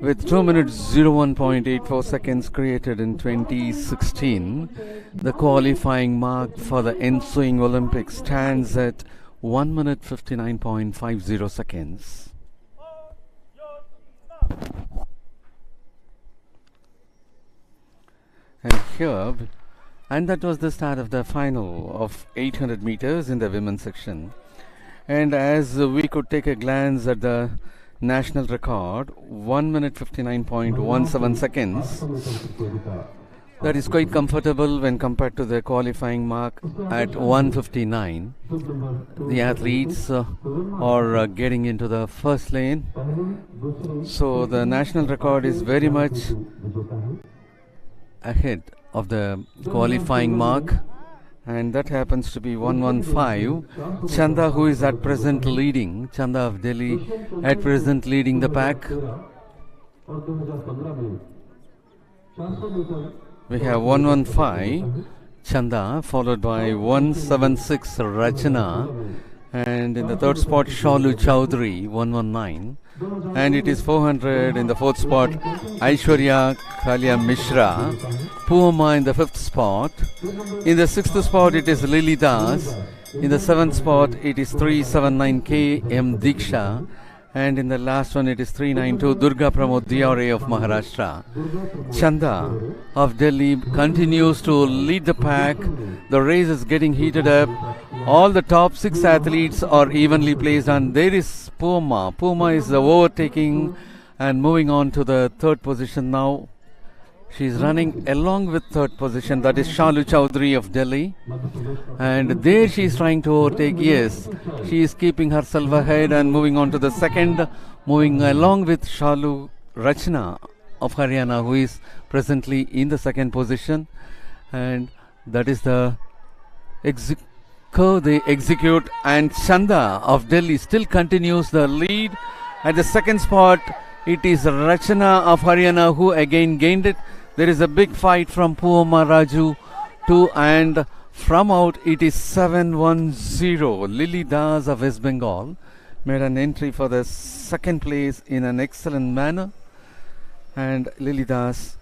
with 2 minutes 01.84 seconds, created in 2016. The qualifying mark for the ensuing Olympics stands at 1 minute 59.50 seconds. And that was the start of the final of 800 meters in the women's section. And as we could take a glance at the national record, 1 minute 59.17 seconds. That is quite comfortable when compared to the qualifying mark at 1:59. The athletes are getting into the first lane. So the national record is very much ahead of the qualifying mark, and that happens to be 115. Chanda, who is at present leading, Chanda of Delhi, at present leading the pack. We have 115 Chanda, followed by 176 Rachna, and in the third spot Shalu Chowdhury 119, and it is 400 in the fourth spot Aishwarya Kaila Mishra, Puma in the fifth spot. In the sixth spot it is Lily Das. In the seventh spot it is 379 K.M. Diksha, and in the last one it is 392 Durga Pramod Diore of Maharashtra. Chanda of Delhi continues to lead the pack. The race is getting heated up. All the top 6 athletes are evenly placed, and there is Puma. Puma is overtaking and moving on to the third position now. She is running along with third position, that is Shalu Chowdhury of Delhi. And there she is trying to overtake. Yes, she is keeping herself ahead and moving on to the second, moving along with Shalu Rachna of Haryana, who is presently in the second position, and that is the curve they execute, and Chanda of Delhi still continues the lead. At the second spot, it is Rachana of Haryana who again gained it. There is a big fight from Puoma Raju too, and from out it is 7-1-0. Lily Das of West Bengal made an entry for the second place in an excellent manner, and Lily Das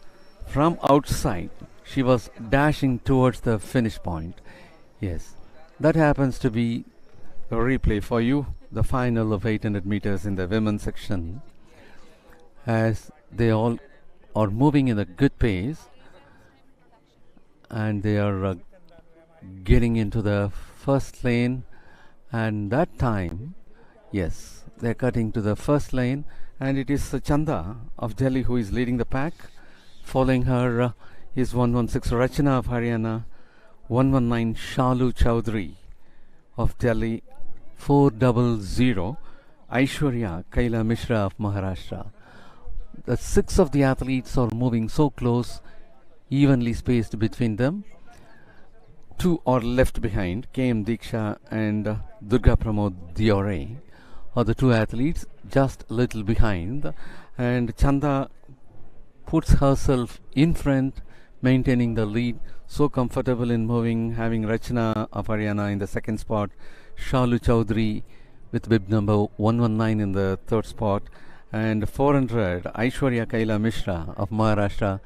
from outside, she was dashing towards the finish point. Yes, that happens to be a replay for you, the final of 800 meters in the women's section, as they all are moving in a good pace, and they are getting into the first lane, and that time, yes, they're cutting to the first lane, and it is Chanda of Delhi who is leading the pack. Following her is 116 Rachana of Haryana, 119 Shalu Chowdhury of Delhi, 400 Aishwarya Kaila Mishra of Maharashtra. The six of the athletes are moving so close, evenly spaced between them. Two are left behind. KM Diksha and Durga Pramod Diore are the two athletes just a little behind, and Chanda puts herself in front, maintaining the lead, so comfortable in moving, having Rachana of Haryana in the second spot, Shalu Chowdhury with bib number 119 in the third spot, and 400 Aishwarya Kaila Mishra of Maharashtra.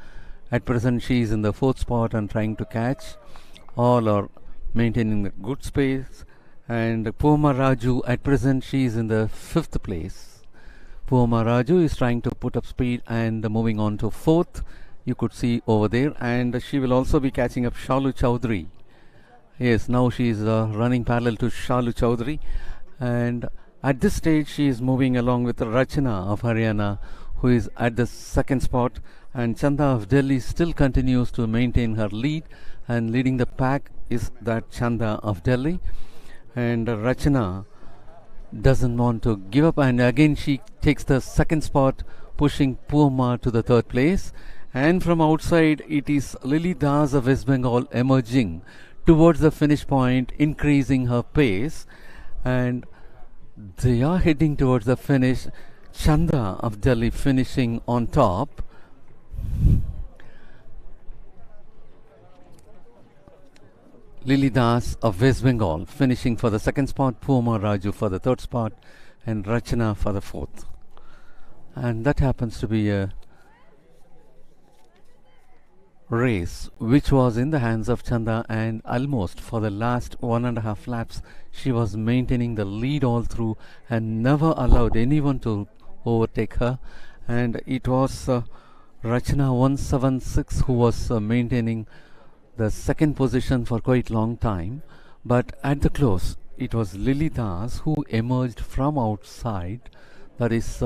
At present she is in the fourth spot and trying to catch. All are maintaining a good space, and Puoma Raju, at present she is in the fifth place. Puoma Raju is trying to put up speed and moving on to fourth, you could see over there, and she will also be catching up Shalu Chowdhury. Yes, now she is running parallel to Shalu Chowdhury, and at this stage she is moving along with Rachana of Haryana, who is at the second spot, and Chanda of Delhi still continues to maintain her lead, and leading the pack is that Chanda of Delhi, and Rachana doesn't want to give up, and again she takes the second spot, pushing Puoma to the third place. And from outside it is Lily Das of West Bengal emerging towards the finish point, increasing her pace, and they are heading towards the finish. Chanda of Delhi finishing on top. Lily Das of West Bengal finishing for the second spot, Puoma Raju for the third spot, and Rachana for the fourth. And that happens to be a race which was in the hands of Chanda, and almost for the last 1.5 laps she was maintaining the lead all through and never allowed anyone to overtake her, and it was Rachana 176 who was maintaining the second position for quite long time, but at the close it was Lily Das who emerged from outside. That is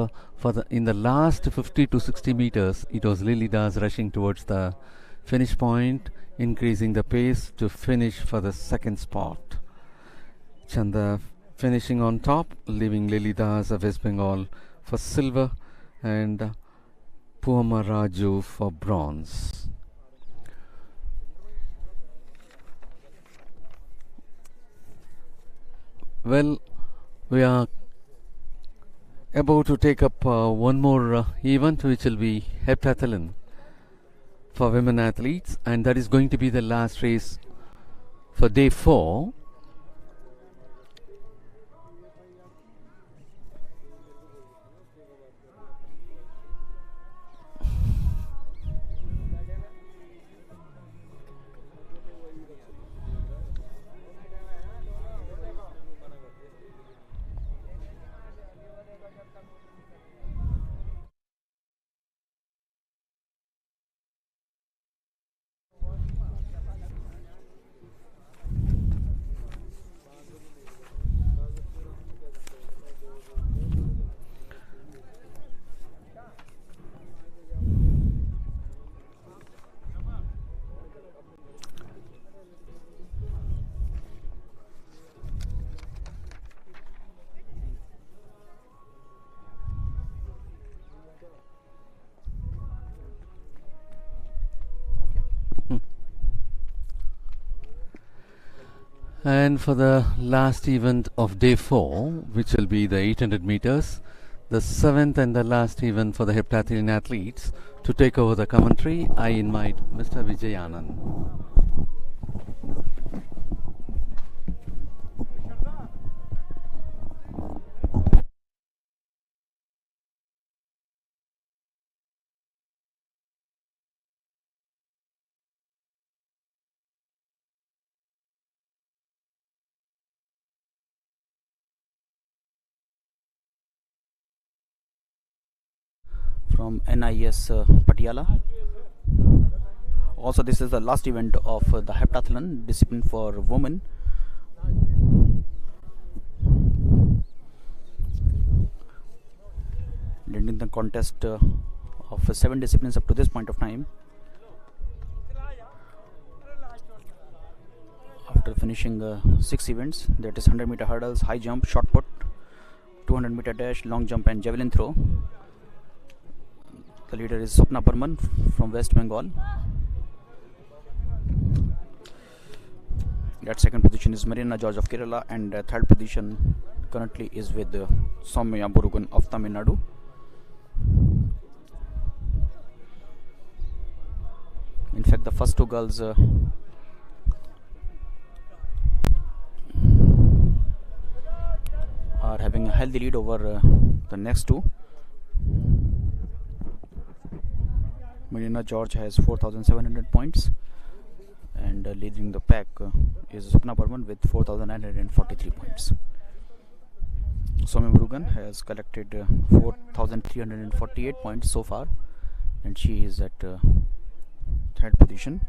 in the last 50 to 60 meters it was Lily Das rushing towards the finish point, increasing the pace to finish for the second spot. Chanda finishing on top, leaving Lily Das of West Bengal for silver, and Puoma Raju for bronze. Well, we are about to take up one more event, which will be heptathlon for women athletes, and that is going to be the last race for day 4. And for the last event of day 4, which will be the 800 meters, the 7th and the last event for the heptathlon athletes, to take over the commentary, I invite Mr. Vijayanand. From NIS PATAILA. Also, this is the last event of the heptathlon discipline for women. Leading the contest of 7 disciplines up to this point of time. After finishing 6 events, that is 100-meter hurdles, high jump, shot put, 200-meter dash, long jump and javelin throw. The leader is Swapna Burman from West Bengal. At second position is Marina George of Kerala, and third position currently is with Soumya Murugan of Tamil Nadu. In fact, the first 2 girls are having a healthy lead over the next 2. Marina George has 4,700 points, and leading the pack is Swapna Burman with 4,943 points. Soumya Murugan has collected 4,348 points so far, and she is at third position.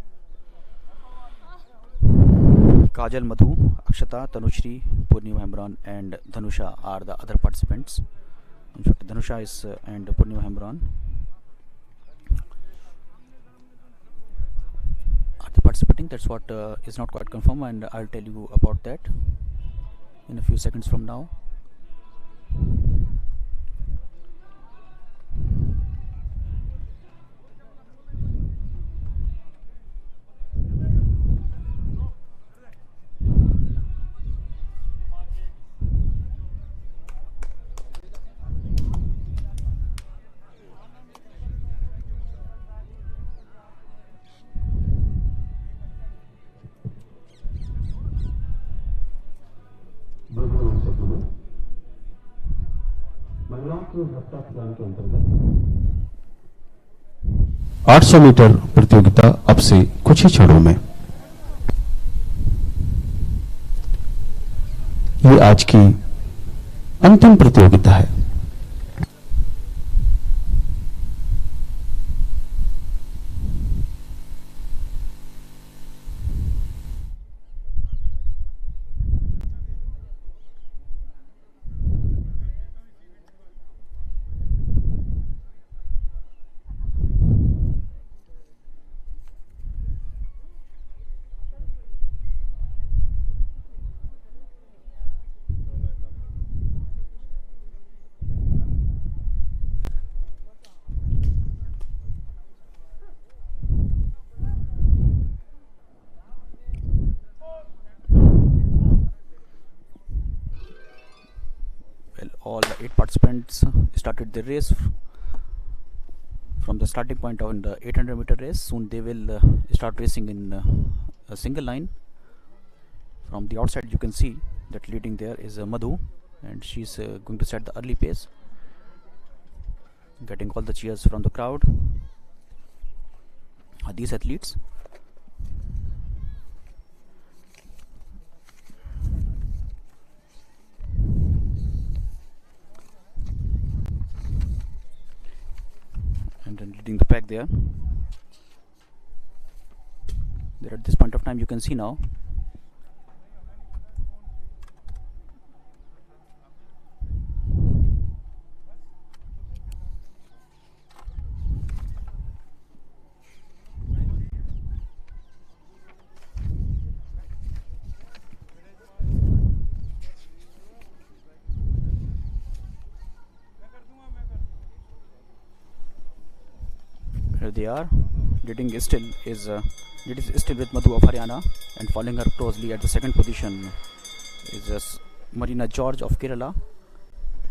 Kajal, Madhu, Akshata, Tanushri, Purnima Hemran and Dhanusha are the other participants. In fact, Dhanusha is and Purnima Hemran are the participating. That's what is not quite confirmed, and I'll tell you about that in a few seconds from now. महिलाओं के हप्ताथलॉन के अंतर्गत 800 metre प्रतियोगिता अब से कुछ ही क्षणों में। ये आज की अंतिम प्रतियोगिता है। All 8 participants started the race from the starting point on the 800-meter race. Soon they will start racing in a single line. From the outside you can see that leading there is Madhu, and she's going to set the early pace, getting all the cheers from the crowd. These athletes and then leading the pack there. At this point of time you can see now here they are leading is still with Madhu of Haryana, and following her closely at the second position is Marina George of Kerala.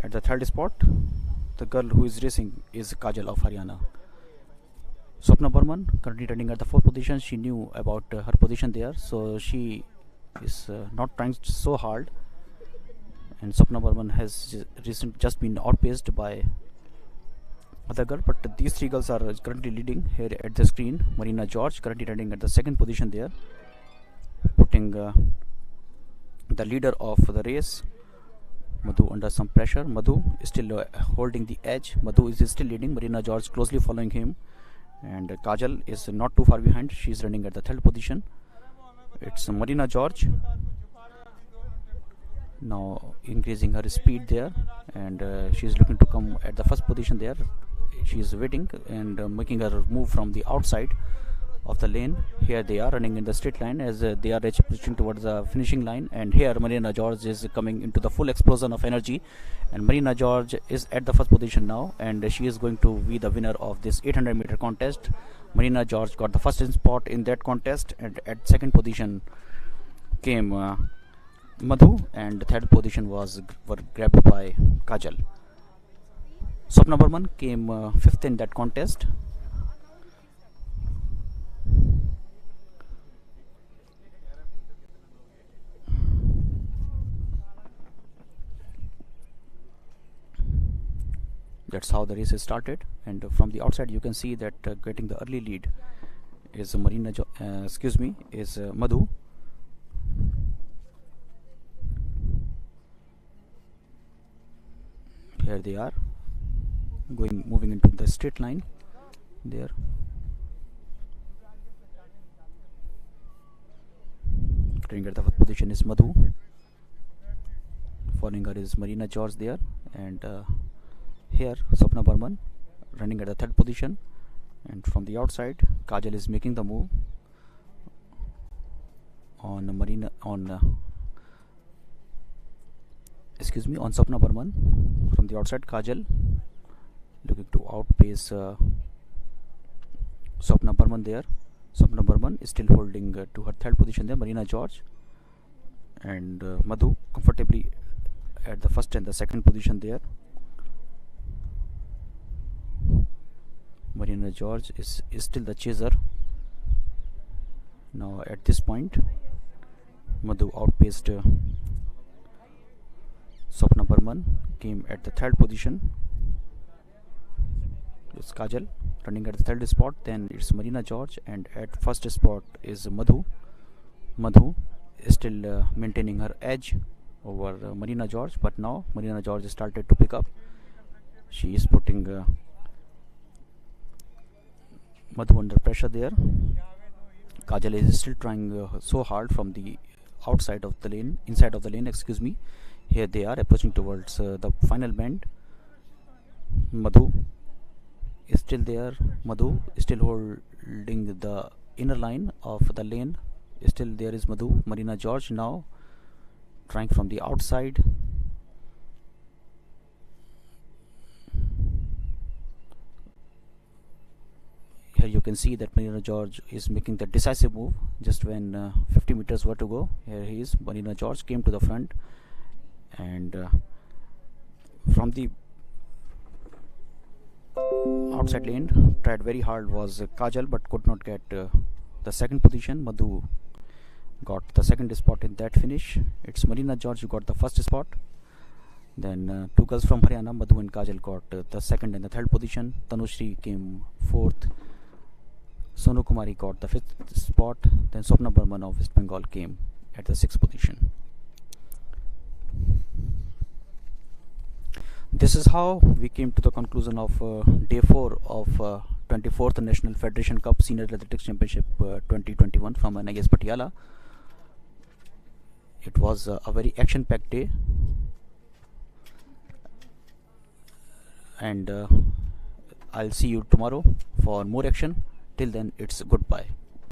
At the third spot, the girl who is racing is Kajal of Haryana. Swapna Burman currently running at the fourth position. She knew about her position there, so she is not trying so hard. And Swapna Burman has just been outpaced by other girl, but these three girls are currently leading here at the screen. Marina George currently running at the second position there, putting the leader of the race, Madhu, under some pressure. Madhu is still holding the edge. Madhu is still leading. Marina George closely following him, and Kajal is not too far behind. She is running at the third position. It's Marina George now increasing her speed there, and she is looking to come at the first position there. She is waiting and making her move from the outside of the lane. Here they are running in the straight line as they are reaching towards the finishing line, and here Marina George is coming into the full explosion of energy, and Marina George is at the first position now, and she is going to be the winner of this 800 meter contest. Marina George got the first spot in that contest, and at second position came Madhu, and the third position were grabbed by Kajal. Swapna Burman came fifth in that contest. That's how the race is started, and from the outside you can see that getting the early lead is Madhu. Here they are moving into the straight line there. Getting at the first position is Madhu. Following her is Marina George there, and here Swapna Burman running at the third position, and from the outside Kajal is making the move on Swapna Burman. From the outside, Kajal looking to outpace Swapna Burman there. Swapna Burman is still holding to her third position there. Marina George and Madhu comfortably at the first and the second position there. Marina George is still the chaser. Now at this point, Madhu outpaced Swapna Burman, came at the third position. It's Kajal running at the third spot, then it's Marina George, and at first spot is Madhu. Madhu is still maintaining her edge over Marina George, but now Marina George started to pick up. She is putting Madhu under pressure there. Kajal is still trying so hard from the inside of the lane. Here they are approaching towards the final bend. Madhu is still there. Madhu is still holding the inner line of the lane. Still there is Madhu. Marina George now trying from the outside. Here you can see that Marina George is making the decisive move just when 50 meters were to go. Here he is. Marina George came to the front, and from the outside lane tried very hard was Kajal, but could not get the second position. Madhu got the second spot in that finish. It's Marina George who got the first spot. Then two girls from Haryana, Madhu and Kajal, got the second and the third position. Tanushri came fourth. Sonu Kumari got the fifth spot. Then Swapna Burman of West Bengal came at the sixth position. This is how we came to the conclusion of day 4 of 24th National Federation Cup Senior Athletics Championship 2021 from NIS Patiala. It was a very action-packed day, and I'll see you tomorrow for more action. Till then, it's goodbye.